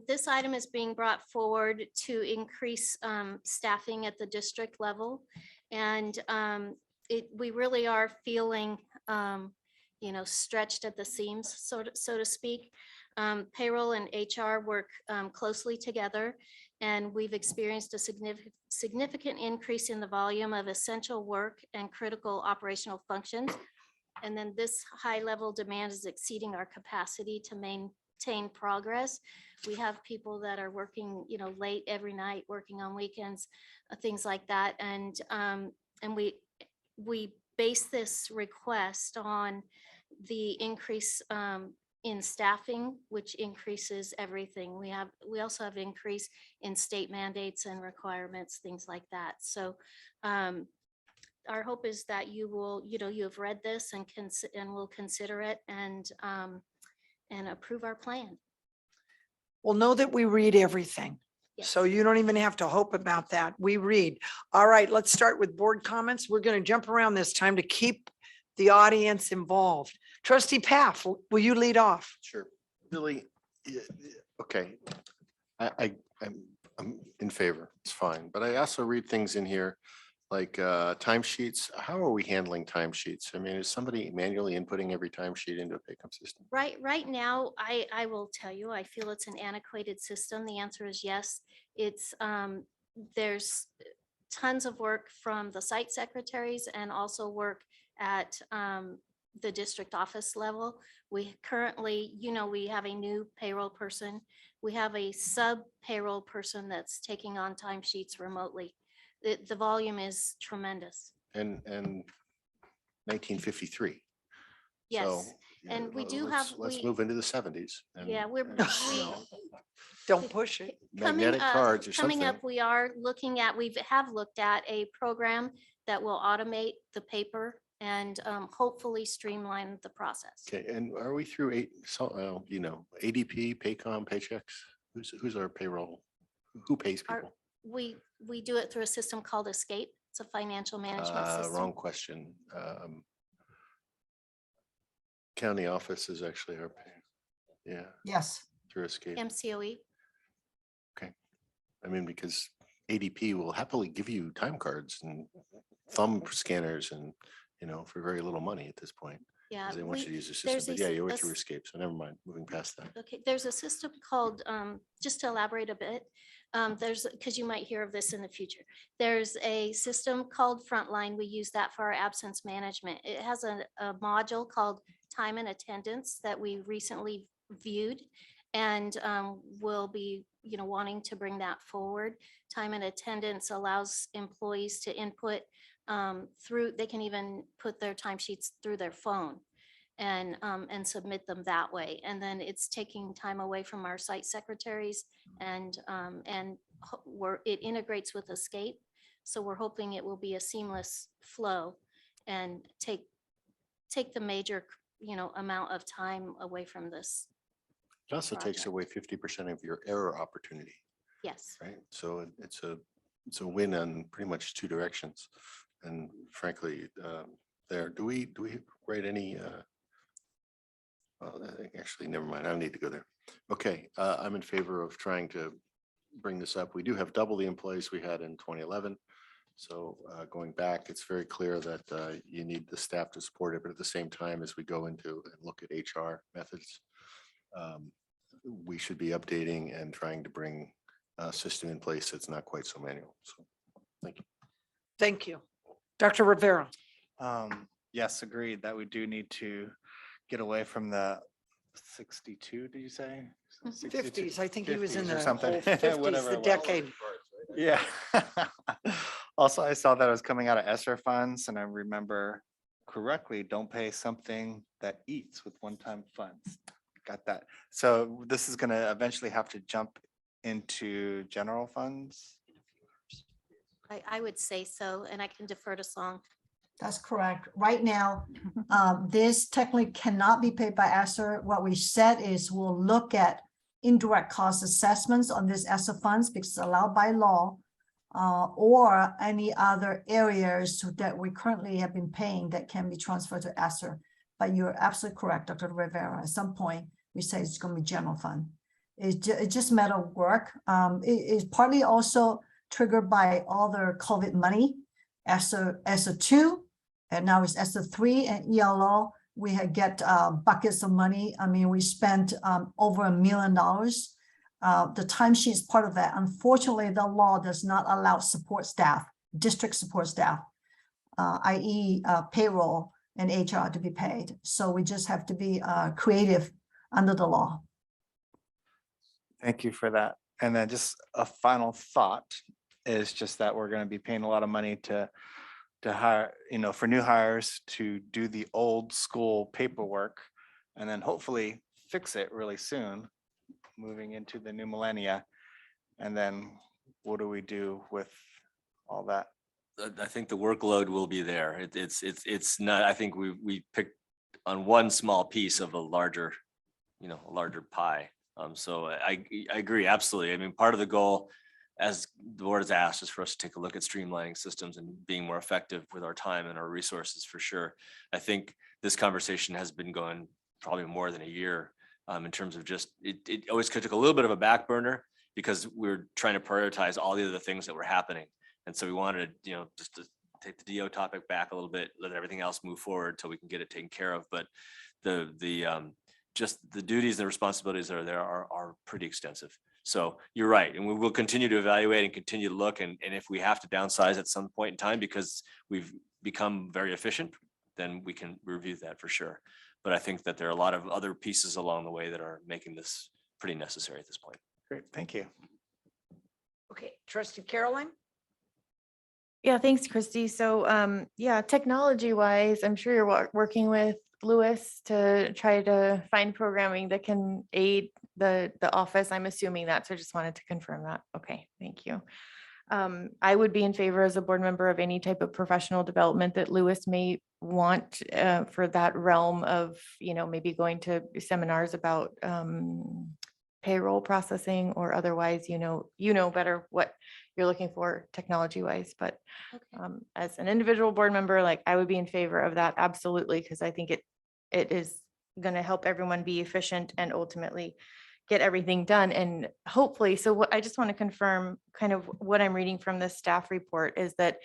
This item is being brought forward to increase staffing at the district level. And we really are feeling, stretched at the seams, so to speak. Payroll and HR work closely together, and we've experienced a significant increase in the volume of essential work and critical operational functions. And then this high level demand is exceeding our capacity to maintain progress. We have people that are working, late every night, working on weekends, things like that. And we base this request on the increase in staffing, which increases everything. We also have increase in state mandates and requirements, things like that. So our hope is that you will, you have read this and will consider it and approve our plan. Well, know that we read everything. Yes. So you don't even have to hope about that. We read. All right, let's start with board comments. We're going to jump around this time to keep the audience involved. Trustee Paff, will you lead off? Sure. Billy, okay. I'm in favor. It's fine. But I also read things in here like timesheets. How are we handling timesheets? I mean, is somebody manually inputting every timesheet into a Paycom system? Right now, I will tell you, I feel it's an antiquated system. The answer is yes. It's there's tons of work from the site secretaries and also work at the district office level. We currently, we have a new payroll person. We have a sub payroll person that's taking on timesheets remotely. The volume is tremendous. And 1953. Yes, So, and we do have. Let's move into the 70s. Yeah, Don't push it. Magnetic cards or coming something. up, we are looking at, we have looked at a program that will automate the and hopefully streamline the process. Okay, and are we through ADP, Paycom, Paychecks? Who's our payroll? Who pays people? We do it through a system called Escape. It's a financial management system. Wrong question. County office is actually our pay. Yeah. Yes. Through Escape. MCOE. Okay. I mean, because ADP will happily give you time cards and thumb scanners and, for very little money at this point. Yeah. They want you to use the system, but yeah, you were through Escape, so never mind, moving past that. Okay, there's a system called, just to elaborate a bit, because you might hear of this in the future. There's a system called Frontline. We use that for our absence management. It has a module called Time and Attendance that we recently viewed and will be, wanting to bring that forward. Time and Attendance allows employees to input they can even put their timesheets through their phone and submit them that way. And then it's taking time away from our site secretaries and it integrates with Escape. So we're hoping it will be a seamless flow and take the major, amount of time away from this. It also takes away 50% of your error opportunity. Yes. right? So it's a win on pretty much two directions. And frankly, do we write any, well, actually, never mind. I don't need to go there. Okay, I'm in favor of trying to bring this up. We do have double the employees we had in 2011. So going back, it's very clear that you need the staff to support it, but at the same time, as we go into and look at HR methods, we should be updating and trying to bring a system in place that's not quite so manual. So, thank you. Thank you. Dr. Rivera. Yes, agreed that we do need to get away from the 62, did you say? 62 50s. I think he was in 50s the or something. whole 50s, Whatever the it was. decade. Yeah. Also, I saw that it was coming out of ESSER funds, and I remember correctly, don't pay something that eats with one-time funds. Got that. So this is gonna eventually have to jump into general funds. I would say so, and I can defer to Song. That's correct. Right now, this technically cannot be paid by ESSER. What we said is we'll look at indirect cost assessments on this ESSER funds because it's allowed by law, or any other areas that we currently have been paying that can be transferred to ESSER. But you're absolutely correct, Dr. Rivera. At some point, we say it's going to be general fund. It's just a matter of work. It's partly also triggered by all the COVID money, ESSER 2, and now it's ESSER 3 and ELO. We had get buckets of money. I mean, we spent over $1 million. The timesheet is part of that. Unfortunately, the law does not allow support staff, district support staff, i.e. Payroll and HR to be paid. So we just have to be creative under the law. Thank you for that. And then just a final thought is just that we're going to be paying a lot of money to hire, for new hires to do the old school paperwork and then hopefully fix it really soon, moving into the new millennia. And then what do we do with all that? I think the workload will be there. It's not, I think we picked on one small piece of a larger pie. So I agree, absolutely. I mean, part of the goal, as the board has asked, is for us to take a look at streamlining systems and being more effective with our time and our resources for sure. I think this conversation has been going probably more than a year in terms of just, it always took a little bit of a back burner because we're trying to prioritize all the other things that were happening. And so we wanted, just to take the DO topic back a little bit, let everything else move forward till we can get it taken care of. But just the duties and responsibilities that are there are pretty extensive. So you're right. And we will continue to evaluate and continue to look. And if we have to downsize at some point in time because we've become very efficient, then we can review that for sure. But I think that there are a lot of other pieces along the way that are making this pretty necessary at this point. Great, thank you. Okay, Trustee Caroline. Yeah, thanks, Christy. So yeah, technology wise, I'm sure you're working with Lewis to try to find programming that can aid the office. I'm assuming that, so I just wanted to confirm that. Okay, thank you. I would be in favor as a board member of any type of professional development that Lewis may want for that realm of, maybe going to seminars about payroll processing or otherwise, better what you're looking for technology wise. But as an individual board member, I would be in favor of that. Absolutely. Because I think it is going to help everyone be efficient and ultimately get everything done. And hopefully, so what I just want to confirm kind of what I'm reading from the staff report is that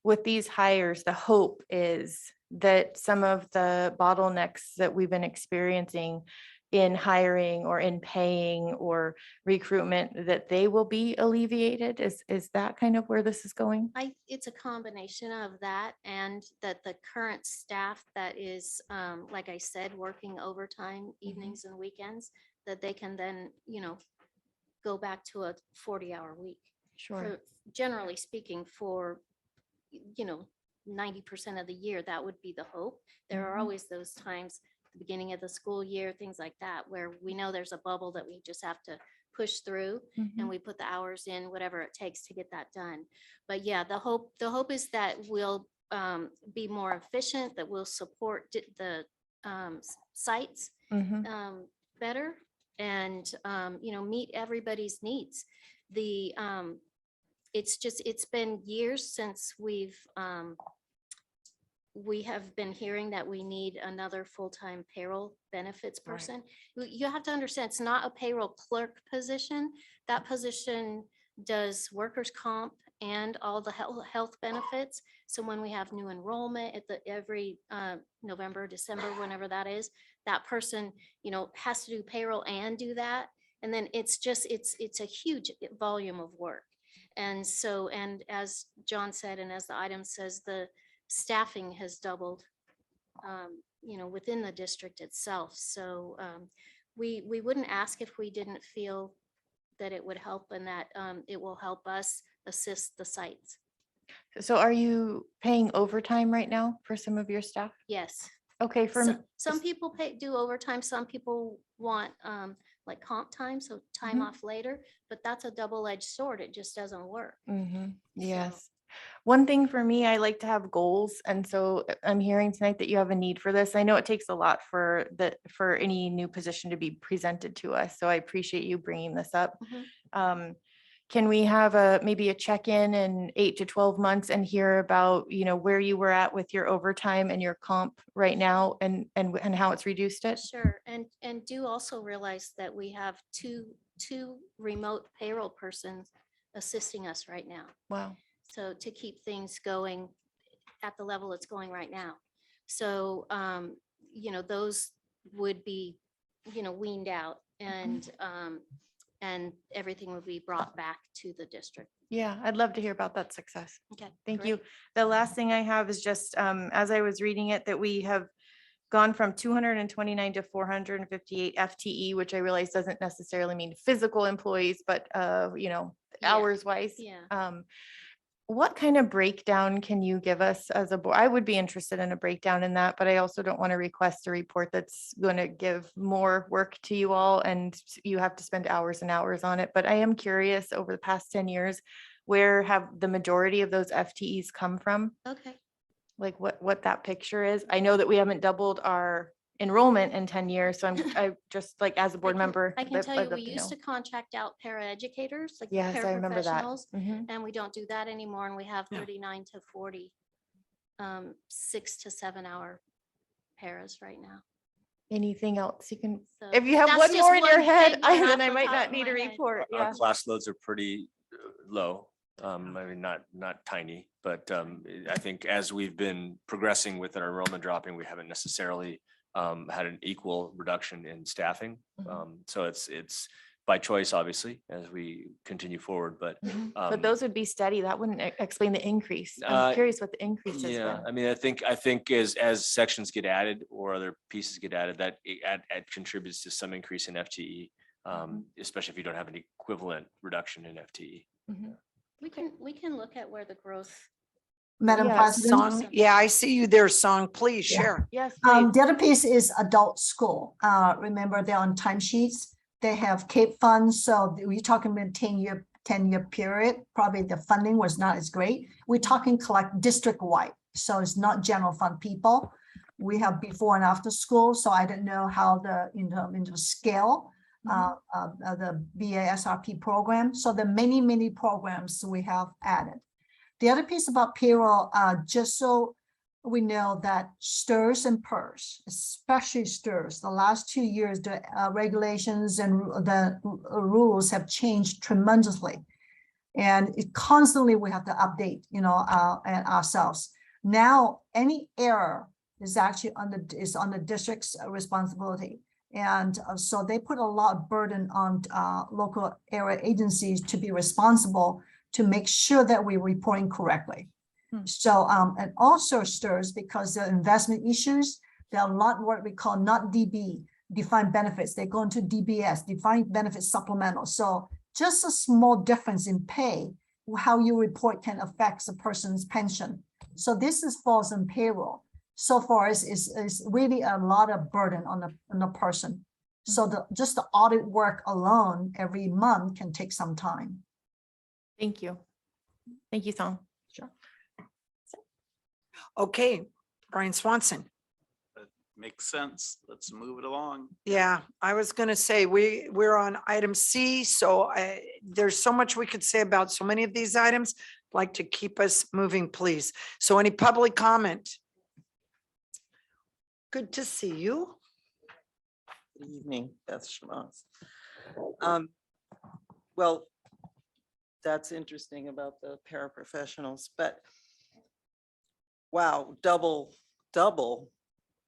with these hires, the hope is that some of the bottlenecks that we've been experiencing in hiring or in paying or recruitment, that they will be alleviated. Is that kind of where this is going? It's a combination of that and that the current staff that is, like I said, working overtime evenings and weekends, that they can then, go back to a 40-hour week. Sure. Generally speaking, for, 90% of the year, that would be the hope. There are always those times, the beginning of the school year, things like that, where we know there's a bubble that we just have to push through and we put the hours in, whatever it takes to get that done. But yeah, the hope is that we'll be more efficient, that we'll support the sites better and, meet everybody's needs. it's been years since we have been hearing that we need another full-time payroll benefits Right. person. You have to understand, it's not a payroll clerk position. That position does workers' comp and all the health benefits. So when we have new enrollment at every November, December, whenever that is, that person, has to do payroll and do that. And then it's a huge volume of work. And so, and as John said, and as the item says, the staffing has doubled, within the district itself. So we wouldn't ask if we didn't feel that it would help and that it will help us assist the sites. So are you paying overtime right now for some of your staff? Yes. Okay, Some people do overtime. Some people want like comp time, so time off later, but that's a double-edged sword. It just doesn't work. Yes. One thing for me, I like to have goals. And so I'm hearing tonight that you have a need for this. I know it takes a lot for any new position to be presented to us. So I appreciate you bringing this up. Can we have maybe a check-in in 8 to 12 months and hear about, where you were at with your overtime and your comp right now and how it's reduced it? Sure. And do also realize that we have two remote payroll persons assisting us right now. Wow. So to keep things going at the level it's going right now. So, those would be, weaned out and everything would be brought back to the district. Yeah, I'd love to hear about that success. Okay. Thank great. you. The last thing I have is just, as I was reading it, that we have gone from 229 to 458 FTE, which I realize doesn't necessarily mean physical employees, but, hours wise. Yeah. What kind of breakdown can you give us as a board? I would be interested in a breakdown in that, but I also don't want to request a report that's going to give more work to you all and you have to spend hours and hours on it. But I am curious, over the past 10 years, where have the majority of those FTEs come from? Okay. Like what that picture is? I know that we haven't doubled our enrollment in 10 years. So I just like, as a board member. I can tell you, we used to contract out paraeducators, like Yes, I remember that. paraprofessionals, and we don't do that anymore. And we have 39 to 40, 6 to 7 hour paras right now. Anything else you can, So if you have that's one just more in your one head, thing right then off I the might top not of need a my head. report. Our Yeah. class loads are pretty low. I mean, not tiny, but I think as we've been progressing with our enrollment dropping, we haven't necessarily had an equal reduction in staffing. So it's by choice, obviously, as we continue forward, but. But those would be steady. That wouldn't explain the increase. I'm curious what the increase has Yeah, been. I mean, I think as sections get added or other pieces get added, that it contributes to some increase in FTE, especially if you don't have an equivalent reduction in FTE. We can look at where the growth. Madam Yeah, President. Song. Yeah, I see you there, Song. Please share. Yes. The other piece is adult school. Remember, they're on timesheets. They have CAPE funds. So we're talking about 10-year period. Probably the funding was not as great. We're talking collect district-wide. So it's not general fund people. We have before and after school. So I don't know how the into scale the BASRP program. So the many programs we have added. The other piece about payroll, just so we know that STIRS and PERS, especially STIRS, the last 2 years, the regulations and the rules have changed tremendously. And it constantly we have to update, and ourselves. Now, any error is actually on the district's responsibility. And so they put a lot of burden on local area agencies to be responsible to make sure that we're reporting correctly. So, and also STIRS, because the investment issues, there are a lot what we call not DB, defined benefits. They go into DBS, defined benefit supplemental. So just a small difference in pay, how you report can affect a person's pension. So this falls on payroll. So far is really a lot of burden on the person. So just the audit work alone every month can take some time. Thank you. Thank you, Song. Sure. Okay, Brian Swanson. Makes sense. Let's move it along. Yeah, I was gonna say, we're on item C, so there's so much we could say about so many of these items. I'd like to keep us moving, please. So any public comment? Good to see you. Good evening, Beth Schmaltz. Well, that's interesting about the paraprofessionals, but wow, double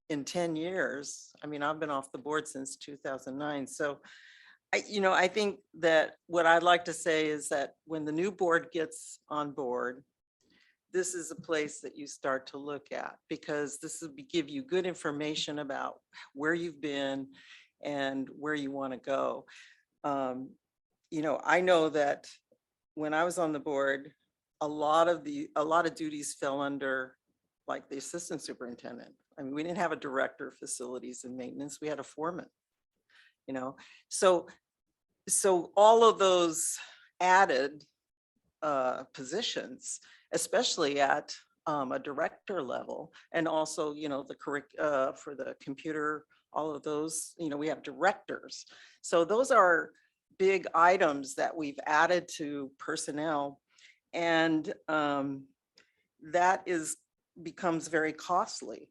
in 10 years. I mean, I've been off the board since 2009. So I think that what I'd like to say is that when the new board gets on board, this is a place that you start to look at, because this will give you good information about where you've been and where you want to go. I know that when I was on the board, a lot of duties fell under like the assistant superintendent. I mean, we didn't have a director of facilities and maintenance. We had a foreman, so all of those added positions, especially at a director level, and also, for the computer, all of those, we have directors. So those are big items that we've added to personnel, and that becomes very costly.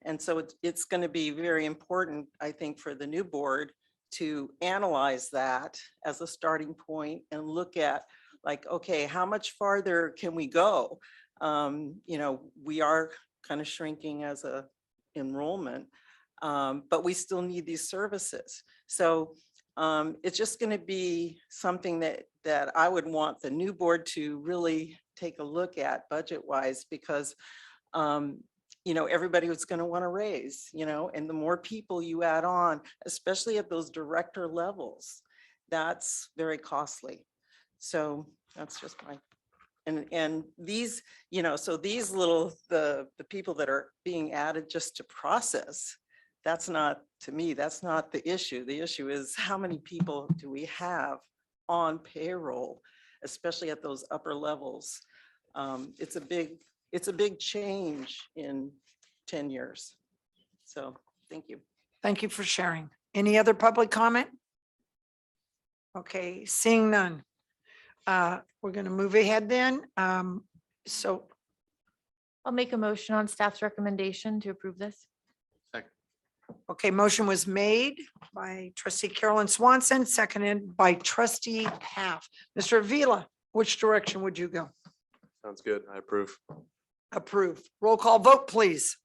And so it's going to be very important, I think, for the new board to analyze that as a starting point and look at, like, okay, how much farther can we go? We are kind of shrinking as a enrollment, but we still need these services. So it's just going to be something that I would want the new board to really take a look at budget-wise, because everybody was going to want to raise, and the more people you add on, especially at those director levels, that's very costly. So that's just and these, so these the people that are being added just to process, that's not, to me, that's not the issue. The issue is how many people do we have on payroll, especially at those upper levels. It's a big change in 10 years. So thank you. Thank you for sharing. Any other public comment? Okay, seeing none. We're going to move ahead then. So I'll make a motion on staff's recommendation to approve this. okay, motion was made by trustee Carolyn Swanson, seconded by trustee Half. Mr. Avila, which direction would you go? Sounds good. I approve. Approved. Roll call vote, please.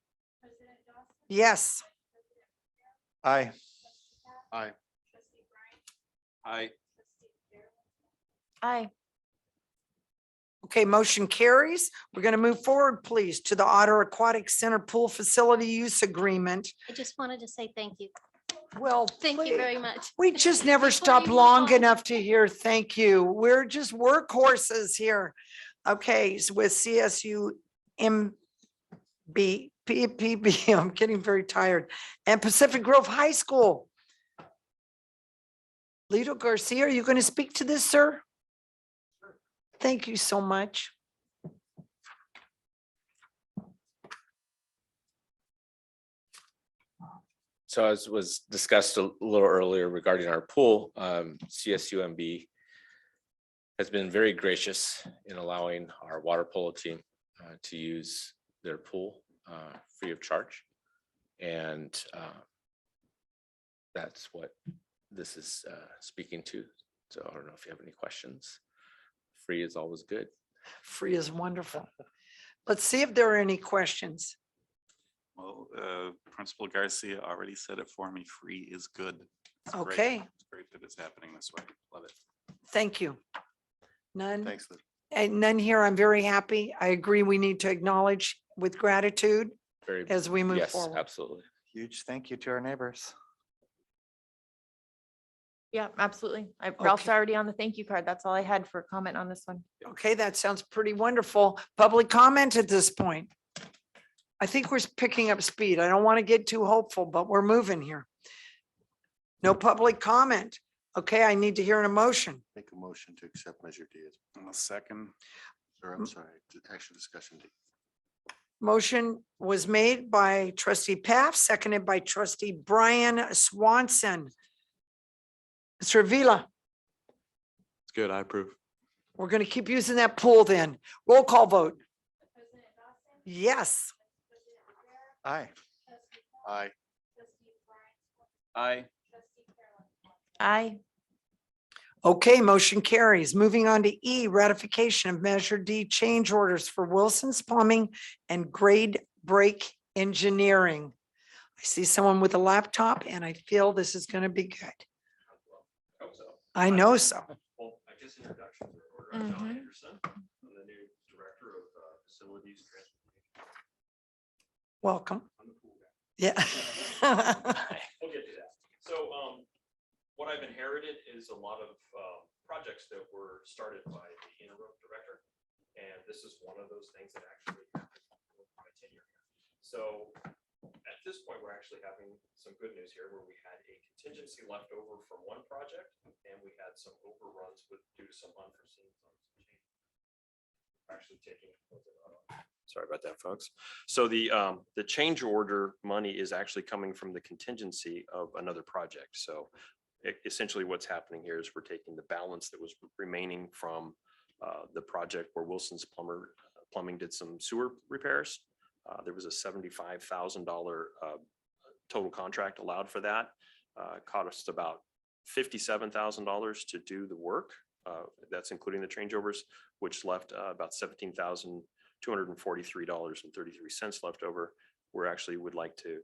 Yes. Aye. Aye. Aye. Aye. Okay, motion carries. We're going to move forward, please, to the Otter Aquatic Center Pool Facility Use Agreement. I just wanted to say thank you. Well, Thank you very much. we just never Before stop we move long on. enough to hear thank you. We're just workhorses here. Okay, so with CSU PPB, I'm getting very tired, and Pacific Grove High School. Lito Garcia, are you going to speak to this, sir? Thank you so much. So as was discussed a little earlier regarding our pool, CSUMB has been very gracious in allowing our water polo team to use their pool free of charge. And that's what this is speaking to. So I don't know if you have any questions. Free is always good. Free is wonderful. Let's see if there are any questions. Well, Principal Garcia already said it for me. Free is good. It's great. Okay. It's great that it's happening this way. Love it. Thank you. None. Thanks, Lou. And none here. I'm very happy. I agree. We need to acknowledge with gratitude Very as we move yes, forward. absolutely. Huge thank you to our neighbors. Yeah, absolutely. Ralph's Okay. already on the thank you card. That's all I had for comment on this one. Okay, that sounds pretty wonderful. Public comment at this point. I think we're picking up speed. I don't want to get too hopeful, but we're moving here. No public comment. Okay, I need to hear an emotion. Make a motion to accept Measure D. And a second. Or I'm sorry, action discussion D. Motion was made by trustee Paff, seconded by trustee Brian Swanson. Mr. Avila, It's good. I approve. we're going to keep using that pool then. Roll call vote. Yes. Aye. Aye. Aye. Aye. Okay, motion carries. Moving on to E, ratification of Measure D change orders for Wilson's Plumbing and Grade Break Engineering. I see someone with a laptop and I feel this is going to be good. I know so. Well, I guess introductions are Mhm. John Anderson, I'm the new director of facilities. Welcome. I'm the pool guy. Yeah. We'll get to that. So what I've inherited is a lot of projects that were started by the interim director. And this is one of those things that actually happened with my tenure here. So at this point, we're actually having some good news here where we had a contingency left over from one project and we had some overruns due to some unforeseen changes. Actually taking. Sorry about that, folks. So the change order money is actually coming from the contingency of another project. So essentially what's happening here is we're taking the balance that was remaining from the project where Wilson's Plumbing did some sewer repairs. There was a $75,000 total contract allowed for that. Cost us about $57,000 to do the work. That's including the changeovers, which left about $17,243.33 left over. We're actually would like to,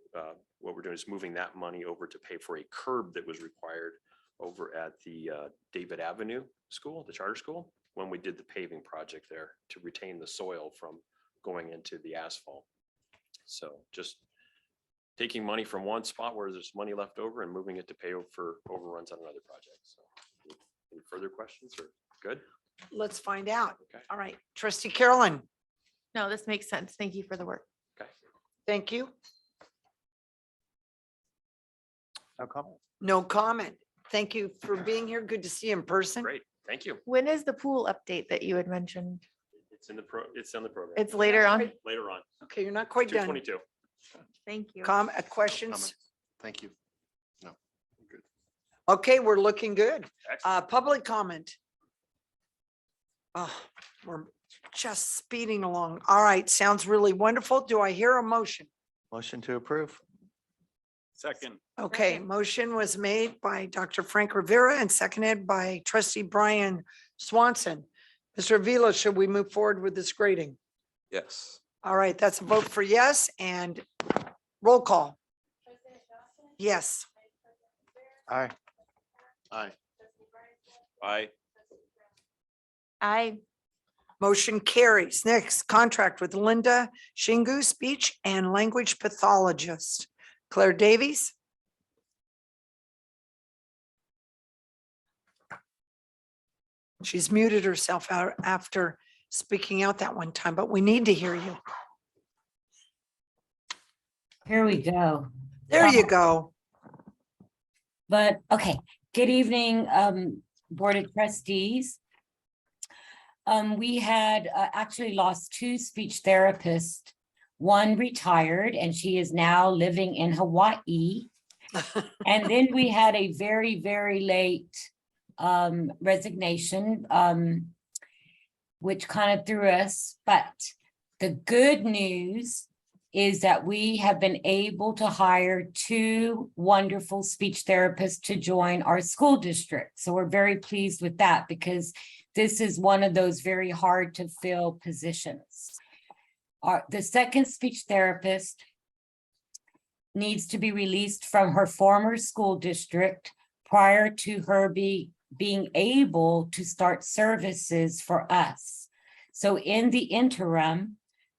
what we're doing is moving that money over to pay for a curb that was required over at the David Avenue School, the charter school, when we did the paving project there to retain the soil from going into the asphalt. So just taking money from one spot where there's money left over and moving it to pay for overruns on another project. So any further questions or good? Let's find out. Okay. All right, trustee Carolyn, No, this makes sense. Thank you for the work. Okay. thank you. No comment. No comment. Thank you for being here. Good to see you in person. Great. Thank you. When is the pool update that you had mentioned? It's in the program. It's later on. Later on. Okay, you're not quite done. 222. Thank you. Questions? Comments? Thank you. No, good. Okay, we're looking good. Excellent. Public comment. Oh, we're just speeding along. All right, sounds really wonderful. Do I hear a motion? Motion to approve. Second. Okay, motion was made by Dr. Frank Rivera and seconded by trustee Brian Swanson. Mr. Avila, should we move forward with this grading? Yes. All right, that's a vote for yes and roll call. Yes. Aye. Aye. Aye. Aye. Motion carries. Next, contract with Linda Shingu, speech and language pathologist. Claire Davies. She's muted herself out after speaking out that one time, but we need to hear you. Here we go. There you go. But, okay, good evening, Board of Trustees. We had actually lost two speech therapists. One retired and she is now living in Hawaii. And then we had a very, very late resignation, which kind of threw us. But the good news is that we have been able to hire two wonderful speech therapists to join our school district. So we're very pleased with that because this is one of those very hard to fill positions. The second speech therapist needs to be released from her former school district prior to her being able to start services for us. So in the interim,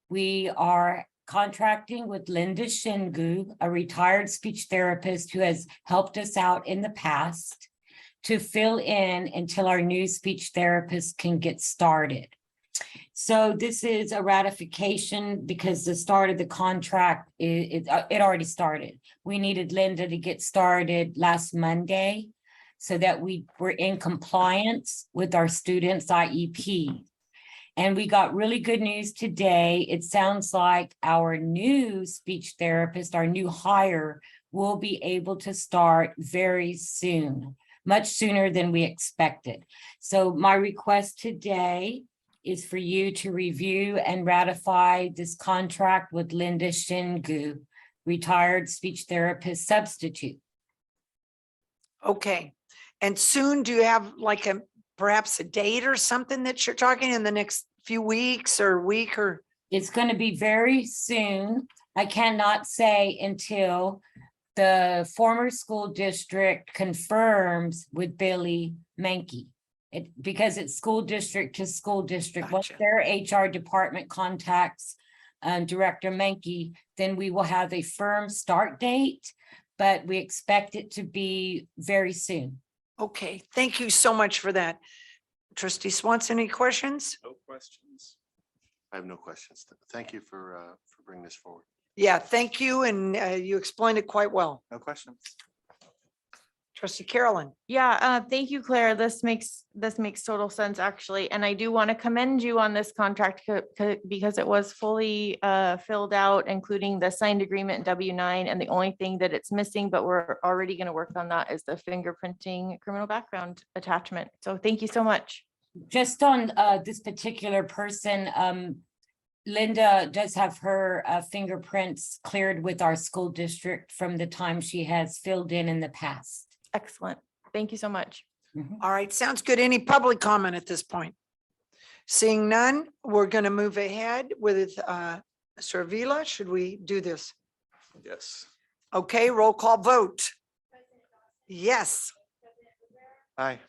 we are contracting with Linda Shingu, a retired speech therapist who has helped us out in the past, to fill in until our new speech therapist can get started. So this is a ratification because the start of the contract, it already started. We needed Linda to get started last Monday so that we were in compliance with our students' IEP. And we got really good news today. It sounds like our new speech therapist, our new hire, will be able to start very soon, much sooner than we expected. So my request today is for you to review and ratify this contract with Linda Shingu, retired speech therapist substitute. Okay. And soon, do you have like perhaps a date or something that you're talking in the next few weeks or week or? It's going to be very soon. I cannot say until the former school district confirms with Billy Mankey. Because it's school district to school district. Once their HR department contacts Director Mankey, then we will have a firm start date, but we expect it to be very soon. Okay, thank you so much for that. Trustee Swanson, any questions? No questions. I have no questions. Thank you for bringing this forward. Yeah, thank you. And you explained it quite well. No questions. Trustee Carolyn. Yeah, thank you, Claire. This makes total sense, actually. And I do want to commend you on this contract because it was fully filled out, including the signed agreement W-9. And the only thing that it's missing, but we're already going to work on that, is the fingerprinting criminal background attachment. So thank you so much. Just on this particular person, Linda does have her fingerprints cleared with our school district from the time she has filled in the past. Excellent. Thank you so much. All right, sounds good. Any public comment at this point? Seeing none, we're going to move ahead with Mr. Avila. Should we do this? Yes. Okay, roll call vote. Yes. Aye.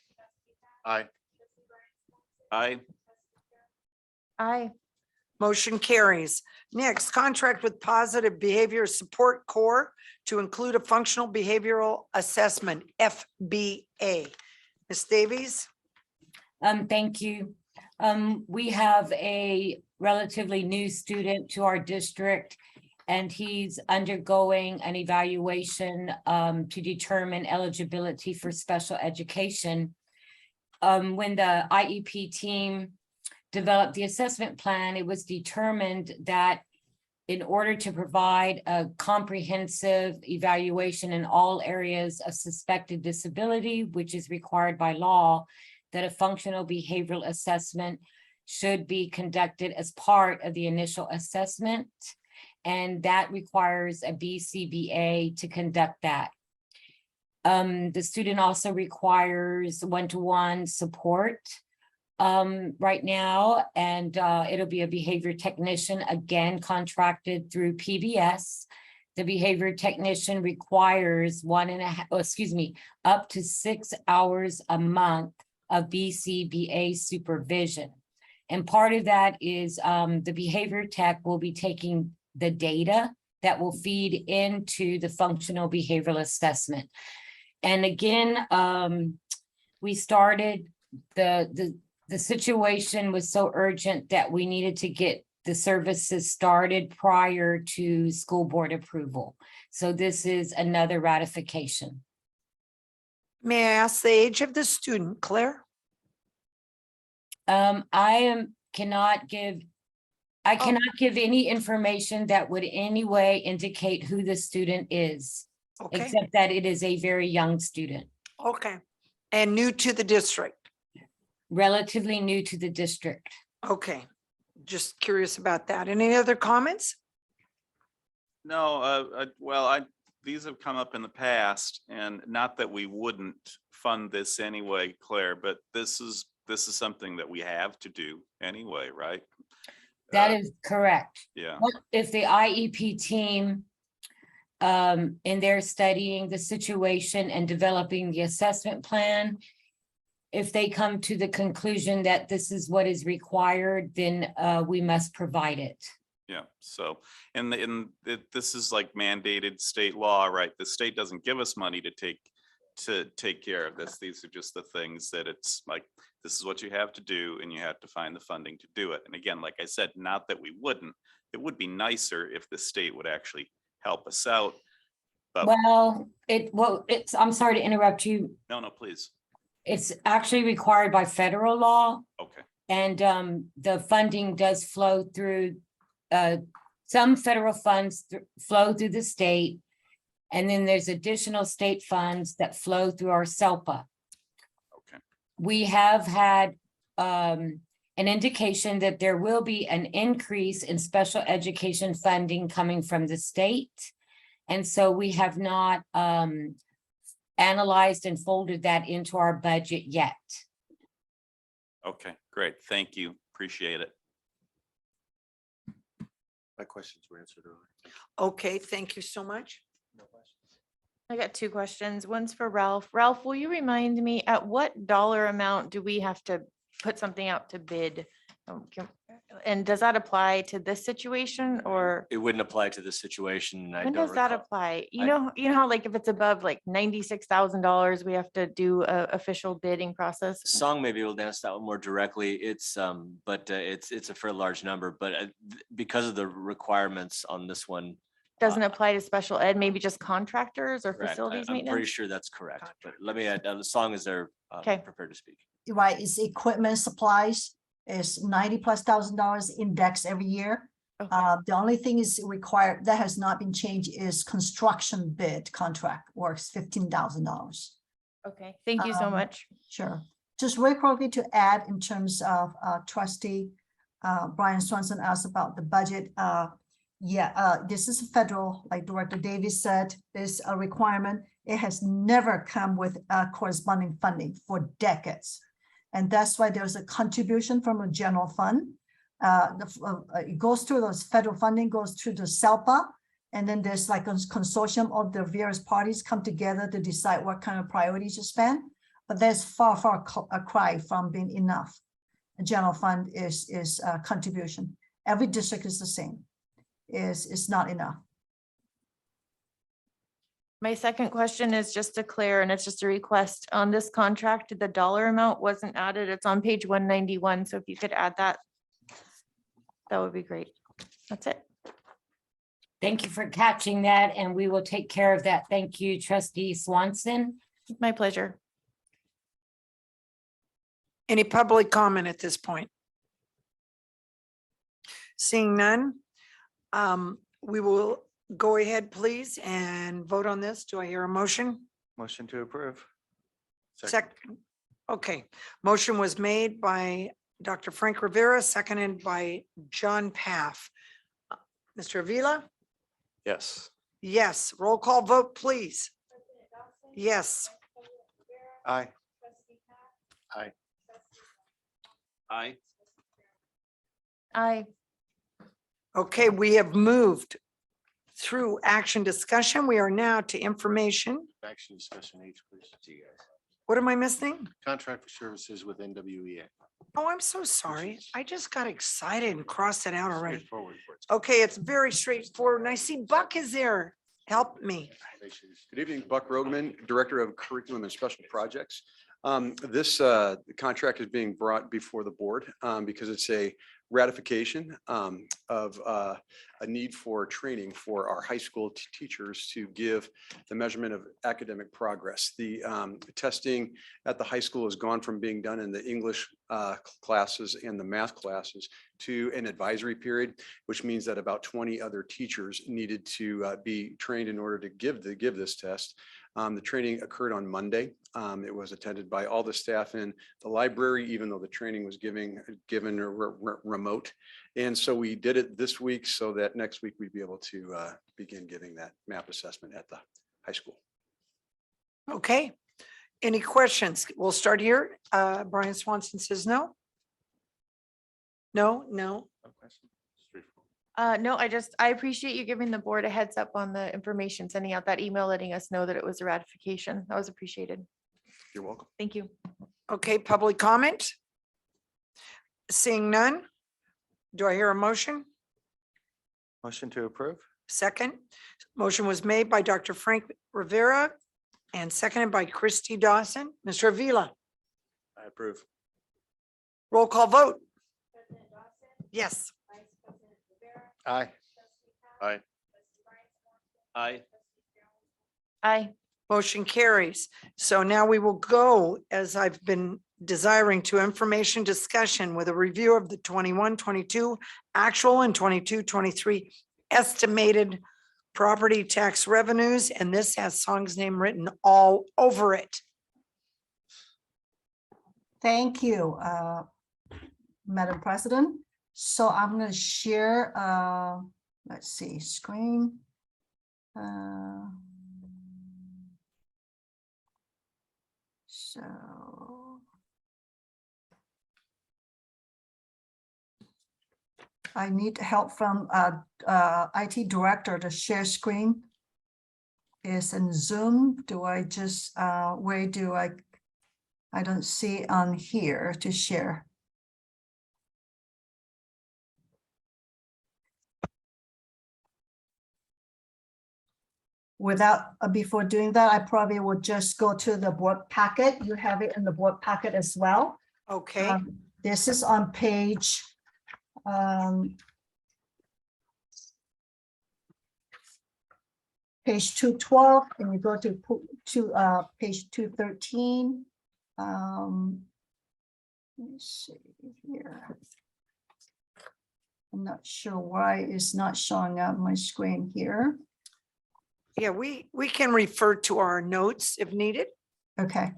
Aye. Aye. Aye. Motion carries. Next, contract with Positive Behavior Support Corps to include a functional behavioral assessment, FBA. Ms. Davies? Thank you. We have a relatively new student to our district, and he's undergoing an evaluation to determine eligibility for special education. When the IEP team developed the assessment plan, it was determined that in order to provide a comprehensive evaluation in all areas of suspected disability, which is required by law, that a functional behavioral assessment should be conducted as part of the initial assessment. And that requires a BCBA to conduct that. The student also requires one-to-one support right now, and it'll be a behavior technician, again, contracted through PBS. The behavior technician requires up to 6 hours a month of BCBA supervision. And part of that is the behavior tech will be taking the data that will feed into the functional behavioral assessment. And again, we started the situation was so urgent that we needed to get the services started prior to school board approval. So this is another ratification. May I ask the age of the student, Claire? I cannot give any information that would in any way indicate who the student is, Okay. except that it is a very young student. Okay. And new to the district? Relatively new to the district. Okay. Just curious about that. Any other comments? No, these have come up in the past, and not that we wouldn't fund this anyway, Claire, but this is something that we have to do anyway, right? That is correct. Yeah. What if the IEP team, in their studying the situation and developing the assessment plan, if they come to the conclusion that this is what is required, then we must provide it. Yeah, so, this is like mandated state law, right? The state doesn't give us money to take care of this. These are just the things that it's like, this is what you have to do, and you have to find the funding to do it. And again, like I said, not that we wouldn't, it would be nicer if the state would actually help us out. But I'm sorry to interrupt you. no, please. It's actually required by federal law. Okay. And the funding does flow through, some federal funds flow through the state. And then there's additional state funds that flow through our SELPA. Okay. We have had an indication that there will be an increase in special education funding coming from the state. And so we have not analyzed and folded that into our budget yet. Okay, great. Thank you. Appreciate it. My questions were answered earlier. Okay, thank you so much. I got two questions. One's for Ralph. Ralph, will you remind me at what dollar amount do we have to put something out to bid? And does that apply to this situation or It wouldn't apply to this situation. I when don't does that recall- apply? You I- know how like if it's above like $96,000, we have to do a official bidding process? Song maybe will answer that one more directly. It's it's a fairly large number, but because of the requirements on this one. Doesn't apply to special ed, maybe just contractors or correct. facilities I'm pretty maintenance? sure that's correct, but let me add, the song is there Okay. prepared to speak. Right, it's equipment supplies, is $90,000+ index every year. The only thing is required, that has not been changed, is construction bid contract works $15,000. Okay, thank you so much. Sure. Just very quickly to add in terms of trustee Brian Swanson asked about the budget. This is federal, like Director Davis said, is a requirement. It has never come with corresponding funding for decades. And that's why there's a contribution from a general fund. It goes through those federal funding, goes through the SELPA, and then there's like a consortium of the various parties come together to decide what kind of priorities to spend. But there's far a cry from being enough. A general fund is a contribution. Every district is the same. Is not enough. My second question is just to clear, and it's just a request on this contract, the dollar amount wasn't added. It's on page 191. So if you could add that, that would be great. That's it. Thank you for catching that, and we will take care of that. Thank you, Trustee Swanson. My pleasure. Any public comment at this point? Seeing none, we will go ahead, please, and vote on this. Do I hear a motion? Motion to approve. Second. Okay, motion was made by Dr. Frank Rivera, seconded by John Paff. Mr. Avila? Yes. Yes. Roll call vote, please. Yes. Aye. Aye. Aye. Aye. Okay, we have moved through action discussion. We are now to information. Action discussion H, please. See you guys. What am I missing? Contract for services with NWEA. Oh, I'm so sorry. I just got excited and crossed it out already. Straightforward for it. Okay, it's very straightforward. And I see Buck is there. Help me. Good evening, Buck Rogeman, Director of Curriculum and Special Projects. This contract is being brought before the board because it's a ratification of a need for training for our high school teachers to give the measurement of academic progress. The testing at the high school has gone from being done in the English classes and the math classes to an advisory period, which means that about 20 other teachers needed to be trained in order to give this test. The training occurred on Monday. It was attended by all the staff in the library, even though the training was given remote. And so we did it this week so that next week we'd be able to begin giving that MAP assessment at the high school. Okay. Any questions? We'll start here. Brian Swanson says no. No. No, I appreciate you giving the board a heads up on the information, sending out that email, letting us know that it was a ratification. That was appreciated. You're welcome. Thank you. Okay, public comment? Seeing none? Do I hear a motion? Motion to approve. Second. Motion was made by Dr. Frank Rivera and seconded by Christy Dawson. Mr. Avila, I approve. roll call vote. Yes. Aye. Aye. Aye. Aye. Motion carries. So now we will go, as I've been desiring to information discussion with a review of the 21-22 actual and 22-23 estimated property tax revenues, and this has Song's name written all over it. Thank you, Madam President. So I'm going to share, let's see, screen. So I need help from IT director to share screen. Is in Zoom. Do I just, where do I don't see on here to share. Without, before doing that, I probably would just go to the board packet. You have it in the board packet as well. Okay. This is on page page 212, and you go to page 213. Let me see here. I'm not sure why it's not showing up on my screen here. Yeah, we can refer to our notes if needed. Okay,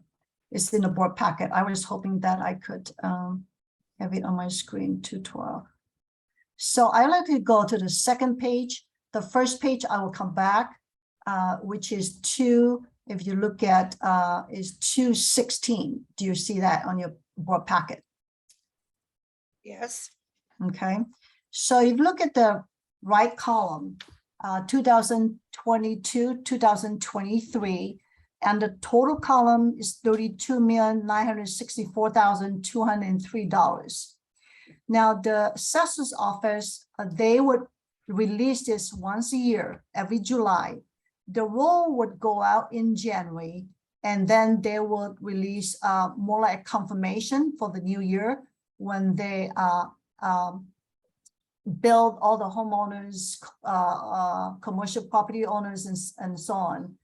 it's in the board packet. I was hoping that I could have it on my screen, 212. So I like to go to the second page. The first page I will come back, which is if you look at is 216. Do you see that on your board packet? Yes. Okay, so if you look at the right column, 2022, 2023, and the total column is $32,964,203. Now, the assessor's office, they would release this once a year, every July. The roll would go out in January, and then they would release more like a confirmation for the new year when they build all the homeowners, commercial property owners, and so on,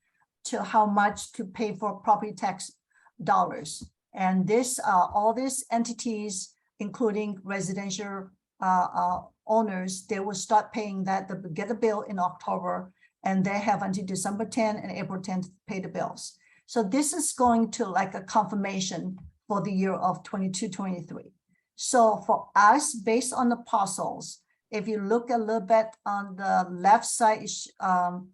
to how much to pay for property tax dollars. And this, all these entities, including residential owners, they will start paying that, they get a bill in October, and they have until December 10 and April 10 to pay the bills. So this is going to like a confirmation for the year of 22-23. So for us, based on the parcels, if you look a little bit on the left side, I'll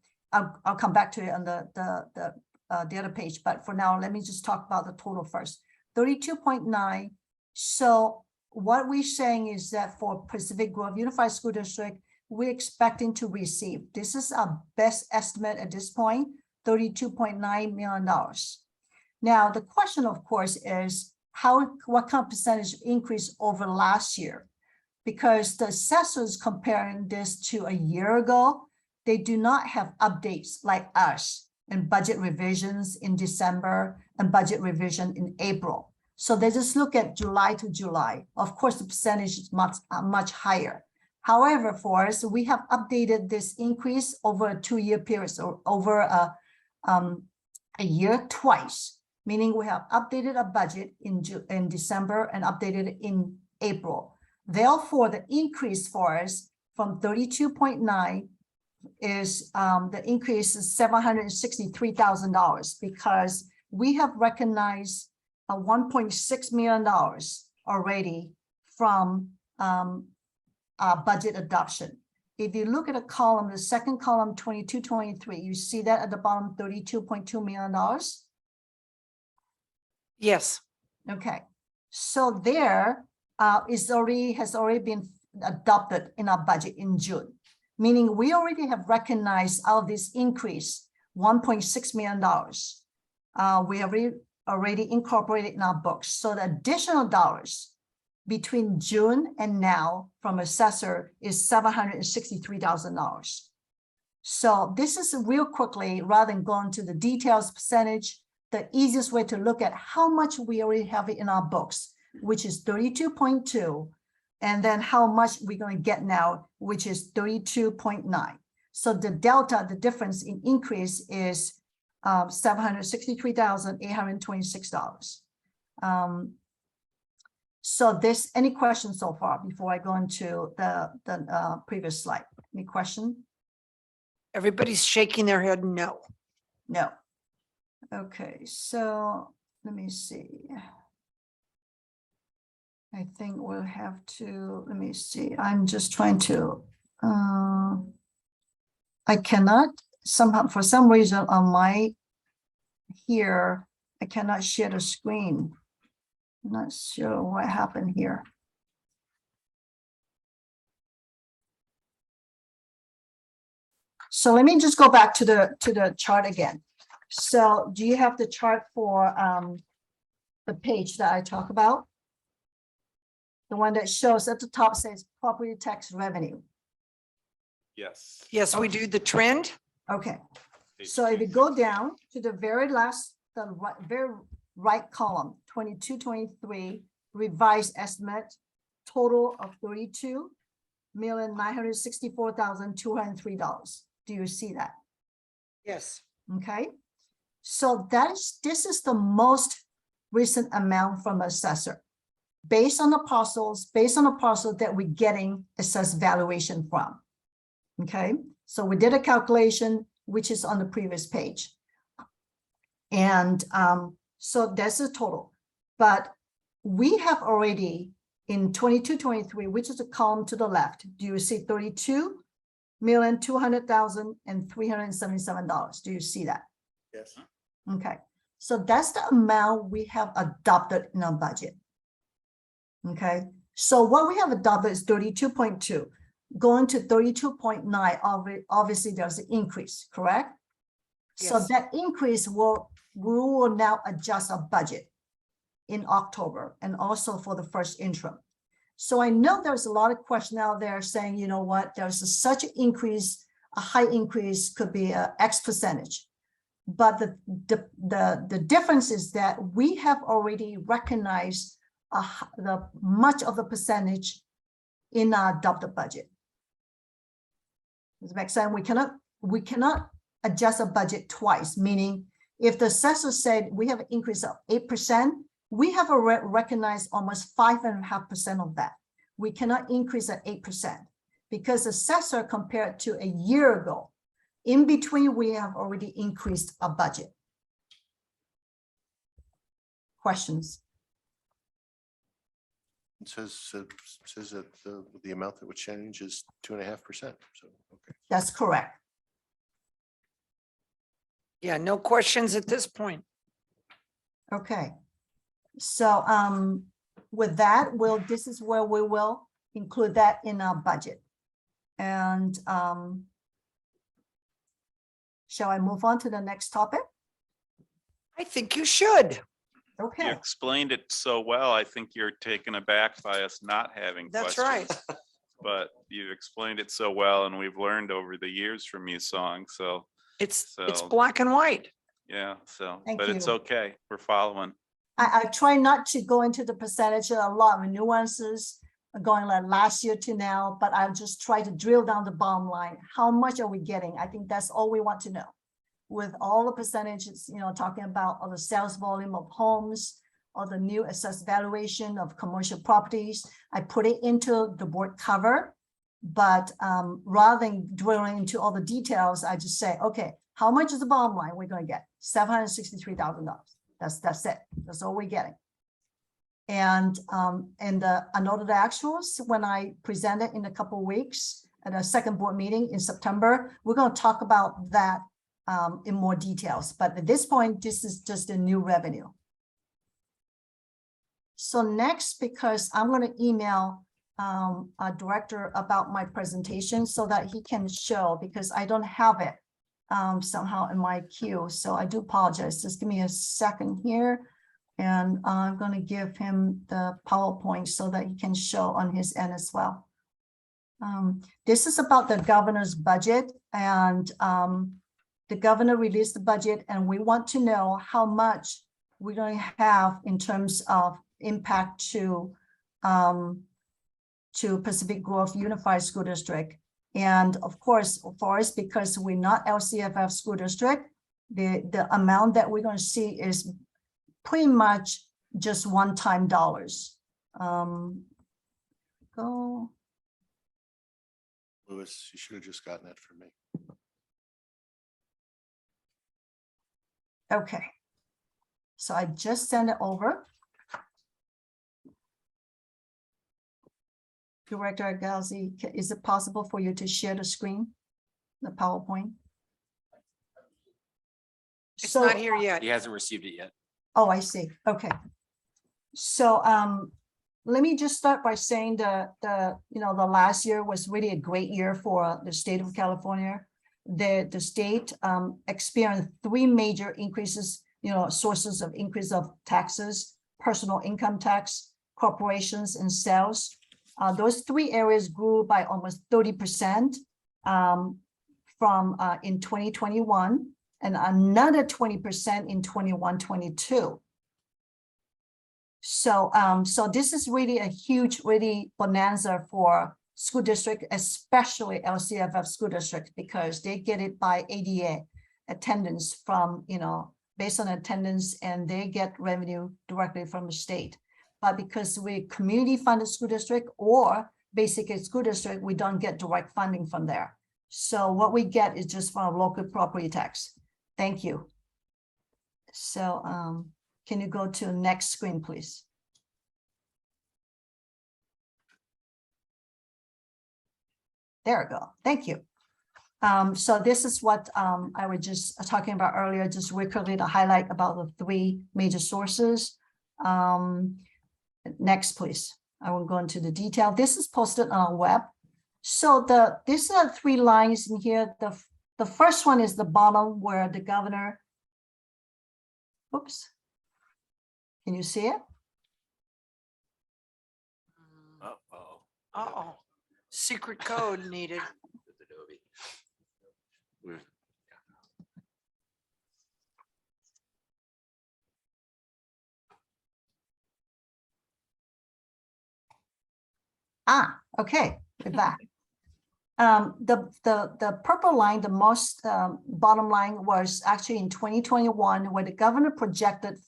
come back to it on the other page, but for now, let me just talk about the total first. 32.9. So what we're saying is that for Pacific Grove Unified School District, we're expecting to receive, this is our best estimate at this point, $32.9 million. Now, the question, of course, is what kind of percentage increase over last year? Because the assessors comparing this to a year ago, they do not have updates like us and budget revisions in December and budget revision in April. So they just look at July to July. Of course, the percentage is much higher. However, for us, we have updated this increase over a 2-year period, so over a year twice, meaning we have updated a budget in December and updated it in April. Therefore, the increase for us from 32.9 is the increase is $763,000 because we have recognized a $1.6 million already from budget adoption. If you look at a column, the second column, 22-23, you see that at the bottom, $32.2 million. Yes. Okay, so there has already been adopted in our budget in June, meaning we already have recognized out of this increase $1.6 million. We have already incorporated in our books. So the additional dollars between June and now from assessor is $763,000. So this is real quickly, rather than going to the details percentage, the easiest way to look at how much we already have it in our books, which is 32.2, and then how much we're going to get now, which is 32.9. So the delta, the difference in increase is $763,826. So any questions so far before I go into the previous slide? Any question? Everybody's shaking their head no. No. Okay, so let me see. I think we'll have to, let me see, I'm just trying to, I cannot somehow, for some reason on my here, I cannot share the screen. I'm not sure what happened here. So let me just go back to the chart again. So do you have the chart for the page that I talk about? The one that shows at the top says property tax revenue. Yes. Yes, we do the trend. Okay. So if you go down to the very last, very right column, 22-23 revised estimate, total of $32,964,203. Do you see that? Yes. Okay. So this is the most recent amount from assessor. Based on the parcels, based on the parcel that we're getting assessed valuation from. Okay, so we did a calculation, which is on the previous page. And so that's the total. But we have already in 22-23, which is the column to the left, do you see $32,200,377? Do you see that? Yes. Okay, so that's the amount we have adopted in our budget. Okay, so what we have adopted is 32.2, going to 32.9. Obviously, there's an increase, correct? So Yes. that increase we will now adjust our budget in October and also for the first interim. So I know there's a lot of question out there saying, you know what, there's such an increase, a high increase could be a X percentage. But the difference is that we have already recognized the much of the percentage in our adopted budget. Does that make sense? We cannot adjust a budget twice, meaning if the assessor said we have an increase of 8%, we have already recognized almost 5.5% of that. We cannot increase at 8% because assessor compared to a year ago, in between, we have already increased our budget. Questions? It says that the amount that would change is 2.5%. So, okay. That's correct. Yeah, no questions at this point. Okay. So with that, this is where we will include that in our budget. And shall I move on to the next topic? I think you should. Okay. You explained it so well. I think you're taken aback by us not having That's questions. right. But you explained it so well, and we've learned over the years from you, Song. So It's black and white. yeah. So, Thank but it's you. okay. We're following. I try not to go into the percentage, a lot of nuances going like last year to now, but I'll just try to drill down the bottom line. How much are we getting? I think that's all we want to know. With all the percentages, talking about all the sales volume of homes, or the new assessed valuation of commercial properties, I put it into the board cover. But rather than dwelling into all the details, I just say, okay, how much is the bottom line we're going to get? $763,000. That's it. That's all we're getting. And the unaudited actuals, when I present it in a couple of weeks at a second board meeting in September, we're going to talk about that in more details. But at this point, this is just a new revenue. So next, because I'm going to email our director about my presentation so that he can show, because I don't have it somehow in my queue. So I do apologize. Just give me a second here. And I'm going to give him the PowerPoint so that he can show on his end as well. This is about the governor's budget, and the governor released the budget, and we want to know how much we're going to have in terms of impact to Pacific Grove Unified School District. And of course, for us, because we're not LCFF school district, the amount that we're going to see is pretty much just one-time dollars. Go. Louis, you should have just gotten that from me. Okay. So I just sent it over. Director Gauzy, is it possible for you to share the screen, the PowerPoint? It's not here yet. He hasn't received it yet. Oh, I see. Okay. So let me just start by saying the last year was really a great year for the state of California. The state experienced three major increases, sources of increase of taxes: personal income tax, corporations, and sales. Those three areas grew by almost 30% from in 2021, and another 20% in 21-22. So this is really a huge, really bonanza for school district, especially LCFF school district, because they get it by ADA attendance from, based on attendance, and they get revenue directly from the state. But because we community funded school district or basically school district, we don't get direct funding from there. So what we get is just from local property tax. Thank you. So can you go to the next screen, please? There we go. Thank you. So this is what I was just talking about earlier, just quickly to highlight about the three major sources. Next, please. I won't go into the detail. This is posted on our web. So these are three lines in here. The first one is the bottom where the governor, oops. Can you see it? Uh-oh. Secret code needed. Okay, we're back. The purple line, the most bottom line was actually in 2021, where the governor projected,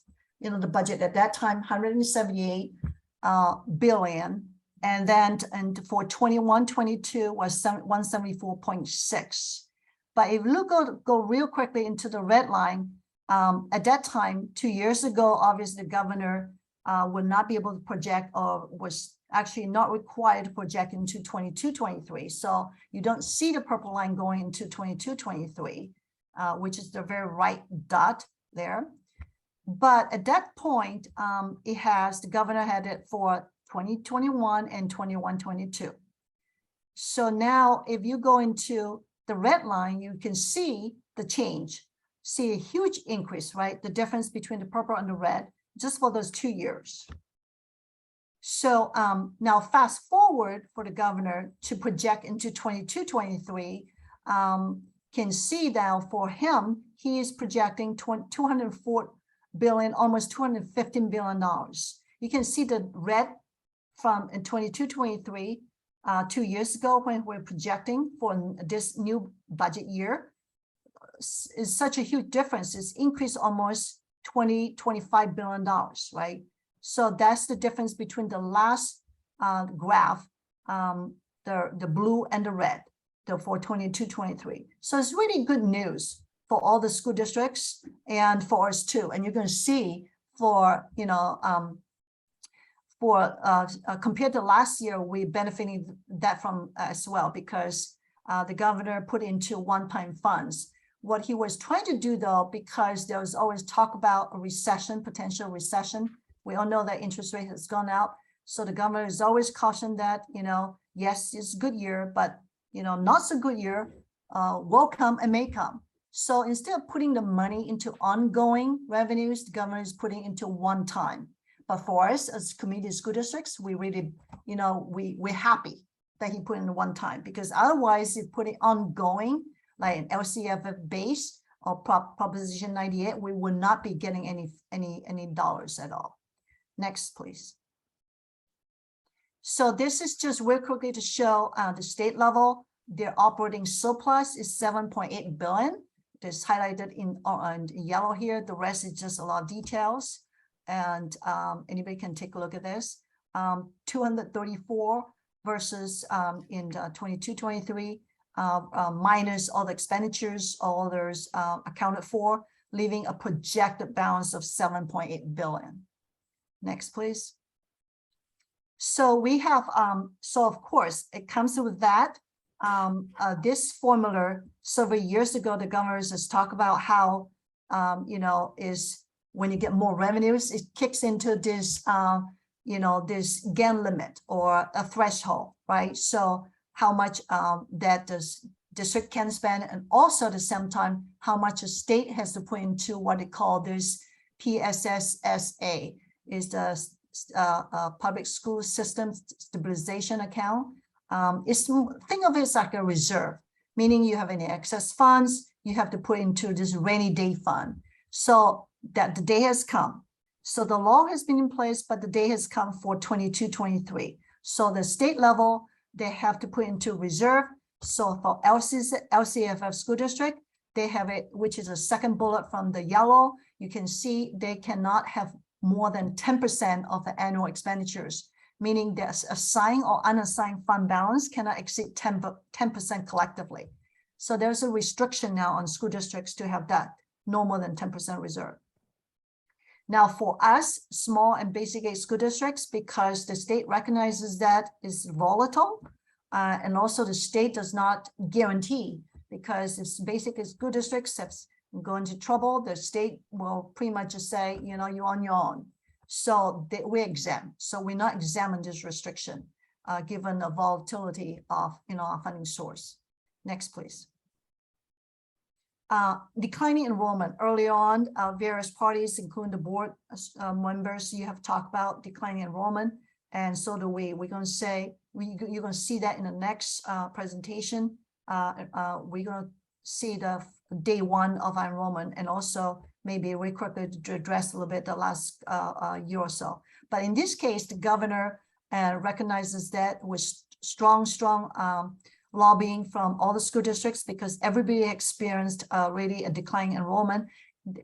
the budget at that time, 178 billion. And then for 21-22 was 174.6. But if you go real quickly into the red line, at that time, 2 years ago, obviously the governor would not be able to project, or was actually not required to project into 22-23. So you don't see the purple line going into 22-23, which is the very right dot there. But at that point, the governor had it for 2021 and 21-22. So now if you go into the red line, you can see the change, see a huge increase, right? The difference between the purple and the red, just for those 2 years. So now fast forward for the governor to project into 22-23, can see now for him, he is projecting 204 billion, almost $215 billion. You can see the red from in 22-23, 2 years ago when we're projecting for this new budget year, is such a huge difference. It's increased almost $25 billion, right? So that's the difference between the last graph, the blue and the red, for 22-23. So it's really good news for all the school districts and for us too. And you're going to see for, compared to last year, we're benefiting that from as well, because the governor put into one-time funds. What he was trying to do though, because there was always talk about a recession, potential recession. We all know that interest rate has gone out. So the governor is always cautioned that, yes, it's a good year, but, not so good year will come and may come. So instead of putting the money into ongoing revenues, the governor is putting into one time. But for us as community school districts, we really, we're happy that he put in one time, because otherwise if putting ongoing, like an LCFF base or Proposition 98, we would not be getting any dollars at all. Next, please. So this is just real quickly to show the state level. Their operating surplus is 7.8 billion. It's highlighted in yellow here. The rest is just a lot of details. And anybody can take a look at this. 234 versus in 22-23, minus all the expenditures, all others accounted for, leaving a projected balance of 7.8 billion. Next, please. So we have, so of course, it comes with that. This formula, several years ago, the governors has talked about how, is when you get more revenues, it kicks into this, this gain limit or a threshold, right? So how much that the district can spend, and also at the same time, how much a state has to put into what they call this PSSSA, is the Public School System Stabilization Account. Think of it as like a reserve, meaning you have any excess funds, you have to put into this rainy day fund. So that the day has come. So the law has been in place, but the day has come for 22-23. So the state level, they have to put into reserve. So for LCFF school district, they have it, which is a second bullet from the yellow. You can see they cannot have more than 10% of the annual expenditures, meaning there's assigned or unassigned fund balance cannot exceed 10% collectively. So there's a restriction now on school districts to have that, no more than 10% reserve. Now for us, small and basic aid school districts, because the state recognizes that is volatile, and also the state does not guarantee, because if basic aid school districts have go into trouble, the state will pretty much just say, you're on your own. So we're exempt. So we're not exempt in this restriction, given the volatility of our funding source. Next, please. Declining enrollment. Early on, various parties, including the board members, you have talked about declining enrollment, and so do we. We're going to say, you're going to see that in the next presentation. We're going to see the day one of our enrollment, and also maybe we quickly to address a little bit the last year or so. But in this case, the governor recognizes that with strong lobbying from all the school districts, because everybody experienced really a declining enrollment.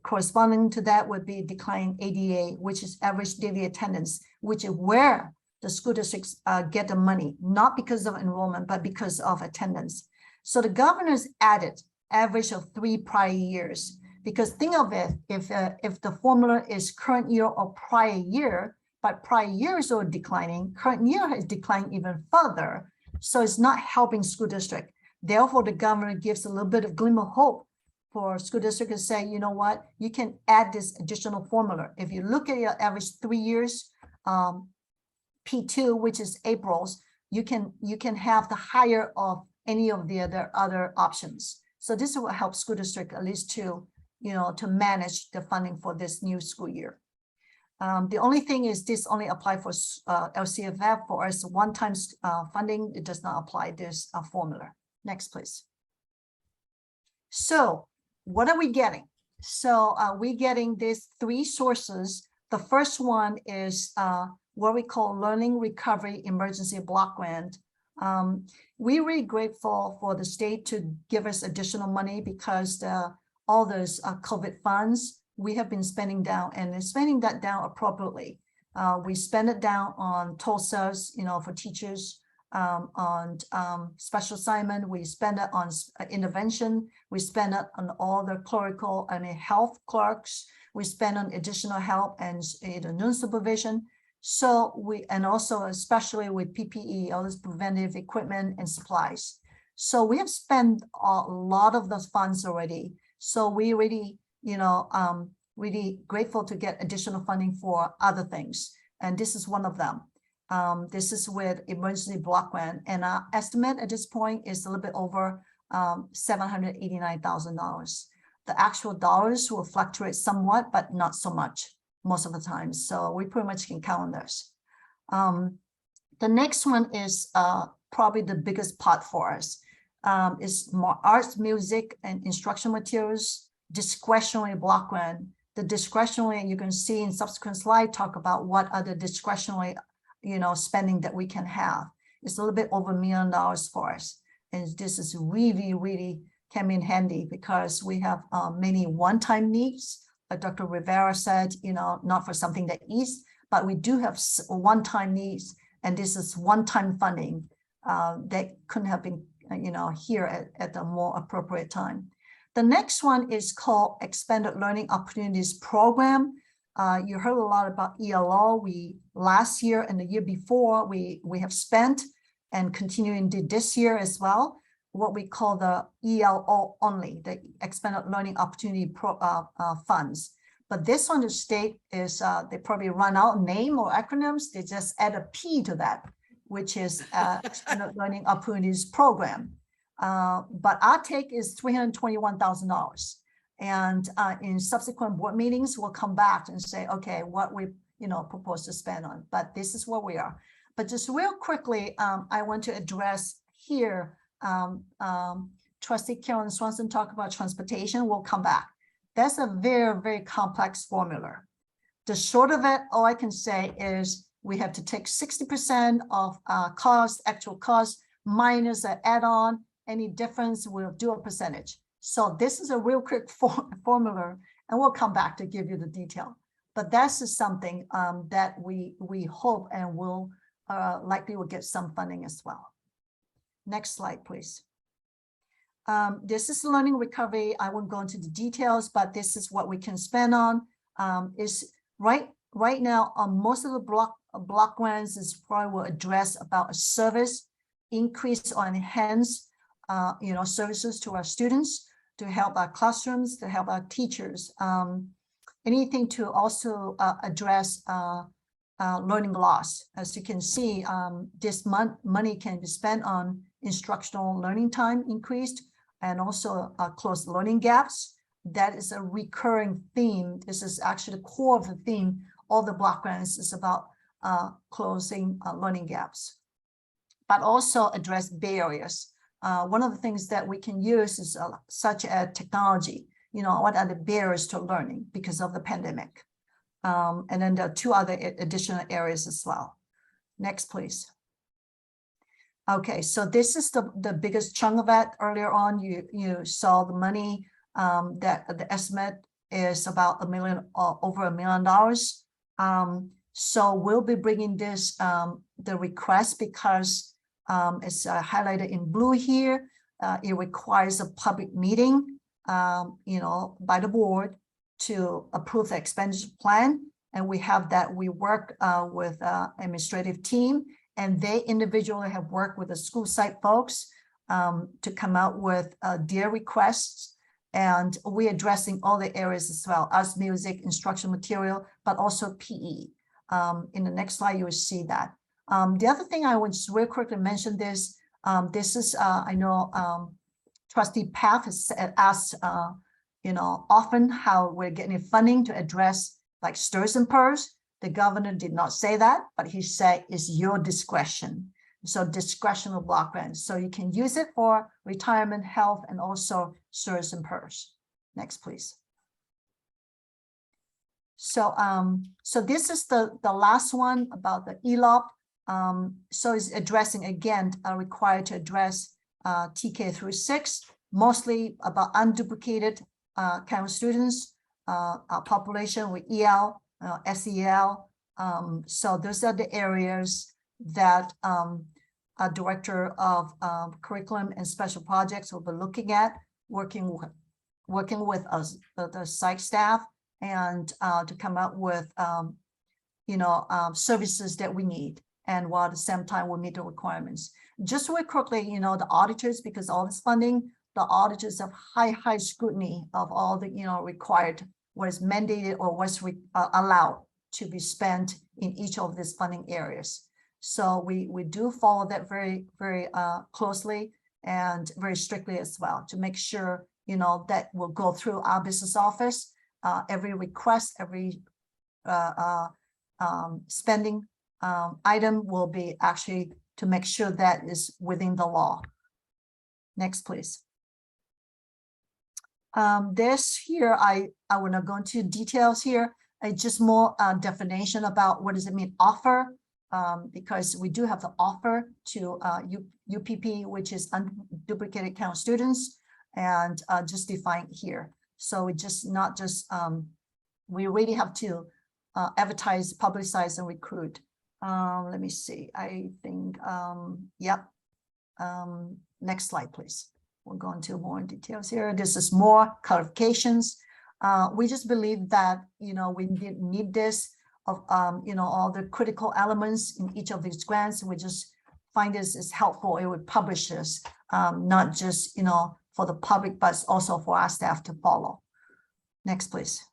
Corresponding to that would be declining ADA, which is average daily attendance, which is where the school districts get the money, not because of enrollment, but because of attendance. So the governor's added average of 3 prior years, because think of it, if the formula is current year or prior year, but prior years are declining, current year has declined even further. So it's not helping school district. Therefore, the governor gives a little bit of glimmer of hope for school district to say, you know what, you can add this additional formula. If you look at your average 3 years, P2, which is April's, you can have the higher of any of the other options. So this will help school district at least to manage the funding for this new school year. The only thing is this only apply for LCFF. For us one-time funding, it does not apply this formula. Next, please. So what are we getting? So we're getting these 3 sources. The first one is what we call Learning Recovery Emergency Block Grant. We're really grateful for the state to give us additional money, because all those COVID funds we have been spending down, and spending that down appropriately. We spend it down on TOSAs, for teachers, on special assignment. We spend it on intervention. We spend it on all the clerical, health clerks. We spend on additional help and noon supervision. So and also especially with PPE, all this preventive equipment and supplies. So we have spent a lot of those funds already. So we really, really grateful to get additional funding for other things. And this is one of them. This is with emergency block grant, and our estimate at this point is a little bit over $789,000. The actual dollars will fluctuate somewhat, but not so much most of the time. So we pretty much can count on this. The next one is probably the biggest part for us. Is more arts, music, and instruction materials, discretionary block grant. The discretionary, you can see in subsequent slide, talk about what other discretionary spending that we can have. It's a little bit over $1 million for us. And this is really, really can be in handy, because we have many one-time needs. Like Dr. Rivera said, not for something that is, but we do have one-time needs, and this is one-time funding that couldn't have been, here at a more appropriate time. The next one is called Expanded Learning Opportunities Program. You heard a lot about ELO. Last year and the year before, we have spent and continuing to this year as well, what we call the ELO only, the Expanded Learning Opportunity Funds. But this one, the state is, they probably run out name or acronyms. They just add a P to that, which is Expanded Learning Opportunities Program. But our take is $321,000. And in subsequent board meetings, we'll come back and say, okay, what we propose to spend on. But this is where we are. But just real quickly, I want to address here, Trustee Carolyn Swanson talked about transportation. We'll come back. That's a very, very complex formula. The short of it, all I can say is we have to take 60% of cost, actual cost, minus an add-on. Any difference, we'll do a percentage. So this is a real quick formula, and we'll come back to give you the detail. But that's just something that we hope and will likely will get some funding as well. Next slide, please. This is learning recovery. I won't go into the details, but this is what we can spend on. Is right now on most of the block grants is probably will address about a service increase or enhance services to our students, to help our classrooms, to help our teachers. Anything to also address learning loss. As you can see, this money can be spent on instructional learning time increased, and also close learning gaps. That is a recurring theme. This is actually the core of the theme. All the block grants is about closing learning gaps, but also address barriers. One of the things that we can use is such as technology. What are the barriers to learning because of the pandemic? And then there are two other additional areas as well. Next, please. Okay, so this is the biggest chunk of that. Earlier on, you saw the money that the estimate is about over $1 million. So we'll be bringing this the request because it's highlighted in blue here. It requires a public meeting, by the board to approve the expenditure plan, and we have that. We work with administrative team. And they individually have worked with the school site folks to come out with their requests. And we're addressing all the areas as well as music, instructional material, but also PE. In the next slide, you will see that. The other thing I would just real quickly mention this. This is, I know Trustee Path has asked, often how we're getting funding to address like stirs and purrs. The governor did not say that, but he said it's your discretion. So discretional block grants. So you can use it for retirement, health, and also stirs and purrs. Next, please. So, so this is the last one about the ELOP. So it's addressing, again, required to address TK through 6, mostly about unduplicated kind of students, population with EL, SEL. So those are the areas that a director of curriculum and special projects will be looking at, working with us, the site staff, and to come up with services that we need, and while at the same time we meet the requirements. Just real quickly, the auditors, because all this funding, the auditors have high scrutiny of all the required, what is mandated or what's allowed to be spent in each of these funding areas. So we do follow that very closely and very strictly as well, to make sure that will go through our business office. Every request, every spending item will be actually to make sure that is within the law. Next, please. This here, I will not go into details here. It's just more definition about what does it mean offer, because we do have the offer to UPP, which is unduplicated count students, and just define here. So we just not just we really have to advertise, publicize, and recruit. Let me see, I think, yep. Next slide, please. We'll go into more details here. This is more clarifications. We just believe that, you know, we need this of, you know, all the critical elements in each of these grants. We just find this is helpful. It would publish this, not just, you know, for the public, but also for our staff to follow. Next, please.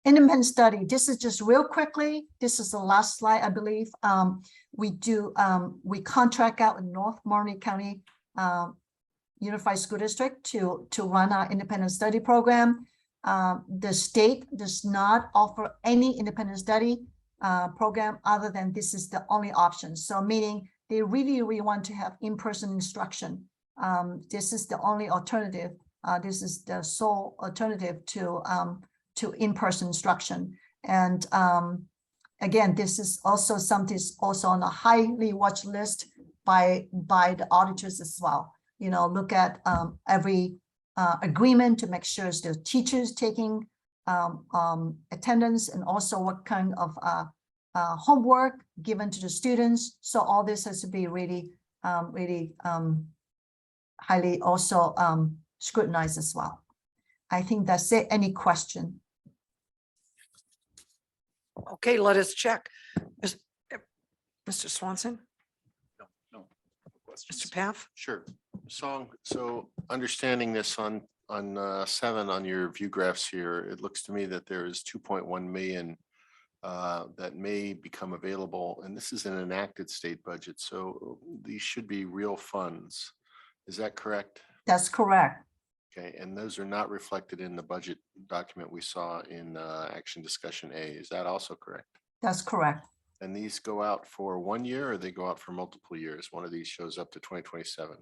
Independent study. This is just real quickly. This is the last slide, I believe. We contract out in North Martin County Unified School District to run our independent study program. The state does not offer any independent study program other than this is the only option. So meaning they really want to have in-person instruction. This is the only alternative. This is the sole alternative to in-person instruction. And again, this is also something also on a highly watched list by the auditors as well. You know, look at every agreement to make sure the teachers taking attendance and also what kind of homework given to the students. So all this has to be really highly also scrutinized as well. I think that's it. Any question? Okay, let us check. Mr. Swanson? No questions. Mr. Paff? Sure. So understanding this on 7 on your view graphs here, it looks to me that there is 2.1 million that may become available, and this is an enacted state budget. So these should be real funds. Is that correct? That's correct. Okay, and those are not reflected in the budget document we saw in action discussion A. Is that also correct? That's correct. And these go out for 1 year, or they go out for multiple years? One of these shows up to 2027.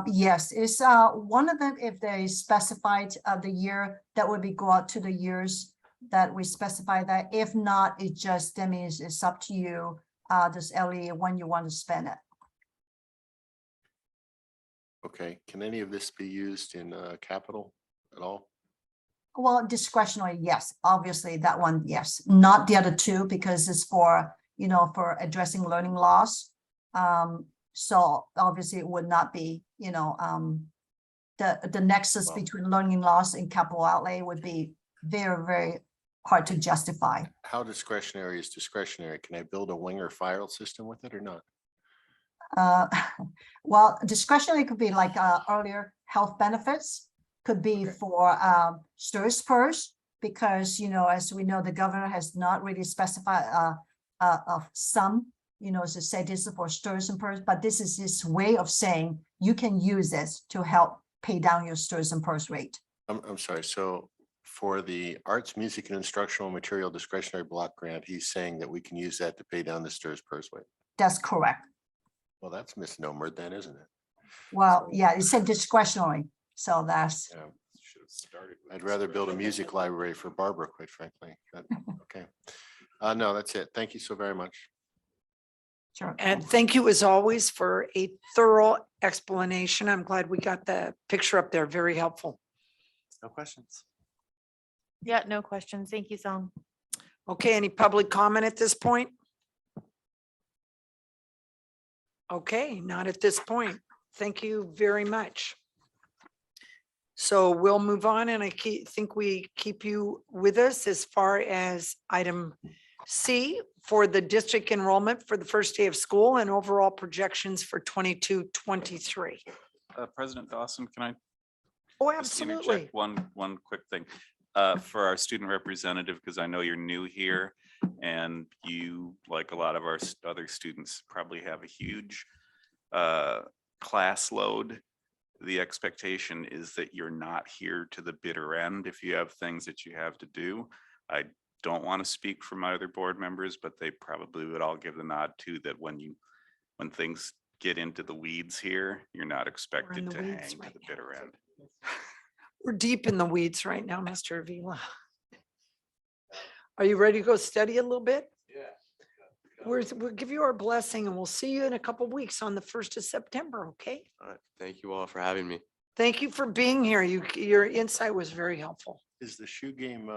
Yes, it's one of them. If they specified the year, that would be go out to the years that we specify that. If not, it just that means it's up to you, this LE, when you want to spend it. Okay, can any of this be used in capital at all? Well, discretionary, yes, obviously that one, yes, not the other two, because it's for, you know, for addressing learning loss. So obviously it would not be, you know, the nexus between learning loss and capital outlay would be very hard to justify. How discretionary is discretionary? Can I build a winger file system with it or not? Well, discretionary could be like earlier health benefits, could be for STIRS PERS, because, you know, as we know, the governor has not really specified of some, you know, to say this is for STIRS and PERS, but this is his way of saying you can use this to help pay down your STIRS and PERS rate. I'm sorry. So for the arts, music, and instructional material discretionary block grant, he's saying that we can use that to pay down the STIRS PERS rate. That's correct. Well, that's misnomered then, isn't it? Well, yeah, it said discretionary, so that's. Yeah. I'd rather build a music library for Barbara, quite frankly. But, okay. No, that's it. Thank you so very much. Sure. And thank you as always for a thorough explanation. I'm glad we got the picture up there. Very helpful. No questions. Yeah, no questions. Thank you, Song. Okay, any public comment at this point? Okay, not at this point. Thank you very much. So we'll move on, and I think we keep you with us as far as item C for the district enrollment for the first day of school and overall projections for 22-23. President Dawson, can I Oh, just absolutely. interject one quick thing? For our student representative, because I know you're new here and you, like a lot of our other students, probably have a huge class load. The expectation is that you're not here to the bitter end if you have things that you have to do. I don't want to speak for my other board members, but they probably would all give the nod to that when things get into the weeds here, you're not expected to hang to the bitter end. We're deep in the weeds right now, Mr. Avila. Are you ready to go study a little bit? Yeah. We'll give you our blessing, and we'll see you in a couple of weeks on the 1st of September, okay? All right. Thank you all for having me. Thank you for being here. Your insight was very helpful. Is the shoe game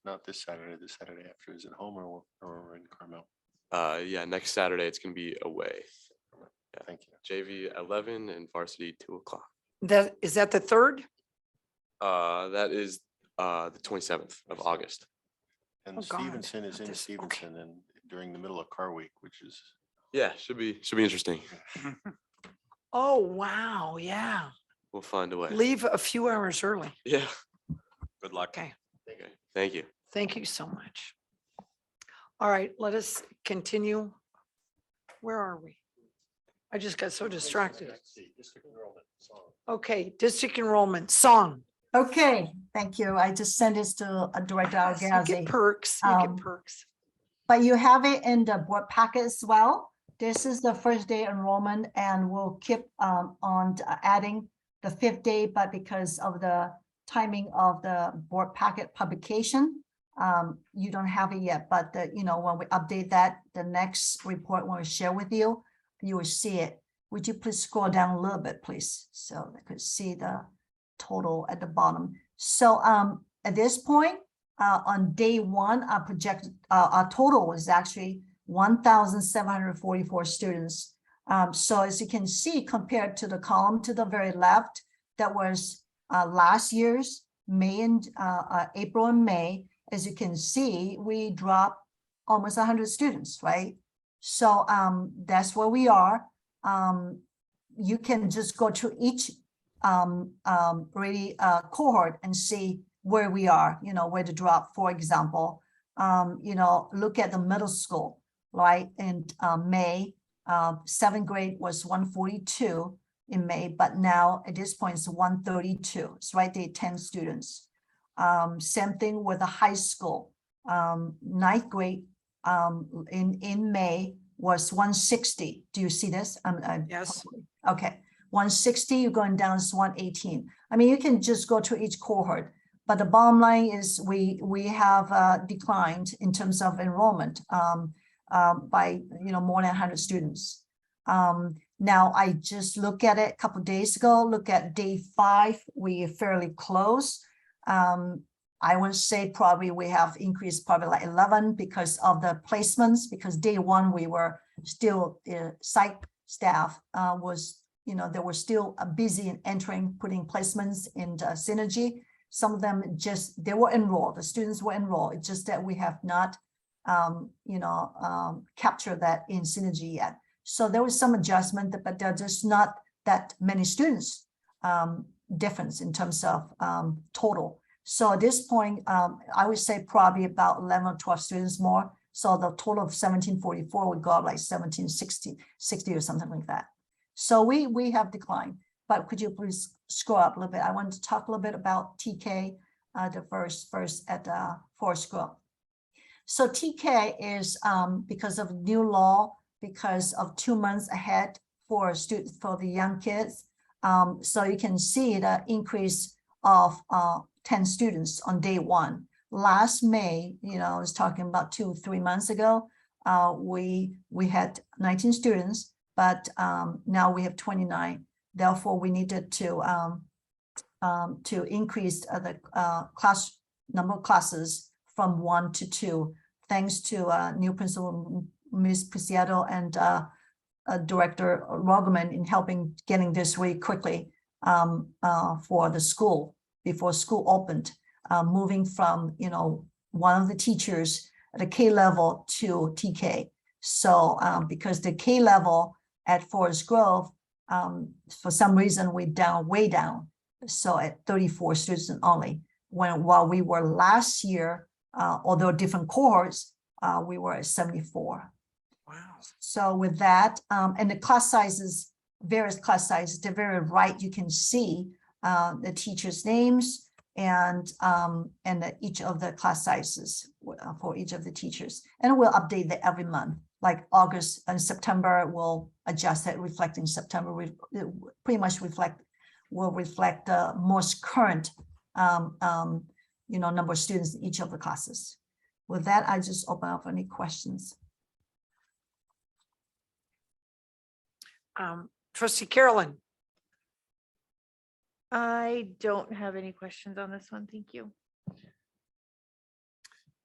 Not this Saturday, the Saturday after. Is it home or in Carmel? Yeah, next Saturday it's gonna be away. Yeah, Thank you. JV 11 and varsity 2 o'clock. That, is that the 3rd? That is the 27th of August. And Oh, God. Stevenson is in This- okay. Stevenson and during the middle of car week, which is. Yeah, should be interesting. Oh, wow, yeah. We'll find a way. Leave a few hours early. Yeah. Good luck. Okay, Okay. Thank you. thank you so much. All right, let us continue. Where are we? I just got so distracted. Okay, district enrollment, song. Okay, thank you. I just sent this to Director Yes, you get Algazi. perks, you get perks. But you have it in the board packet as well. This is the first day enrollment and we'll keep on adding the 5th day, but because of the timing of the board packet publication, you don't have it yet, but you know, when we update that, the next report when we share with you, you will see it. Would you please scroll down a little bit, please? So I could see the total at the bottom. So at this point, on day 1, our projected our total is actually 1,744 students. So as you can see, compared to the column to the very left, that was last year's May and April and May. As you can see, we dropped almost 100 students, right? So that's where we are. You can just go to each cohort and see where we are, you know, where to drop. For example, you know, look at the middle school, right? In May, 7th grade was 142 in May, but now at this point it's 132. It's right there, 10 students. Same thing with the high school. 9th grade in May was 160. Do you see this? Yes. Okay, 160, you're going down to 118. I mean, you can just go to each cohort, but the bottom line is we have declined in terms of enrollment by, you know, more than 100 students. Now I just look at it a couple of days ago, look at day 5, we are fairly close. I would say probably we have increased probably like 11 because of the placements, because day 1 we were still, site staff was, you know, they were still busy in entering, putting placements in Synergy. Some of them just, they were enrolled, the students were enrolled. It's just that we have not, you know, captured that in Synergy yet. So there was some adjustment, but there are just not that many students difference in terms of total. So at this point, I would say probably about 11 or 12 students more. So the total of 1744 would go up like 1760 or something like that. So we have declined, but could you please scroll up a little bit? I want to talk a little bit about TK, the first at Forest Grove. So TK is because of new law, because of 2 months ahead for students, for the young kids. So you can see the increase of 10 students on day 1. Last May, you know, I was talking about 2-3 months ago, we had 19 students, but now we have 29. Therefore, we needed to increase the class number of classes from 1 to 2, thanks to new principal Ms. Preciado and Director Rogerman in helping getting this really quickly for the school before school opened, moving from, you know, one of the teachers at the K level to TK. So because the K level at Forest Grove, for some reason we way down. So at 34 students only, while we were last year, although different cohorts, we were at 74. Wow. So with that, and the class sizes, various class sizes, the very right, you can see the teachers' names and each of the class sizes for each of the teachers. And we'll update that every month, like August and September, we'll adjust it, reflecting September. We pretty much will reflect the most current you know, number of students in each of the classes. With that, I just open up any questions. Trustee Carolyn. I don't have any questions on this one. Thank you.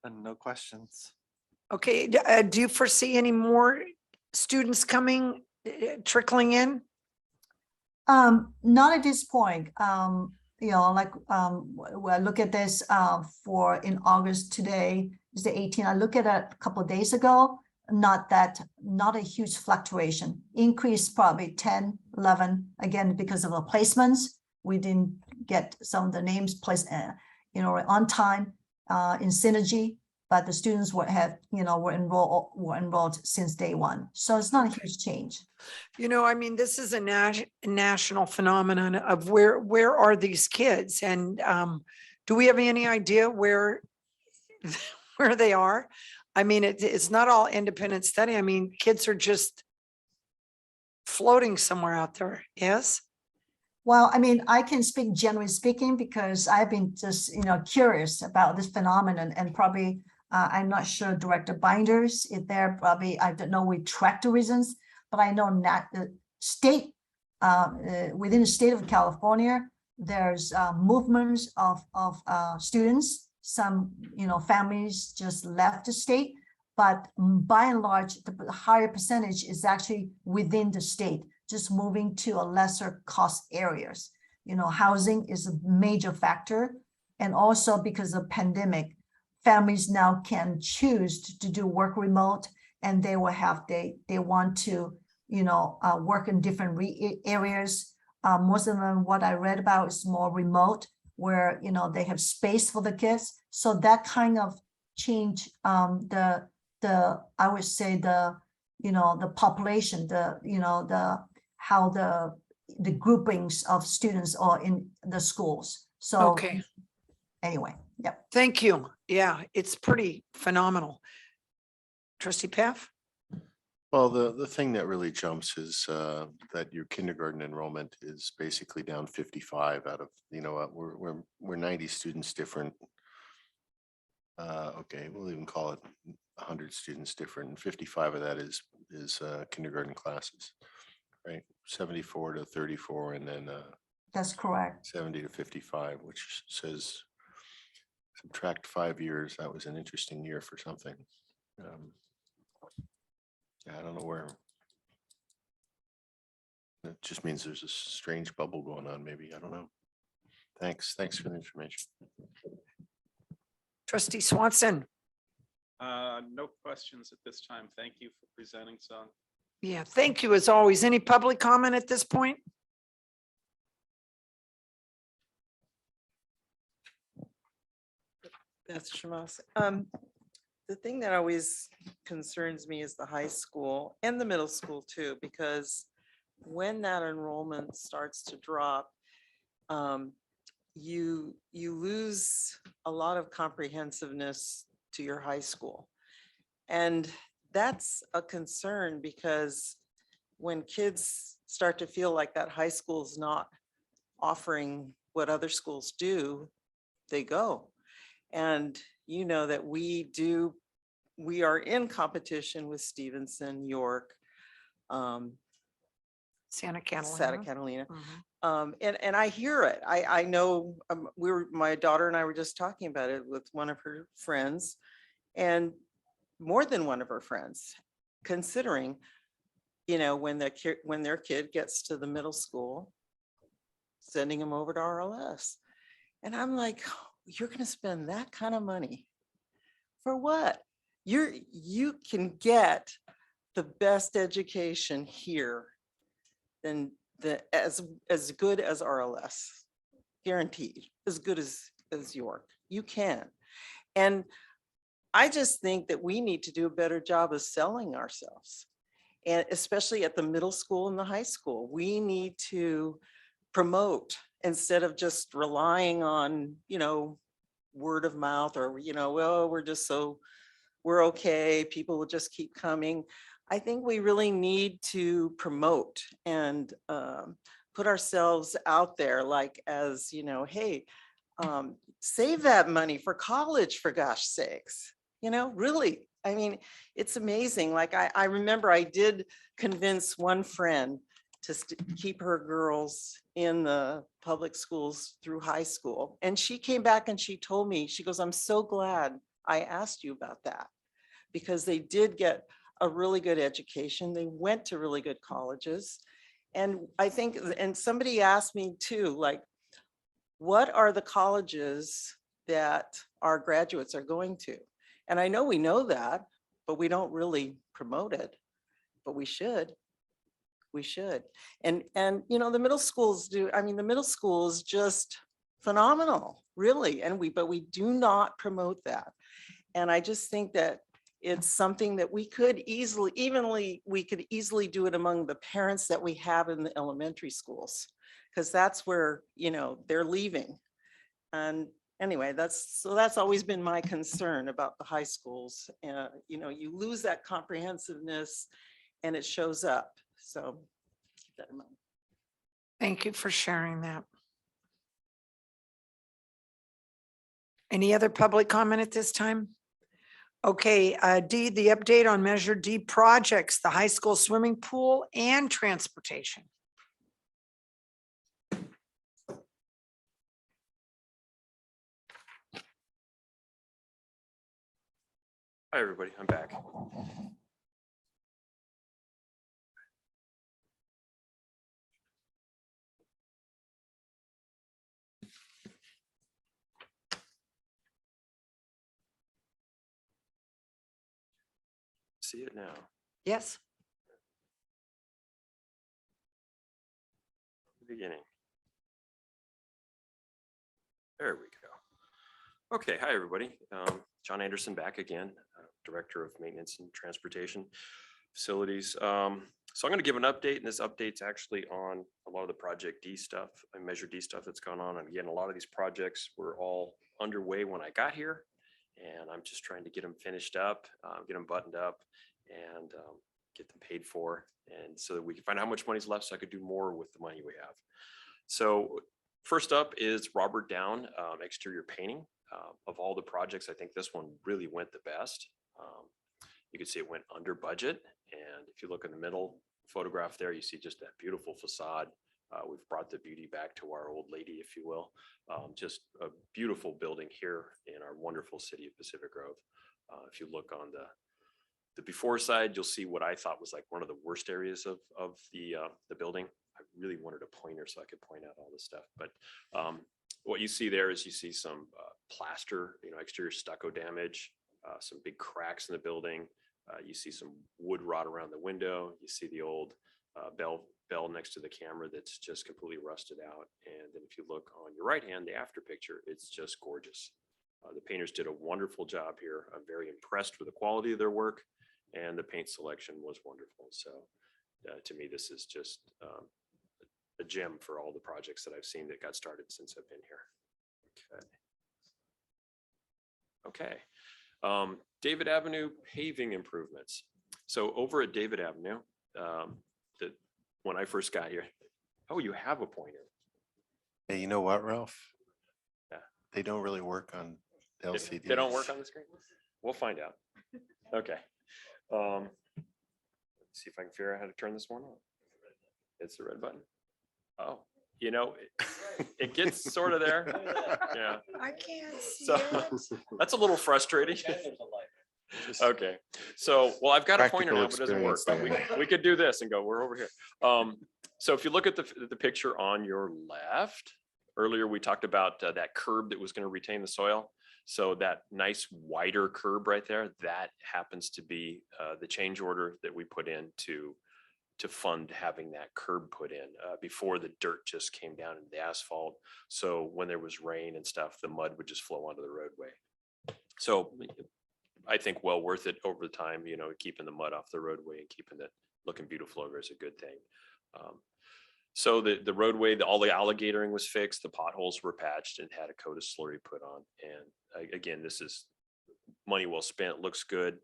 And no questions. Okay, do you foresee any more students coming, trickling in? Not at this point. You know, like, when I look at this, for in August, today is the 18th. I look at it a couple of days ago, not a huge fluctuation. Increase probably 10, 11, again, because of the placements. We didn't get some of the names placed, you know, on time, in Synergy, but the students were enrolled since day one. So it's not a huge change. You know, I mean, this is a national phenomenon of where are these kids? And do we have any idea where they are? I mean, it's not all independent study. I mean, kids are just floating somewhere out there. Yes. Well, I mean, I can speak generally speaking because I've been just, you know, curious about this phenomenon, and probably I'm not sure Director Binders, if they're probably, I don't know, we track the reasons, but I know that the state, within the state of California, there's movements of students. Some, you know, families just left the state, but by and large, the higher percentage is actually within the state, just moving to a lesser cost areas. You know, housing is a major factor. And also because of pandemic, families now can choose to do work remote, and they will have, they want to, you know, work in different areas. Most of them, what I read about, is more remote, where, you know, they have space for the kids. So that kind of change, I would say you know, the population, you know, how the groupings of students are in the schools. So Okay. anyway, yep. Thank you. Yeah, it's pretty phenomenal. Trustee Paff? Well, the thing that really jumps is that your kindergarten enrollment is basically down 55 out of, you know, we're 90 students different. Okay, we'll even call it 100 students different, and 55 of that is kindergarten classes, right? 74 to 34, and then That's correct. 70 to 55, which says subtract 5 years. That was an interesting year for something. Yeah, I don't know where. It just means there's a strange bubble going on, maybe. I don't know. Thanks for the information. Trustee Swanson? No questions at this time. Thank you for presenting, Sung. Yeah, thank you as always. Any public comment at this point? That's Shamos. The thing that always concerns me is the high school and the middle school too, because when that enrollment starts to drop, you lose a lot of comprehensiveness to your high school. And that's a concern, because when kids start to feel like that high school is not offering what other schools do, they go. And you know that we are in competition with Stevenson, York, Santa Catalina. Santa Catalina. And I hear it. I know, my daughter and I were just talking about it with one of her friends, and more than one of her friends, considering, you know, when their kid gets to the middle school, sending them over to RLS. And I'm like, you're going to spend that kind of money for what? You can get the best education here than as good as RLS, guaranteed, as good as York. You can. And I just think that we need to do a better job of selling ourselves, and especially at the middle school and the high school. We need to promote instead of just relying on, you know, word of mouth, or, you know, well, we're okay, people will just keep coming. I think we really need to promote and put ourselves out there, like, as, you know, hey, save that money for college, for gosh sakes, you know, really. I mean, it's amazing. Like, I remember I did convince one friend to keep her girls in the public schools through high school. And she came back and she told me, she goes, I'm so glad I asked you about that because they did get a really good education. They went to really good colleges. And I think, and somebody asked me too, like, what are the colleges that our graduates are going to? And I know we know that, but we don't really promote it, but we should. We should. And you know, the middle schools do, I mean, the middle school is just phenomenal, really. And but we do not promote that. And I just think that it's something that we could easily, we could easily do it among the parents that we have in the elementary schools, because that's where, you know, they're leaving. And anyway, that's always been my concern about the high schools. You know, you lose that comprehensiveness and it shows up. So keep that in mind. Thank you for sharing that. Any other public comment at this time? Okay, D, the update on Measure D projects, the high school swimming pool and transportation. Hi, everybody. I'm back. See it now. Yes. Beginning. There we go. Okay, hi, everybody. John Anderson back again, Director of Maintenance and Transportation Facilities. So I'm going to give an update, and this update's actually on a lot of the Project D stuff and Measure D stuff that's gone on. And again, a lot of these projects were all underway when I got here, and I'm just trying to get them finished up, get them buttoned up, and get them paid for, and so that we can find out how much money's left so I could do more with the money we have. So first up is Robert Down exterior painting. Of all the projects, I think this one really went the best. You can see it went under budget, and if you look in the middle photograph there, you see just that beautiful facade. We've brought the beauty back to our old lady, if you will. Just a beautiful building here in our wonderful city of Pacific Grove. If you look on the before side, you'll see what I thought was like one of the worst areas of the building. I really wanted a pointer so I could point out all this stuff. But what you see there is you see some plaster, you know, exterior stucco damage, some big cracks in the building. You see some wood rot around the window. You see the old bell next to the camera that's just completely rusted out. And then if you look on your right hand, the after picture, it's just gorgeous. The painters did a wonderful job here. I'm very impressed with the quality of their work, and the paint selection was wonderful. So to me, this is just a gem for all the projects that I've seen that got started since I've been here. Okay. David Avenue paving improvements. So over at David Avenue, when I first got here, oh, you have a pointer. Hey, you know what, Ralph? Yeah. They don't really work on LCD. They don't work on the screen? We'll find out. Okay. Let's see if I can figure out how to turn this one on. It's the red button. Oh, you know, it gets sort of there. Yeah. I can't see So it. that's a little frustrating. Okay. So, well, I've got a pointer now, but it doesn't work. But we could do this and go, we're over here. So if you look at the picture on your left, earlier we talked about that curb that was going to retain the soil. So that nice wider curb right there, that happens to be the change order that we put in to fund having that curb put in before the dirt just came down into the asphalt. So when there was rain and stuff, the mud would just flow onto the roadway. So I think well worth it over time, you know, keeping the mud off the roadway and keeping it looking beautiful over is a good thing. So the roadway, all the alligatoring was fixed, the potholes were patched and had a coat of slurry put on. And again, this is money well spent, looks good.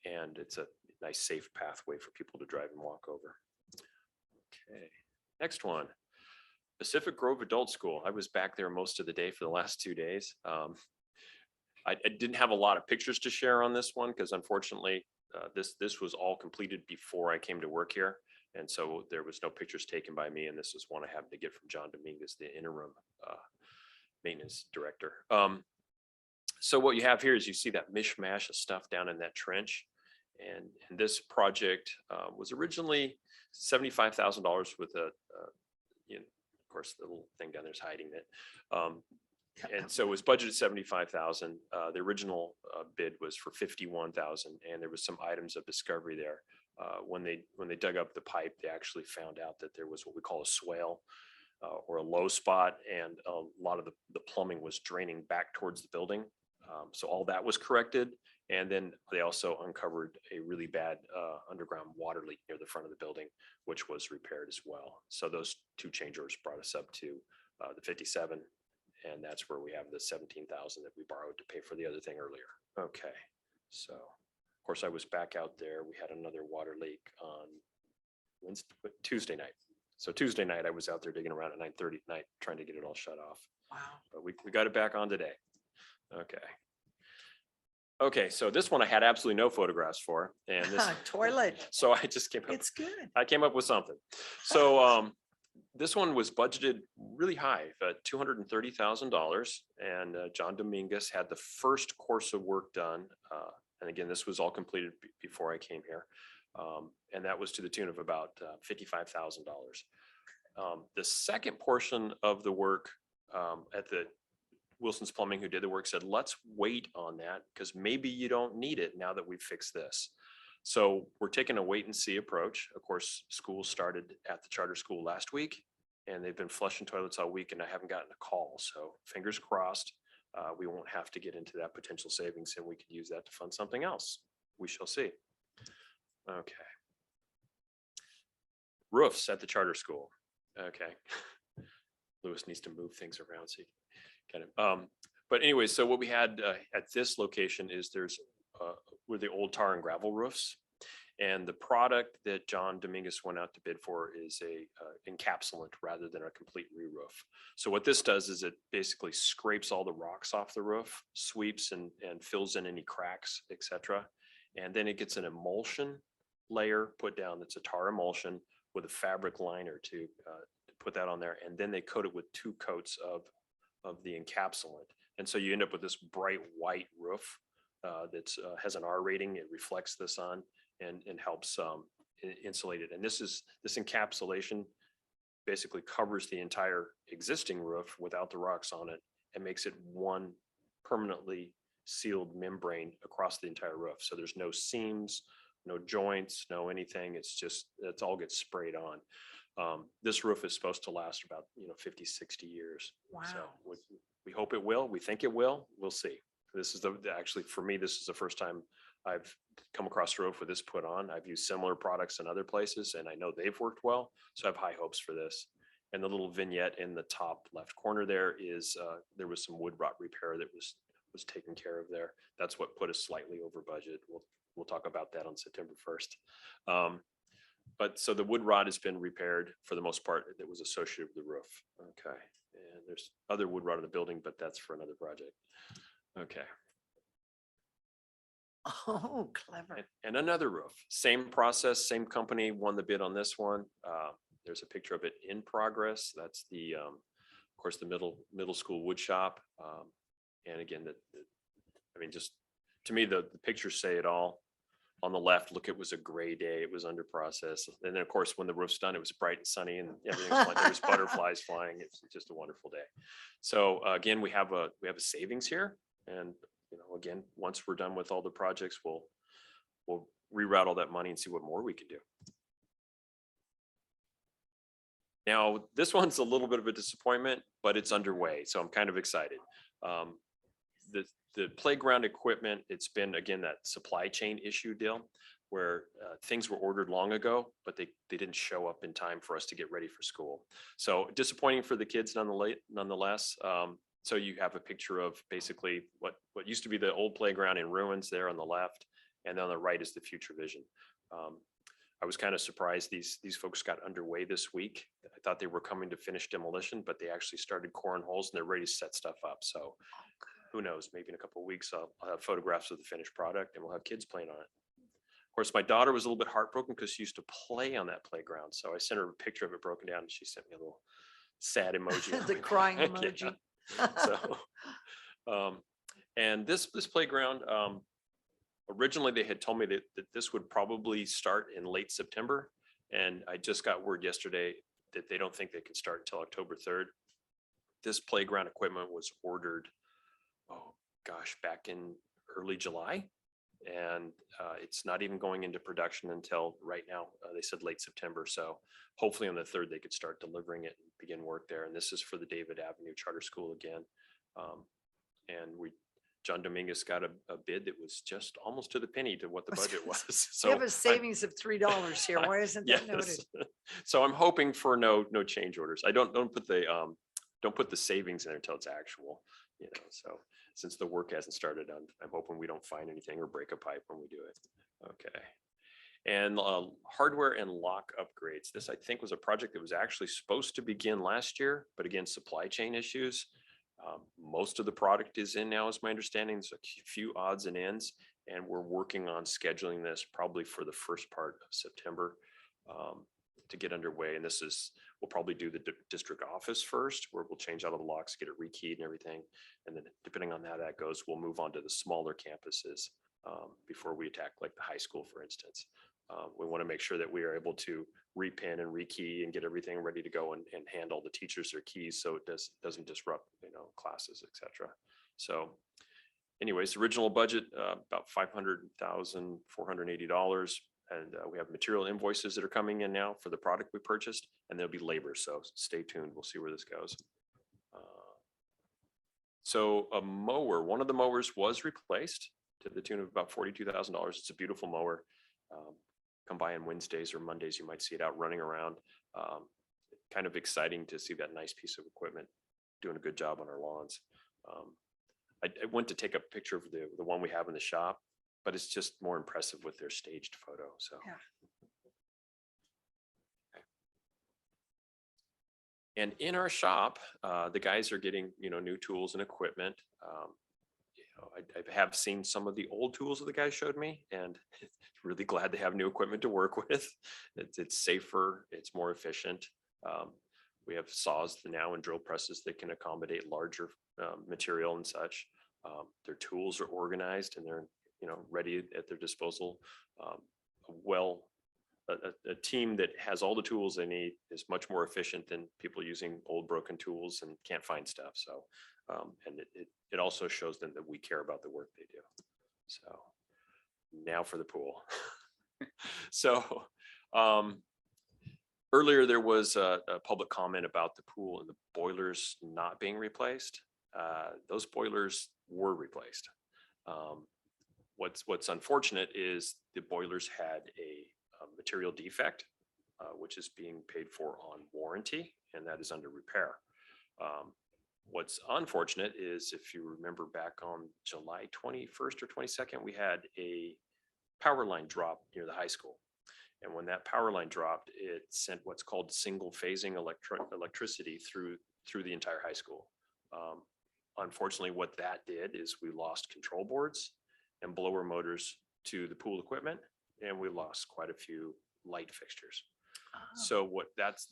And it's a nice safe pathway for people to drive and walk over. Okay, next one. Pacific Grove Adult School. I was back there most of the day for the last 2 days. I didn't have a lot of pictures to share on this one because unfortunately this was all completed before I came to work here. And so there was no pictures taken by me. And this is one I happened to get from John Dominguez, the interim maintenance director. So what you have here is you see that mishmash of stuff down in that trench. And this project was originally $75,000 with a, you know, of course, the little thing down there is hiding it. And so it was budgeted 75,000. The original bid was for 51,000, and there was some items of discovery there. When they dug up the pipe, they actually found out that there was what we call a swale or a low spot, and a lot of the plumbing was draining back towards the building. So all that was corrected. And then they also uncovered a really bad underground water leak near the front of the building, which was repaired as well. So those two change orders brought us up to the 57. And that's where we have the 17,000 that we borrowed to pay for the other thing earlier. Okay. So of course I was back out there. We had another water leak on Tuesday night. So Tuesday night I was out there digging around at 9:30 at night, trying to get it all shut off. Wow. But we got it back on today. Okay. Okay, so this one I had absolutely no photographs for, and this Toilet. so I just came up. It's good. I came up with something. So this one was budgeted really high, $230,000, and John Dominguez had the first course of work done. And again, this was all completed before I came here, and that was to the tune of about $55,000. The second portion of the work at the Wilson's Plumbing, who did the work, said, let's wait on that because maybe you don't need it now that we've fixed this. So we're taking a wait and see approach. Of course, school started at the charter school last week, and they've been flushing toilets all week, and I haven't gotten a call. So fingers crossed, we won't have to get into that potential savings, and we could use that to fund something else. We shall see. Okay. Roofs at the charter school. Okay. Lewis needs to move things around so he kind of, but anyway, so what we had at this location is there's were the old tar and gravel roofs, and the product that John Dominguez went out to bid for is a encapsulant rather than a complete re-roof. So what this does is it basically scrapes all the rocks off the roof, sweeps and fills in any cracks, etc. And then it gets an emulsion layer put down that's a tar emulsion with a fabric liner to put that on there, and then they coat it with 2 coats of the encapsulant. And so you end up with this bright white roof that has an R rating. It reflects the sun and helps insulate it. And this encapsulation basically covers the entire existing roof without the rocks on it and makes it one permanently sealed membrane across the entire roof. So there's no seams, no joints, no anything. It's all gets sprayed on. This roof is supposed to last about 50, 60 years. Wow. So we hope it will. We think it will. We'll see. This is actually for me, this is the first time I've come across a roof with this put on. I've used similar products in other places, and I know they've worked well. So I have high hopes for this. And the little vignette in the top left corner there is there was some wood rot repair that was taken care of there. That's what put us slightly over budget. We'll talk about that on September 1st. But so the wood rot has been repaired for the most part that was associated with the roof. Okay. And there's other wood rot in the building, but that's for another project. Okay. Oh, clever. And another roof, same process, same company won the bid on this one. There's a picture of it in progress. That's the, of course, the middle school wood shop. And again, just to me, the pictures say it all. On the left, look, it was a gray day. It was under process. And then, of course, when the roof's done, it was bright and sunny and everything was fine. There was butterflies flying. It's just a wonderful day. So again, we have a savings here. And again, once we're done with all the projects, we'll reroute all that money and see what more we can do. Now, this one's a little bit of a disappointment, but it's underway. So I'm kind of excited. The playground equipment, it's been, again, that supply chain issue deal where things were ordered long ago, but they didn't show up in time for us to get ready for school. So disappointing for the kids nonetheless. So you have a picture of basically what used to be the old playground in ruins there on the left, and on the right is the future vision. I was kind of surprised these folks got underway this week. I thought they were coming to finish demolition, but they actually started coring holes and they're ready to set stuff up. So who knows, maybe in a couple of weeks, I'll have photographs of the finished product and we'll have kids playing on it. Of course, my daughter was a little bit heartbroken because she used to play on that playground. So I sent her a picture of it broken down and she sent me a little sad emoji. The crying emoji. Yeah. So, And this playground, originally they had told me that this would probably start in late September. And I just got word yesterday that they don't think they can start until October 3rd. This playground equipment was ordered, oh gosh, back in early July. And it's not even going into production until right now. They said late September. So hopefully on the 3rd, they could start delivering it and begin work there. And this is for the David Avenue Charter School again. And John Dominguez got a bid that was just almost to the penny to what the budget was. So We have a savings of $3 here. Why isn't that noted? yes. So I'm hoping for no change orders. I don't put the savings in there until it's actual, you know, so since the work hasn't started, I'm hoping we don't find anything or break a pipe when we do it. Okay. And hardware and lock upgrades. This, I think, was a project that was actually supposed to begin last year, but again, supply chain issues. Most of the product is in now, is my understanding. There's a few odds and ends, and we're working on scheduling this probably for the first part of September to get underway. And we'll probably do the district office first, where we'll change out all the locks, get it rekeyed and everything. And then depending on how that goes, we'll move on to the smaller campuses before we attack like the high school, for instance. We want to make sure that we are able to repin and rekey and get everything ready to go and hand all the teachers their keys so it doesn't disrupt, you know, classes, etc. So anyways, original budget about $500,480. And we have material invoices that are coming in now for the product we purchased, and there'll be labor. So stay tuned. We'll see where this goes. So a mower, one of the mowers was replaced to the tune of about $42,000. It's a beautiful mower. Come by on Wednesdays or Mondays, you might see it out running around. Kind of exciting to see that nice piece of equipment doing a good job on our lawns. I went to take a picture of the one we have in the shop, but it's just more impressive with their staged photo. So. Yeah. Okay. And in our shop, the guys are getting, you know, new tools and equipment. I have seen some of the old tools that the guys showed me, and really glad they have new equipment to work with. It's safer, it's more efficient. We have saws now and drill presses that can accommodate larger material and such. Their tools are organized and they're, you know, ready at their disposal. A team that has all the tools they need is much more efficient than people using old broken tools and can't find stuff. So, and it also shows them that we care about the work they do. So now for the pool. So earlier there was a public comment about the pool and the boilers not being replaced. Those boilers were replaced. What's unfortunate is the boilers had a material defect, which is being paid for on warranty, and that is under repair. What's unfortunate is, if you remember back on July 21st or 22nd, we had a power line drop near the high school. And when that power line dropped, it sent what's called single phasing electricity through the entire high school. Unfortunately, what that did is we lost control boards and blower motors to the pool equipment, and we lost quite a few light fixtures. So that's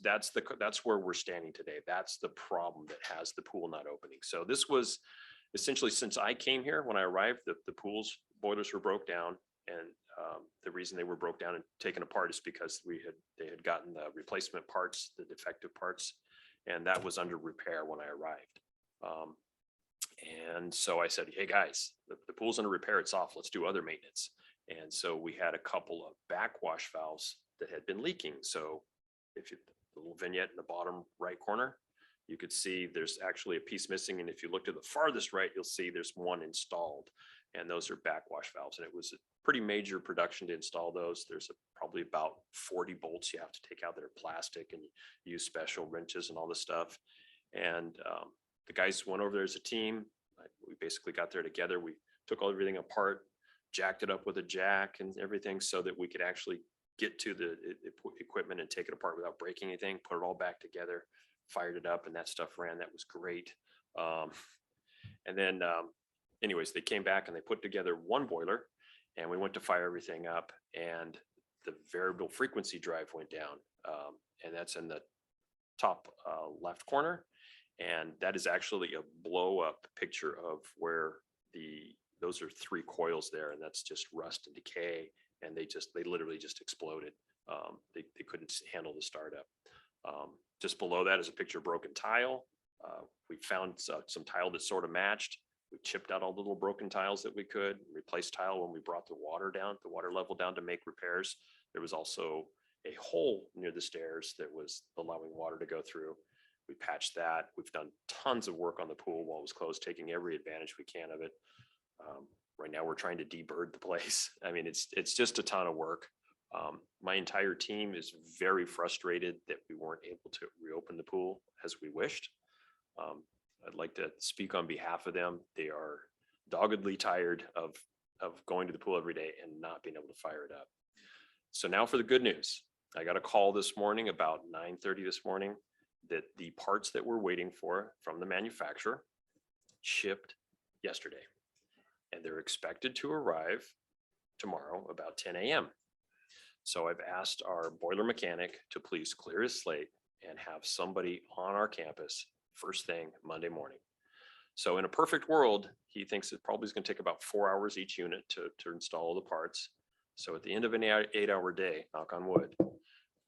where we're standing today. That's the problem that has the pool not opening. So this was essentially, since I came here, when I arrived, the pool's boilers were broke down, and the reason they were broke down and taken apart is because they had gotten the replacement parts, the defective parts, and that was under repair when I arrived. And so I said, hey guys, the pool's under repair, it's off, let's do other maintenance. And so we had a couple of backwash valves that had been leaking. So if you, the little vignette in the bottom right corner, you could see there's actually a piece missing. And if you look to the farthest right, you'll see there's one installed, and those are backwash valves. And it was a pretty major production to install those. There's probably about 40 bolts you have to take out that are plastic, and you use special wrenches and all this stuff. And the guys went over there as a team. We basically got there together. We took everything apart, jacked it up with a jack and everything so that we could actually get to the equipment and take it apart without breaking anything, put it all back together, fired it up, and that stuff ran. That was great. And then anyways, they came back and they put together one boiler, and we went to fire everything up, and the variable frequency drive went down. And that's in the top left corner. And that is actually a blow up picture of where those are 3 coils there, and that's just rust and decay. And they literally just exploded. They couldn't handle the startup. Just below that is a picture of broken tile. We found some tile that sort of matched. We chipped out all the little broken tiles that we could, replaced tile when we brought the water level down to make repairs. There was also a hole near the stairs that was allowing water to go through. We patched that. We've done tons of work on the pool while it was closed, taking every advantage we can of it. Right now we're trying to debird the place. I mean, it's just a ton of work. My entire team is very frustrated that we weren't able to reopen the pool as we wished. I'd like to speak on behalf of them. They are doggedly tired of going to the pool every day and not being able to fire it up. So now for the good news. I got a call this morning about 9:30 this morning that the parts that we're waiting for from the manufacturer shipped yesterday. And they're expected to arrive tomorrow about 10 a.m. So I've asked our boiler mechanic to please clear his slate and have somebody on our campus first thing Monday morning. So in a perfect world, he thinks it probably is going to take about 4 hours each unit to install all the parts. So at the end of an 8-hour day, knock on wood,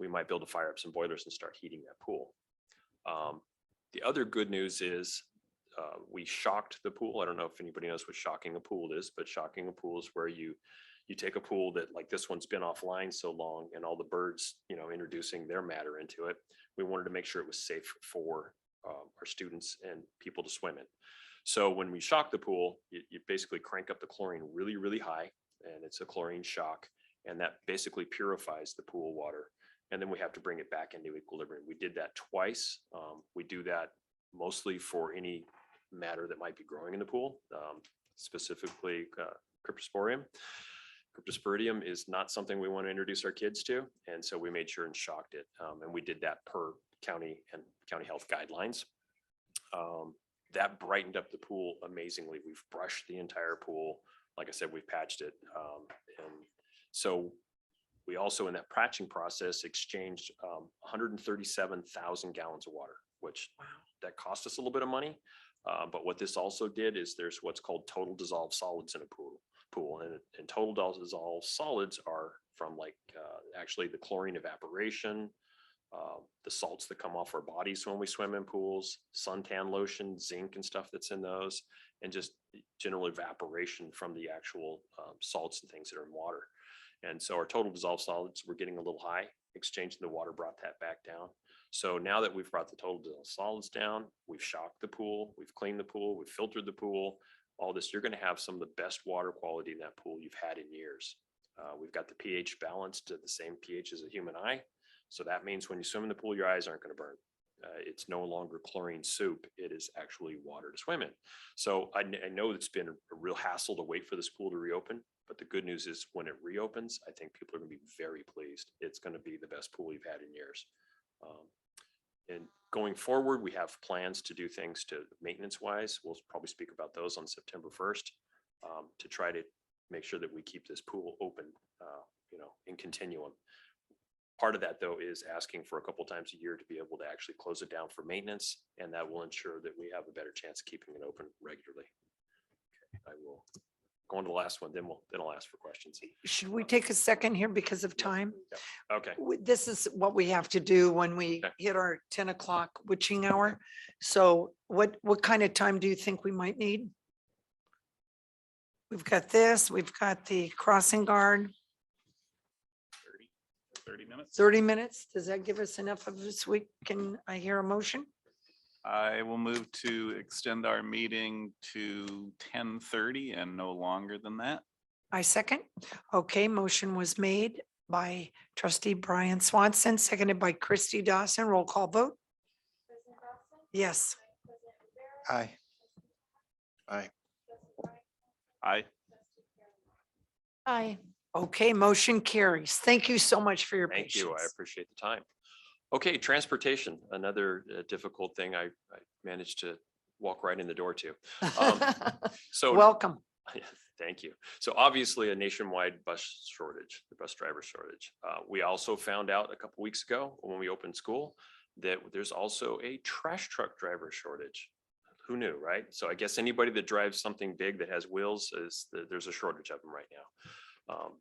we might be able to fire up some boilers and start heating that pool. The other good news is we shocked the pool. I don't know if anybody knows what shocking a pool is, but shocking a pool is where you take a pool that, like this one's been offline so long and all the birds, introducing their matter into it. We wanted to make sure it was safe for our students and people to swim in. So when we shock the pool, you basically crank up the chlorine really, really high, and it's a chlorine shock, and that basically purifies the pool water. And then we have to bring it back into equilibrium. We did that twice. We do that mostly for any matter that might be growing in the pool, specifically cryptosporidium. Cryptosporidium is not something we want to introduce our kids to, and so we made sure and shocked it. And we did that per county and county health guidelines. That brightened up the pool amazingly. We've brushed the entire pool. Like I said, we've patched it. And so we also, in that patching process, exchanged 137,000 gallons of water, which that cost us a little bit of money. But what this also did is there's what's called total dissolved solids in a pool. And total dissolved solids are from actually the chlorine evaporation, the salts that come off our bodies when we swim in pools, suntan lotion, zinc and stuff that's in those, and just general evaporation from the actual salts and things that are in water. And so our total dissolved solids were getting a little high. Exchanging the water brought that back down. So now that we've brought the total dissolved solids down, we've shocked the pool, we've cleaned the pool, we've filtered the pool, all this, you're going to have some of the best water quality in that pool you've had in years. We've got the pH balanced to the same pH as a human eye. So that means when you swim in the pool, your eyes aren't going to burn. It's no longer chlorine soup. It is actually water to swim in. So I know it's been a real hassle to wait for this pool to reopen, but the good news is when it reopens, I think people are going to be very pleased. It's going to be the best pool we've had in years. And going forward, we have plans to do things to maintenance wise. We'll probably speak about those on September 1st to try to make sure that we keep this pool open, in continuum. Part of that, though, is asking for a couple times a year to be able to actually close it down for maintenance, and that will ensure that we have a better chance of keeping it open regularly. Okay, I will go on to the last one, then I'll ask for questions. Should we take a second here because of time? Yeah. Okay. This is what we have to do when we hit our 10 o'clock witching hour. So what kind of time do you think we might need? We've got this, we've got the crossing guard. 30 minutes. 30 minutes. Does that give us enough of this week? Can I hear a motion? I will move to extend our meeting to 10:30 and no longer than that. I second. Okay, motion was made by trustee Brian Swanson, seconded by Christy Dawson. Roll call vote. Yes. Aye. Aye. Aye. Aye. Okay, motion carries. Thank you so much for your Thank you. I patience. appreciate the time. Okay, transportation, another difficult thing I managed to walk right in the door to. So Welcome. Thank you. So obviously a nationwide bus shortage, the bus driver shortage. We also found out a couple weeks ago when we opened school that there's also a trash truck driver shortage. Who knew, right? So I guess anybody that drives something big that has wheels there's a shortage of them right now.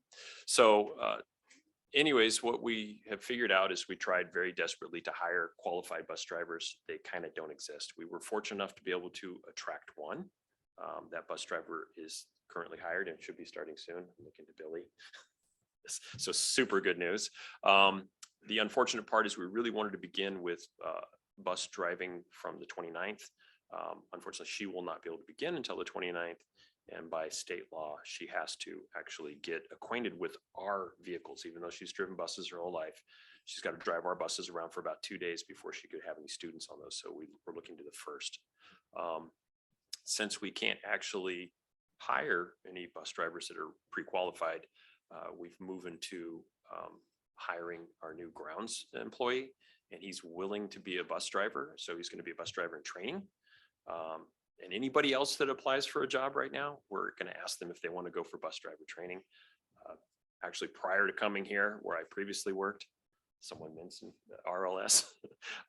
Anyways, what we have figured out is we tried very desperately to hire qualified bus drivers. They kind of don't exist. We were fortunate enough to be able to attract one. That bus driver is currently hired and should be starting soon. I'm looking to Billy. So super good news. The unfortunate part is we really wanted to begin with bus driving from the 29th. Unfortunately, she will not be able to begin until the 29th. And by state law, she has to actually get acquainted with our vehicles, even though she's driven buses her whole life. She's got to drive our buses around for about 2 days before she could have any students on those. So we're looking to the first. Since we can't actually hire any bus drivers that are pre-qualified, we've moved into hiring our new grounds employee, and he's willing to be a bus driver. So he's going to be a bus driver in training. And anybody else that applies for a job right now, we're going to ask them if they want to go for bus driver training. Actually, prior to coming here, where I previously worked, someone mentioned RLS.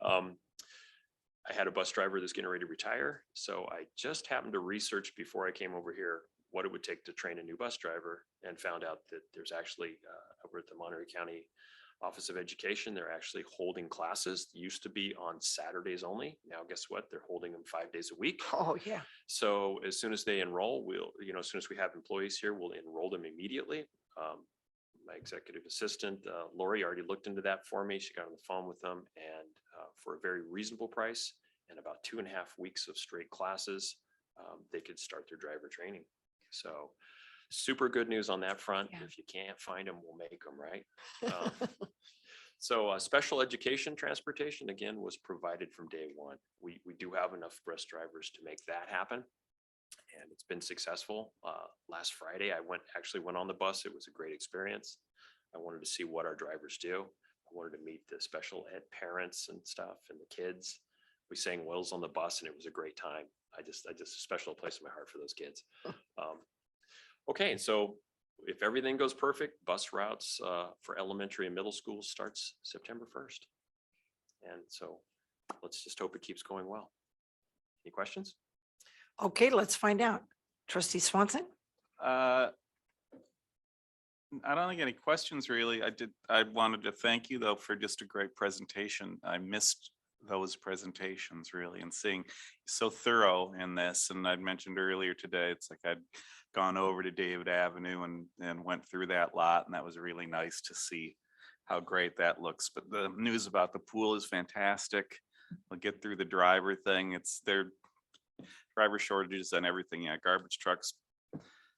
I had a bus driver that's getting ready to retire. So I just happened to research before I came over here what it would take to train a new bus driver, and found out that there's actually over at the Monterey County Office of Education, they're actually holding classes. Used to be on Saturdays only. Now, guess what? They're holding them 5 days a week. Oh, yeah. So as soon as they enroll, as soon as we have employees here, we'll enroll them immediately. My executive assistant, Lori, already looked into that for me. She got on the phone with them, and for a very reasonable price and about 2.5 weeks of straight classes, they could start their driver training. So super good news on that front. Yeah. If you can't find them, we'll make them, right? So special education transportation, again, was provided from day one. We do have enough bus drivers to make that happen, and it's been successful. Last Friday, I actually went on the bus. It was a great experience. I wanted to see what our drivers do. I wanted to meet the special ed parents and stuff and the kids. We sang Wills on the bus, and it was a great time. I just a special place in my heart for those kids. Okay, so if everything goes perfect, bus routes for elementary and middle school starts September 1st. And so let's just hope it keeps going well. Any questions? Okay, let's find out. Trustee Swanson? I don't think any questions really. I wanted to thank you though for just a great presentation. I missed those presentations really, and seeing so thorough in this. And I'd mentioned earlier today, it's like I'd gone over to David Avenue and went through that lot, and that was really nice to see how great that looks. But the news about the pool is fantastic. We'll get through the driver thing. It's their driver shortages and everything. Yeah, garbage trucks,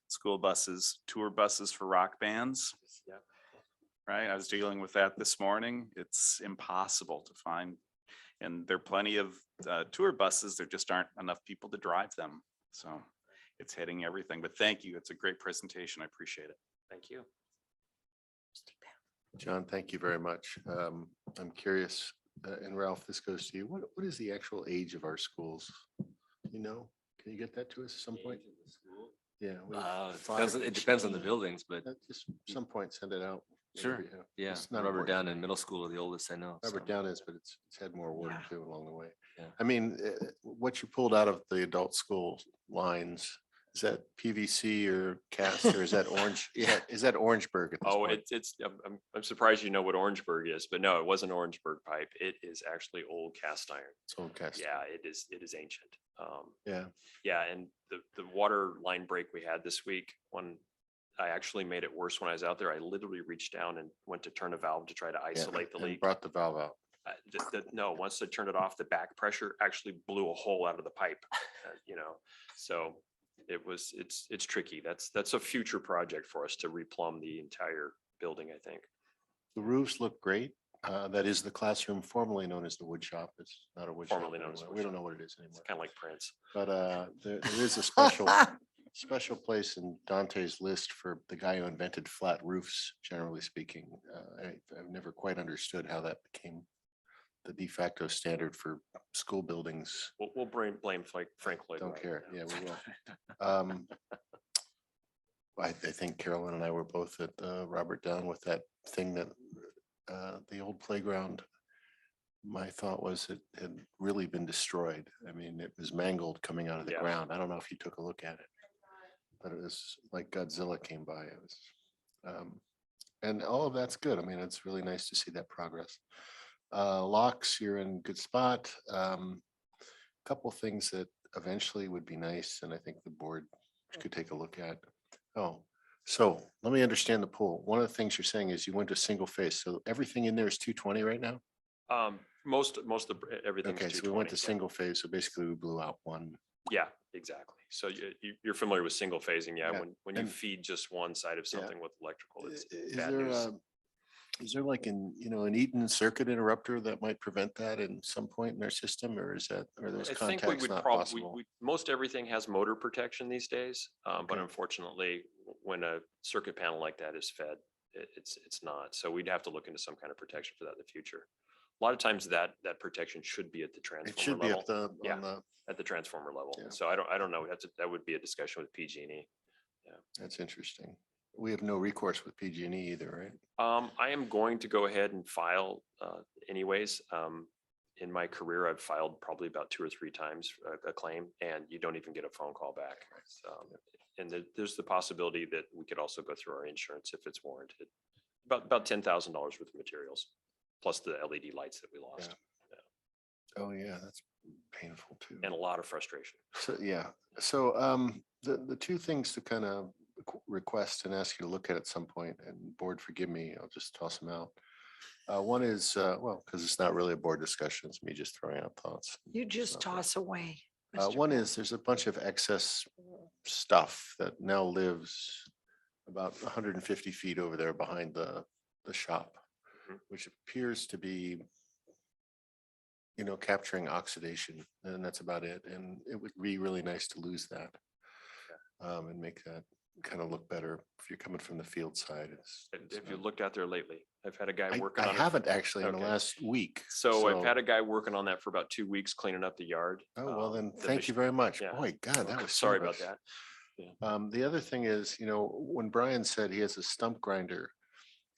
school buses, tour buses for rock bands. Yeah. Right. I was dealing with that this morning. It's impossible to find. And there are plenty of tour buses. There just aren't enough people to drive them. So it's hitting everything. But thank you. It's a great presentation. I appreciate it. Thank you. John, thank you very much. I'm curious, and Ralph, this goes to you. What is the actual age of our schools? You know, can you get that to us at some point? Yeah. It depends on the buildings, but just some point send it out. Sure. Yeah. It's not Robert important. Down in middle school are the oldest I know. Robert Down is, but it's had more work Yeah. too along the way. Yeah. I mean, what you pulled out of the adult school lines, is that PVC or cast, or is that orange? Is that Orangeburg at this Oh, point? I'm surprised you know what Orangeburg is, but no, it wasn't Orangeburg pipe. It is actually old cast iron. It's old cast. Yeah, it is ancient. Yeah. Yeah, and the water line break we had this week, when I actually made it worse when I was out there, I literally reached down and went to turn a valve to try to isolate the and leak. brought the valve out. No, once I turned it off, the back pressure actually blew a hole out of the pipe, so it's tricky. That's a future project for us to replumb the entire building, I think. The roofs look great. That is the classroom formerly known as the wood shop. It's not a wood shop. Formerly known as a anymore. wood We don't shop. know what it is anymore. It's kind of like Prince. But there is a special place in Dante's list for the guy who invented flat roofs, generally speaking. I've never quite understood how that became the de facto standard for school buildings. We'll blame Frank Lloyd. Don't Wright. care. Yeah, we will. I think Carolyn and I were both at Robert Down with that thing that the old playground my thought was it had really been destroyed. I mean, it was mangled coming out of the Yeah. ground. I don't know if you took a look at it, but it was like Godzilla came by. It was, and all of that's good. I mean, it's really nice to see that progress. Locks, you're in good spot. Couple things that eventually would be nice, and I think the board could take a look at. Oh, so let me understand the pool. One of the things you're saying is you went to single phase, so everything in there is 220 right now? Most of everything. Okay, so we went to single phase, so basically we blew out one. Yeah, exactly. So you're familiar with single phasing, yeah? Yeah, When you and- feed just one side of something with electrical, it's Is bad there, news. is there like an Eaton circuit interrupter that might prevent that in some point in our system, or is that, are those I think we contacts would not probably, possible? most everything has motor protection these days. But Okay. unfortunately, when a circuit panel like that is fed, it's not. So we'd have to look into some kind of protection for that in the future. A lot of times that protection should be at the It transformer should be level. at the, Yeah. on the, At the transformer level. Yeah. So I don't know. That would be a discussion with PG&E. that's interesting. We have no recourse with PG&E either, right? I am going to go ahead and file anyways. In my career, I've filed probably about 2 or 3 times a claim, and you don't even get a phone call back. And there's the possibility that we could also go through our insurance if it's warranted. About $10,000 worth of materials, plus the LED lights that we lost. Oh, yeah, that's painful too. And a lot of frustration. So, yeah, so the two things to kind of request and ask you to look at some point, and board, forgive me, I'll just toss them out. One is, well, because it's not really a board discussion, it's me just throwing out thoughts. You just toss away. Mr. One Bell. is, there's a bunch of excess stuff that now lives about 150 feet over there behind the shop, which appears to be, capturing oxidation, and that's about it. And it would be really nice to lose that and make that kind of look better if you're coming from the field side. Have you looked out there lately? I've had a guy working I on it. haven't actually in the Okay. last week. So I've had a guy working on that for about 2 weeks, cleaning up the yard. Oh, well then, the thank you mach- very much. yeah. Boy, God, that was Sorry about service. that. The other thing is, when Brian said he has a stump grinder,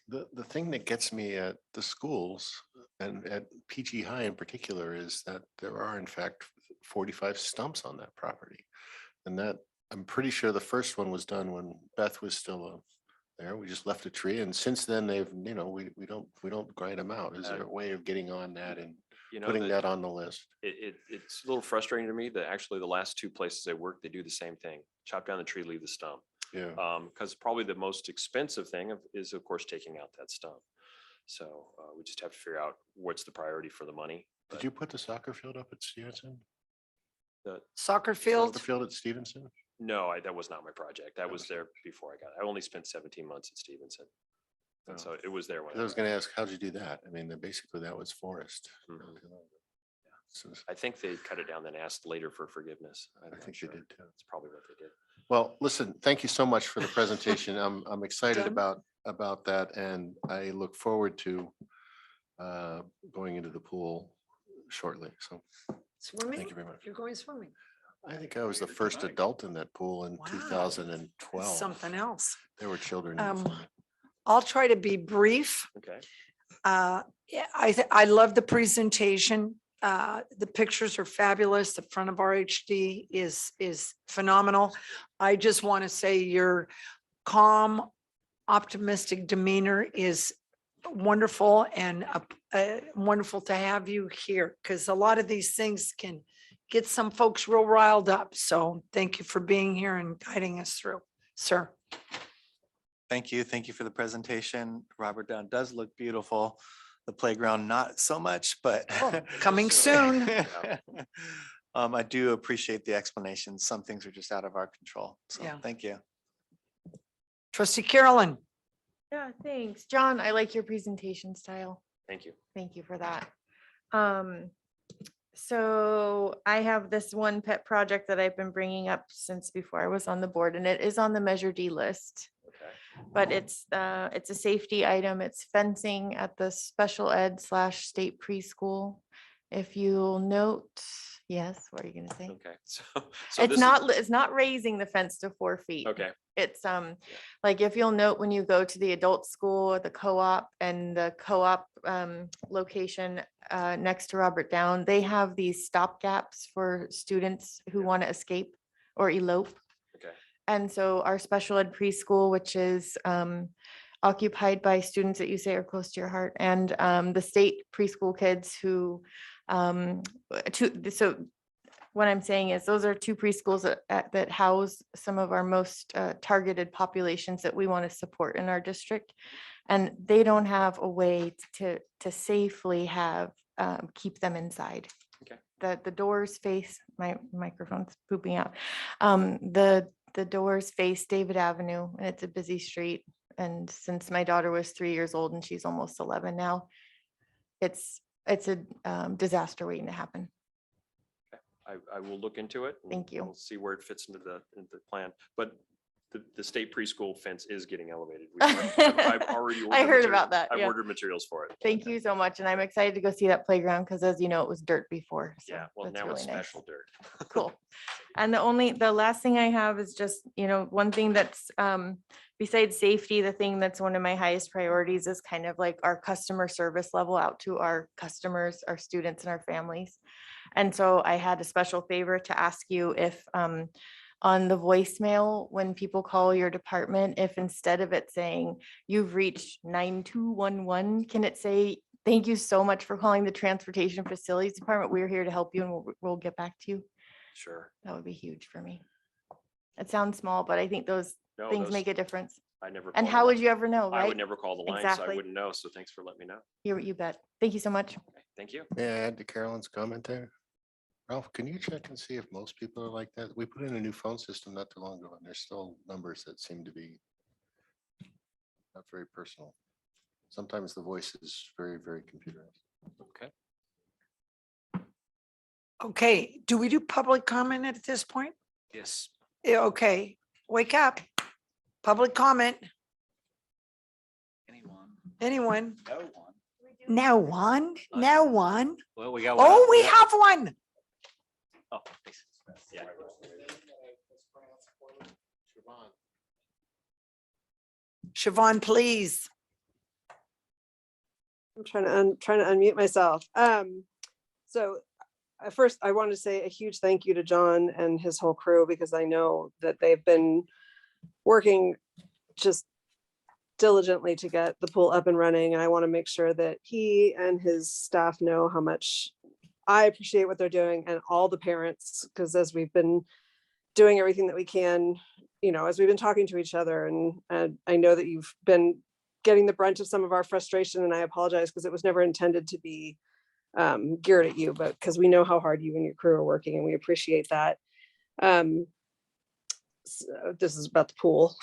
the thing that gets me at the schools and at PG High in particular is that there are in fact 45 stumps on that property. And that, I'm pretty sure the first one was done when Beth was still there. We just left a tree, and since then they've, we don't grind them out. Is there a way of getting on that and putting that on the list? It's a little frustrating to me that actually the last 2 places I work, they do the same thing. Chop down the tree, leave the stump. Yeah. Because probably the most expensive thing is of course taking out that stump. So we just have to figure out what's the priority for the money. Did you put the soccer field up at Stevenson? The Soccer field? The field at Stevenson? No, that was not my project. That was there before I got it. I only spent 17 months at Stevenson. And so it was there when I was going to ask, how'd you do that? I mean, basically that was forest. So I think they cut it down then asked later for forgiveness. I think they did too. That's probably what they did. Well, listen, thank you so much for the presentation. I'm excited Done? about that, and I look forward to going into the pool shortly. So Swimming? thank you very much. You're going swimming. I think I was the first adult in that pool in Wow. 2012. Something else. There were children. in the pool. I'll try to be brief. Okay. Yeah, I love the presentation. The pictures are fabulous. The front of RHD is phenomenal. I just want to say your calm, optimistic demeanor is wonderful, and wonderful to have you here, because a lot of these things can get some folks real riled up. So thank you for being here and guiding us through, sir. Thank you. Thank you for the presentation. Robert Down does look beautiful. The playground, not so much, but Coming soon. I do appreciate the explanation. Some things are just out of our control. So Yeah. thank you. Trustee Carolyn. Yeah, thanks. John, I like your presentation style. Thank you. Thank you for that. So I have this one pet project that I've been bringing up since before I was on the board, and it is on the Measure D list. But it's a safety item. It's fencing at the special ed / state preschool. If you'll note Yes, what are you gonna say? Okay, so. It's not raising the fence to 4 feet. Okay, It's like if you'll note when you go to the adult school, the co-op and the co-op location next to Robert Down, they have these stop gaps for students who want to escape or elope. okay. And so our special ed preschool, which is occupied by students that you say are close to your heart, and the state preschool kids who, so what I'm saying is those are 2 preschools that house some of our most targeted populations that we want to support in our district. And they don't have a way to safely have, keep them inside. Okay. The doors face, my microphone's pooping out. The doors face David Avenue, and it's a busy street. And since my daughter was 3 years old and she's almost 11 now, it's a disaster waiting to happen. I will look into it. Thank you. We'll see where it fits into the plan, but the state preschool fence is getting elevated. I've already. I heard about that. I've Yeah. ordered materials for it. Thank you so much. And I'm excited to go see that playground because as you know, it was dirt before. So Yeah, well, that's now it's really nice. special dirt. Cool. And the last thing I have is just, one thing that's besides safety, the thing that's one of my highest priorities is kind of like our customer service level out to our customers, our students and our families. And so I had a special favor to ask you if on the voicemail, when people call your department, if instead of it saying you've reached 9211, can it say, thank you so much for calling the Transportation Facilities Department. We're here to help you and we'll get back to you. Sure. That would be huge for me. It sounds small, but I think those things make a difference. I never. And call how the would line. you ever know, I right? would never call the line, so Exactly. I wouldn't know. So thanks for letting me know. You bet. Thank you so much. Thank you. May I add to Carolyn's comment there? Ralph, can you check and see if most people are like that? We put in a new phone system not too long ago, and there's still numbers that seem to be not very personal. Sometimes the voice is very, very computerized. Okay. Okay, do we do public comment at this point? Yes. Yeah, okay, wake up. Public comment. Anyone? Now one, now one. Well, we got one. Oh, we have one. Oh, thanks. Yeah. Siobhan, please. I'm trying to unmute myself. So first I want to say a huge thank you to John and his whole crew, because I know that they've been working just diligently to get the pool up and running. And I want to make sure that he and his staff know how much I appreciate what they're doing, and all the parents, because as we've been doing everything that we can, as we've been talking to each other, and I know that you've been getting the brunt of some of our frustration, and I apologize because it was never intended to be geared at you, but because we know how hard you and your crew are working, and we appreciate that. So this is about the pool.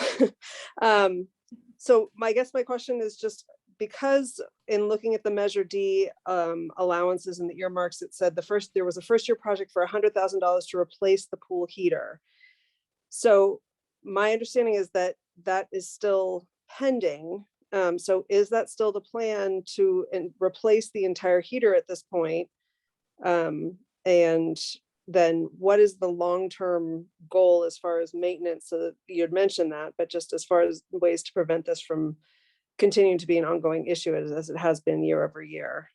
So I guess my question is just because in looking at the Measure D allowances and the earmarks, it said there was a first-year project for $100,000 to replace the pool heater. So my understanding is that that is still pending. So is that still the plan to replace the entire heater at this point? And then what is the long-term goal as far as maintenance? So that you had mentioned that, but just as far as ways to prevent this from continuing to be an ongoing issue as it has been year over year.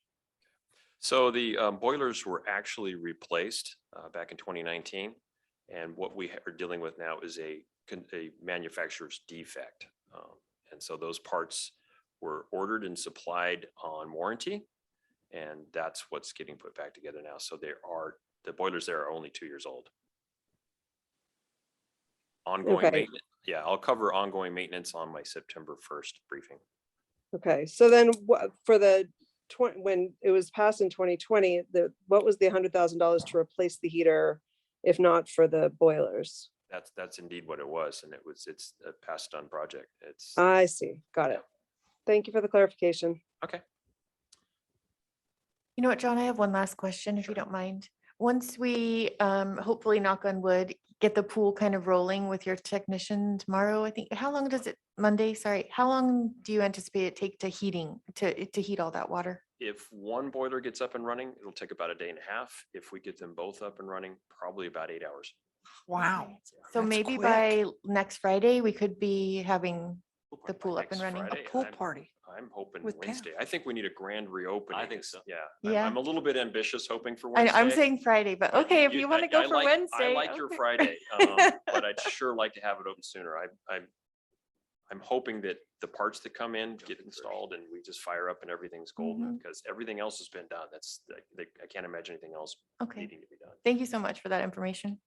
So the boilers were actually replaced back in 2019. And what we are dealing with now is a manufacturer's defect. And so those parts were ordered and supplied on warranty. And that's what's getting put back together now. So the boilers there are only 2 years old. Ongoing maintenance. Yeah, I'll cover ongoing maintenance on my September 1st briefing. Okay, so then for when it was passed in 2020, what was the $100,000 to replace the heater, if not for the boilers? That's indeed what it was, and it's a passed on project. I see, got it. Thank you for the clarification. Okay. You know what, John, I have one last question, if you don't mind. Once we hopefully, knock on wood, get the pool kind of rolling with your technician tomorrow, I think, how long do you anticipate it take to heat all that water? If one boiler gets up and running, it'll take about a day and a half. If we get them both up and running, probably about 8 hours. Wow. So That's maybe quick. by next Friday, we could be having the pool up and Next running. Friday, Pool I'm- party. I'm hoping with Pam. Wednesday. I think we need a grand reopening. I think so. Yeah. Yeah. I'm a little bit ambitious, hoping for I know, Wednesday. I'm saying Friday, but okay, if you want to go for I Wednesday. like your okay. Friday, but I'd sure like to have it open sooner. I'm hoping that the parts that come in get installed and we just fire up and everything's golden Mhm. because everything else has been done. That's, I can't imagine anything else Okay, needing to be done. thank you so much for that information.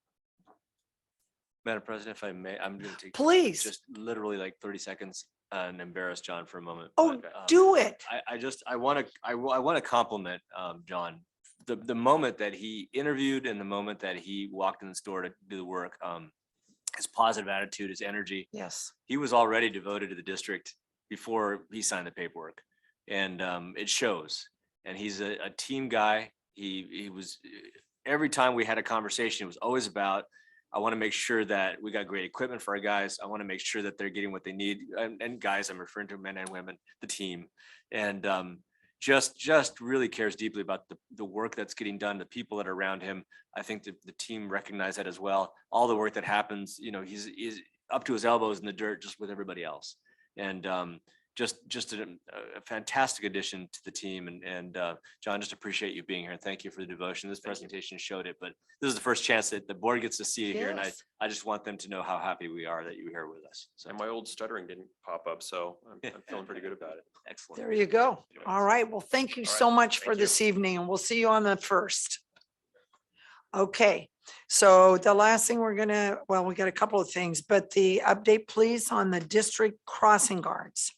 Madam President, if I may, I'm going to take Please. just literally like 30 seconds and embarrass John for a moment. Oh, but, do it. I want to compliment John. The moment that he interviewed and the moment that he walked in the store to do the work, his positive attitude, his energy, Yes. he was already devoted to the district before he signed the paperwork. And it shows. And he's a team guy. He was, every time we had a conversation, it was always about, I want to make sure that we got great equipment for our guys. I want to make sure that they're getting what they need. And guys, I'm referring to men and women, the team. And just really cares deeply about the work that's getting done, the people that are around him. I think the team recognize that as well. All the work that happens, you know, he's up to his elbows in the dirt just with everybody else. And just a fantastic addition to the team. And John, just appreciate you being here. Thank you for the devotion. This presentation showed it, but this is the first chance that the board gets to see you here. And Yes. I just want them to know how happy we are that you're here with us. So And my old stuttering didn't pop up, so I'm feeling pretty good about it. excellent. There you go. All right. Well, thank you so much for thank you. this evening and we'll see you on the 1st. Okay, so the last thing we're gonna, well, we got a couple of things, but the update, please, on the district crossing guards.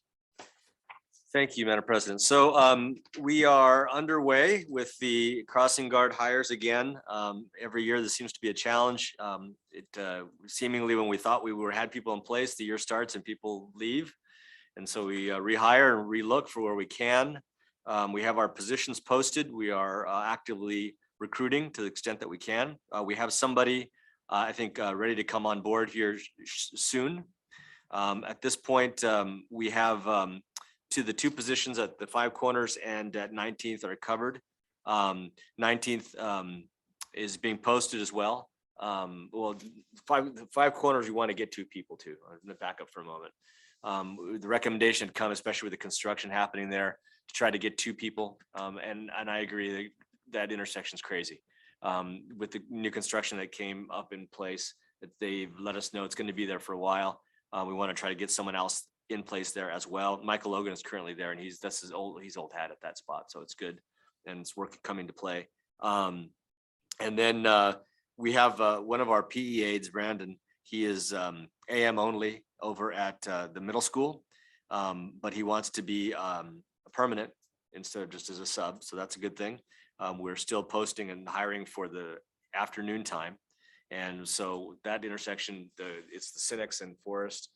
Thank you, Madam President. So we are underway with the crossing guard hires again. Every year, this seems to be a challenge. Seemingly when we thought we had people in place, the year starts and people leave. And so we rehire and relook for where we can. We have our positions posted. We are actively recruiting to the extent that we can. We have somebody, I think, ready to come on board here soon. At this point, we have to the 2 positions at the 5 corners and at 19th are covered. 19th is being posted as well. Well, the 5 corners, you want to get 2 people to. I'm going to back up for a moment. The recommendation had come, especially with the construction happening there, to try to get 2 people. And I agree that intersection is crazy. With the new construction that came up in place, that they've let us know it's going to be there for a while. We want to try to get someone else in place there as well. Michael Logan is currently there, and he's old hat at that spot, so it's good, and it's work coming to play. And then we have one of our PE aides, Brandon. He is AM only over at the middle school, but he wants to be a permanent instead of just as a sub, so that's a good thing. We're still posting and hiring for the afternoon time, and so that intersection, it's the Cinex and Forest.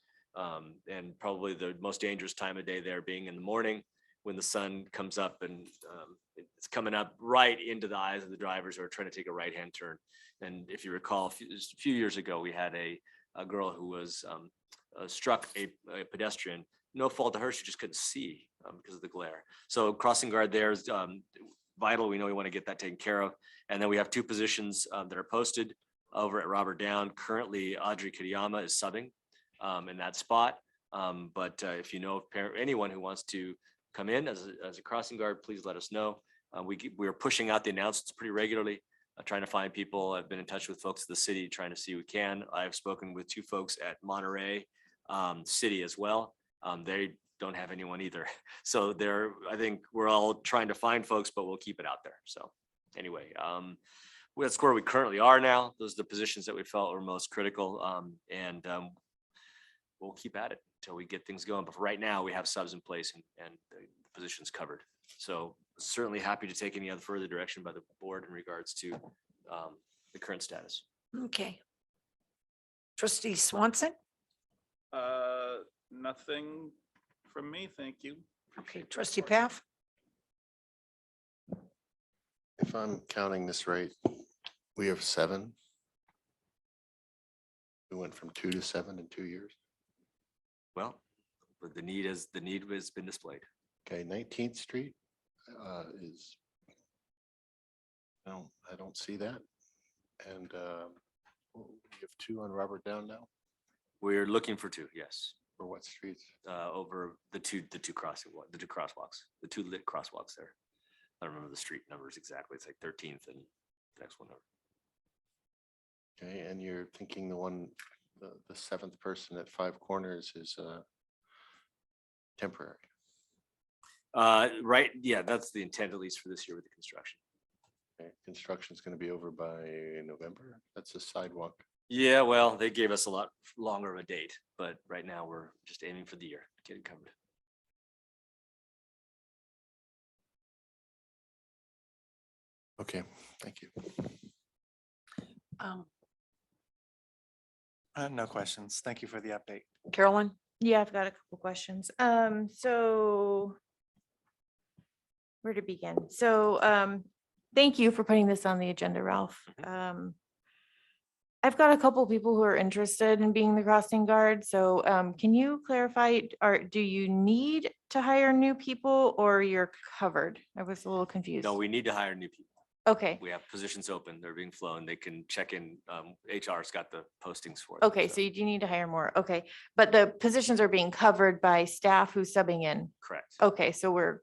And probably the most dangerous time of day there being in the morning when the sun comes up and it's coming up right into the eyes of the drivers who are trying to take a right-hand turn. And if you recall, just a few years ago, we had a girl who was struck a pedestrian. No fault to her, she just couldn't see because of the glare. So crossing guard there is vital. We know we want to get that taken care of. And then we have 2 positions that are posted over at Robert Down. Currently, Audrey Kiriyama is subbing in that spot. But if you know anyone who wants to come in as a crossing guard, please let us know. We are pushing out the announcements pretty regularly, trying to find people. I've been in touch with folks at the city, trying to see who we can. I've spoken with 2 folks at Monterey City as well. They don't have anyone either. So I think we're all trying to find folks, but we'll keep it out there. So anyway, that's where we currently are now. Those are the positions that we felt were most critical. And we'll keep at it until we get things going. But for right now, we have subs in place and the positions covered. So certainly happy to take any other further direction by the board in regards to the current status. Okay. Trustee Swanson? Nothing from me, thank you. Okay, Trustee Paff? If I'm counting this right, we have 7. We went from 2 to 7 in 2 years. Well, but the need has been displayed. Okay, 19th Street. is. No, I don't see that. And we have 2 on Robert Down now. We're looking for 2, yes. For what streets? Over the two crosswalks, the 2 lit crosswalks there. I don't remember the street numbers exactly. It's like 13th and next one over. Okay, and you're thinking the 7th person at 5 Corners is temporary. Right, yeah, that's the intent, at least for this year with the construction. Okay, construction's going to be over by November. That's a sidewalk. Yeah, well, they gave us a lot longer of a date, but right now we're just aiming for the year, get it covered. Okay, thank you. No questions. Thank you for the update. Carolyn? Yeah, I've got a couple questions. So where to begin? So thank you for putting this on the agenda, Ralph. I've got a couple people who are interested in being the crossing guard. So can you clarify, do you need to hire new people or you're covered? I was a little confused. No, we need to hire new people. Okay. We have positions open, they're being flown, they can check in, HR's got the postings for them. Okay, so you do need to hire more. Okay, but the positions are being covered by staff who's subbing in. Correct. Okay, so we're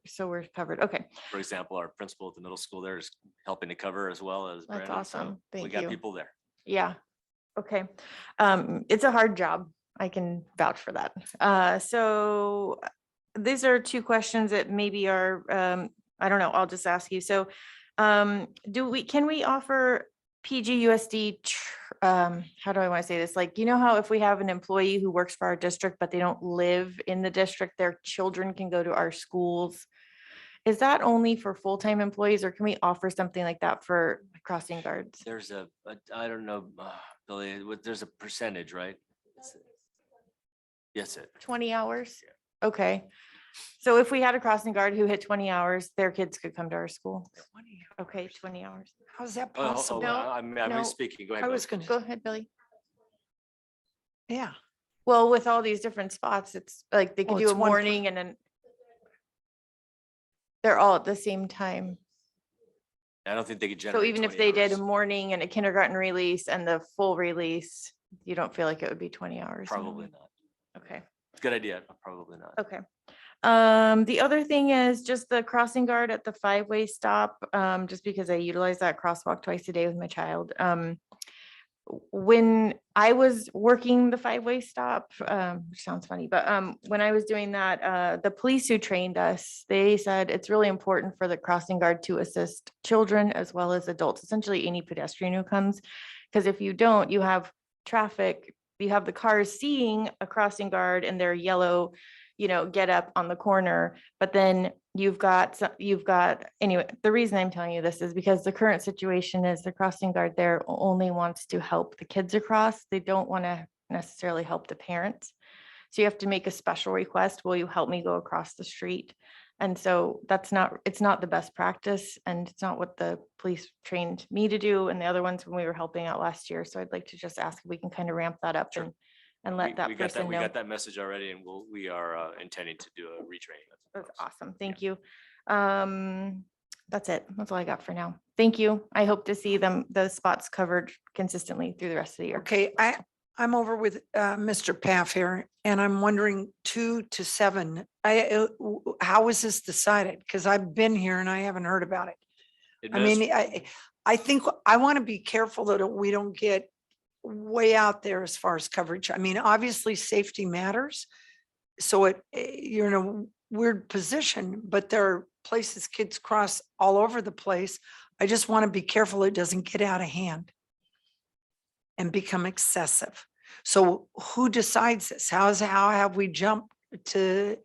covered. Okay, For example, our principal at the middle school there is helping to cover as well as That's Brandon, so awesome. we Thank got you. people there. yeah. Okay. It's a hard job. I can vouch for that. So these are 2 questions that maybe are, I don't know, I'll just ask you. So can we offer PGUSD, how do I want to say this? Like, you know how if we have an employee who works for our district, but they don't live in the district, their children can go to our schools. Is that only for full-time employees or can we offer something like that for crossing guards? There's I don't know, Billy, there's a percentage, right? Yes, it. 20 hours? Okay. So if we had a crossing guard who hit 20 hours, their kids could come to our school. Okay, 20 hours. How's that Oh, possible? I'm no. speaking, go ahead. I Bill. was gonna, Go ahead, Billy. yeah. Well, with all these different spots, it's like they could Oh, do it's a one per- morning and then they're all at the same time. I don't think they could generate. So even if 20 they did a hours. morning and a kindergarten release and the full release, you don't feel like it would be 20 hours? in a Probably week? not. Okay. Good idea, probably not. Okay. The other thing is just the crossing guard at the 5-way stop, just because I utilize that crosswalk twice a day with my child. When I was working the 5-way stop, which sounds funny, but when I was doing that, the police who trained us, they said it's really important for the crossing guard to assist children as well as adults, essentially any pedestrian who comes. Because if you don't, you have traffic, you have the cars seeing a crossing guard and their yellow, get up on the corner, but then you've got, anyway, the reason I'm telling you this is because the current situation is the crossing guard there only wants to help the kids across. They don't want to necessarily help the parents. So you have to make a special request. Will you help me go across the street? And so it's not the best practice and it's not what the police trained me to do and the other ones when we were helping out last year. So I'd like to just ask if we can kind of ramp that up and let that person We know. got that message already and we are intending to do a retraining. That's awesome. Thank you. That's it. That's all I got for now. Thank you. I hope to see the spots covered consistently through the rest of the year. Okay, I'm over with Mr. Paff here, and I'm wondering 2 to 7. How was this decided? Because I've been here and I haven't heard about it. I mean, I think I want to be careful that we don't get way out there as far as coverage. I mean, obviously safety matters. So you're in a weird position, but there are places kids cross all over the place. I just want to be careful it doesn't get out of hand and become excessive. So who decides this? How have we jumped to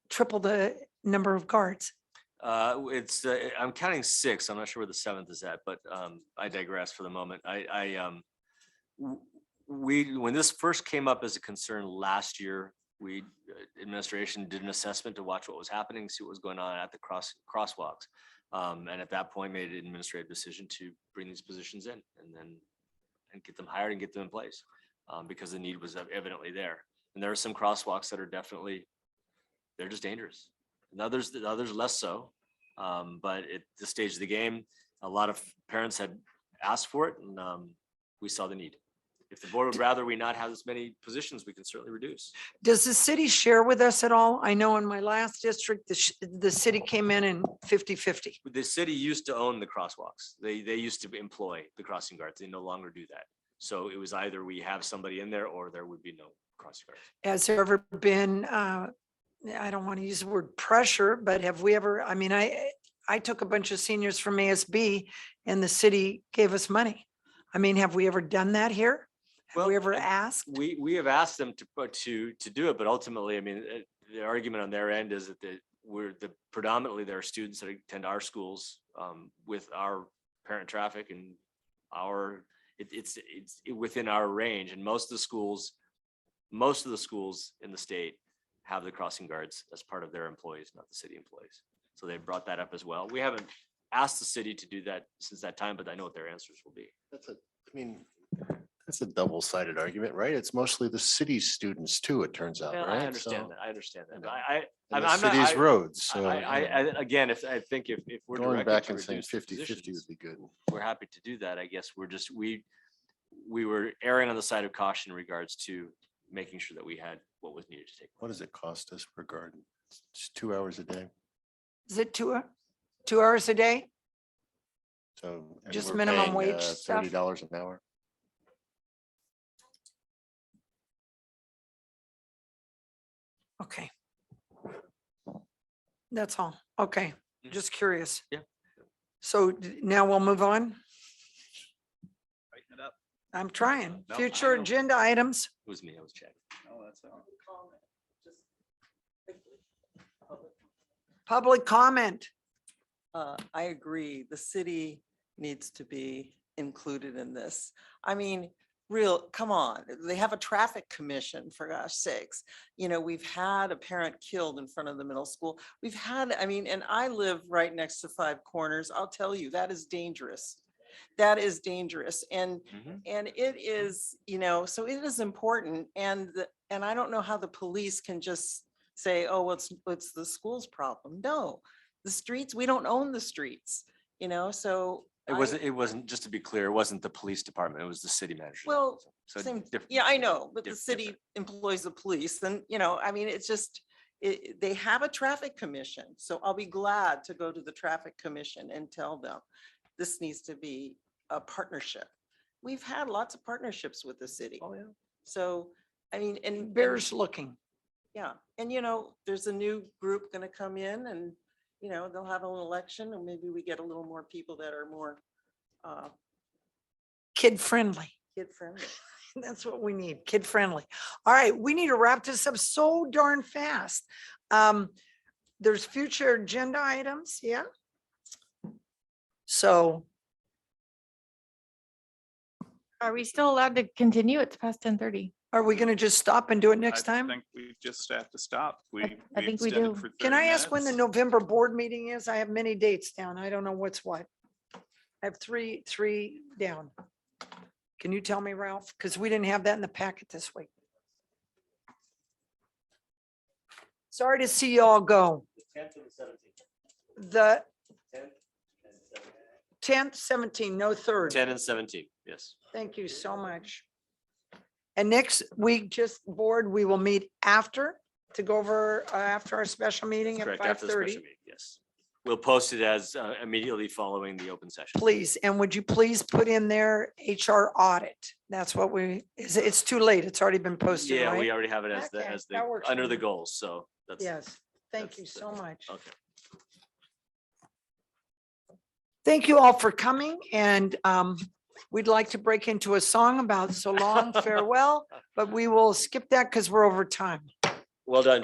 triple the number of guards? I'm counting 6. I'm not sure where the 7th is at, but I digress for the moment. When this first came up as a concern last year, administration did an assessment to watch what was happening, see what was going on at the crosswalks. And at that point made an administrative decision to bring these positions in and get them hired and get them in place because the need was evidently there. And there are some crosswalks that are they're just dangerous. And others less so. But at this stage of the game, a lot of parents had asked for it and we saw the need. If the board would rather we not have as many positions, we can certainly reduce. Does the city share with us at all? I know in my last district, the city came in 50-50. The city used to own the crosswalks. They used to employ the crossing guards. They no longer do that. So it was either we have somebody in there or there would be no crossing guards. Has there ever been, I don't want to use the word pressure, but have we ever, I mean, I took a bunch of seniors from ASB and the city gave us money. I mean, have we ever done that here? Have we ever asked? We have asked them to do it, but ultimately, I mean, the argument on their end is that predominantly there are students that attend our schools with our parent traffic and it's within our range, and most of the schools in the state have the crossing guards as part of their employees, not the city employees. So they brought that up as well. We haven't asked the city to do that since that time, but I know what their answers will be. That's a double-sided argument, right? It's mostly the city's students too, it turns out, Well, right? I understand that. I understand that. But And the I'm not- city's roads, so. Again, I think if we're Going directed back to and saying reduce the 50-50 positions, would be good. we're happy to do that. I guess we were erring on the side of caution in regards to making sure that we had what was needed to take. What does it cost us per guard? It's 2 hours a day. Is it 2 hours a day? So. and Just we're minimum paying, wage stuff? $30 an hour. Okay. That's all. Okay, just curious. Yeah. So now we'll move on. Tighten it up. I'm trying. No, I Future know. agenda items, It was me, I was checking. Oh, that's all. public comment. I agree. The city needs to be included in this. I mean, come on, they have a traffic commission, for gosh sakes. You know, we've had a parent killed in front of the middle school. We've had, I mean, and I live right next to Five Corners. I'll tell you, that is dangerous. That is dangerous. And it is, you know, so it is important. And I don't know how the police can just say, oh, well, it's the school's problem. No, the streets, we don't own the streets, you know, so. It wasn't, just to be clear, it wasn't the police department, it was the city manager. Well, So same, different- yeah, I know, but the diff- city different. employs the police and, you know, I mean, it's just, they have a traffic commission. So I'll be glad to go to the traffic commission and tell them this needs to be a partnership. We've had lots of partnerships with the city. Oh, yeah. So, I mean, and. Bears looking. Yeah, and you know, there's a new group gonna come in and, you know, they'll have an election and maybe we get a little more people that are more Kid friendly. kid friendly. That's what we need, kid friendly. All right, we need to wrap this up so darn fast. There's future agenda items, yeah? So Are we still allowed to continue? It's past 10:30. are we gonna just stop and do it next I time? think we just have to stop. I think we extended do. for Can 30 I ask when the minutes. November board meeting is? I have many dates down. I don't know what's what. I have three down. Can you tell me, Ralph? Because we didn't have that in the packet this week. Sorry to see you all go. The 10th, 17th, no third. 10 and 17, yes. Thank you so much. And next week, just board, we will meet after to go over after our special meeting at Correct, after the special 5:30. meeting, yes. We'll post it as immediately following the open session. Please, and would you please put in there HR audit? That's what it's too late. It's already been posted, Yeah, we right? already have it Okay, as that works for under the me. goals, so that's. Yes, thank that's you the- so much. Okay. Thank you all for coming, and we'd like to break into a song about so long, farewell, but we will skip that because we're over time. Well done.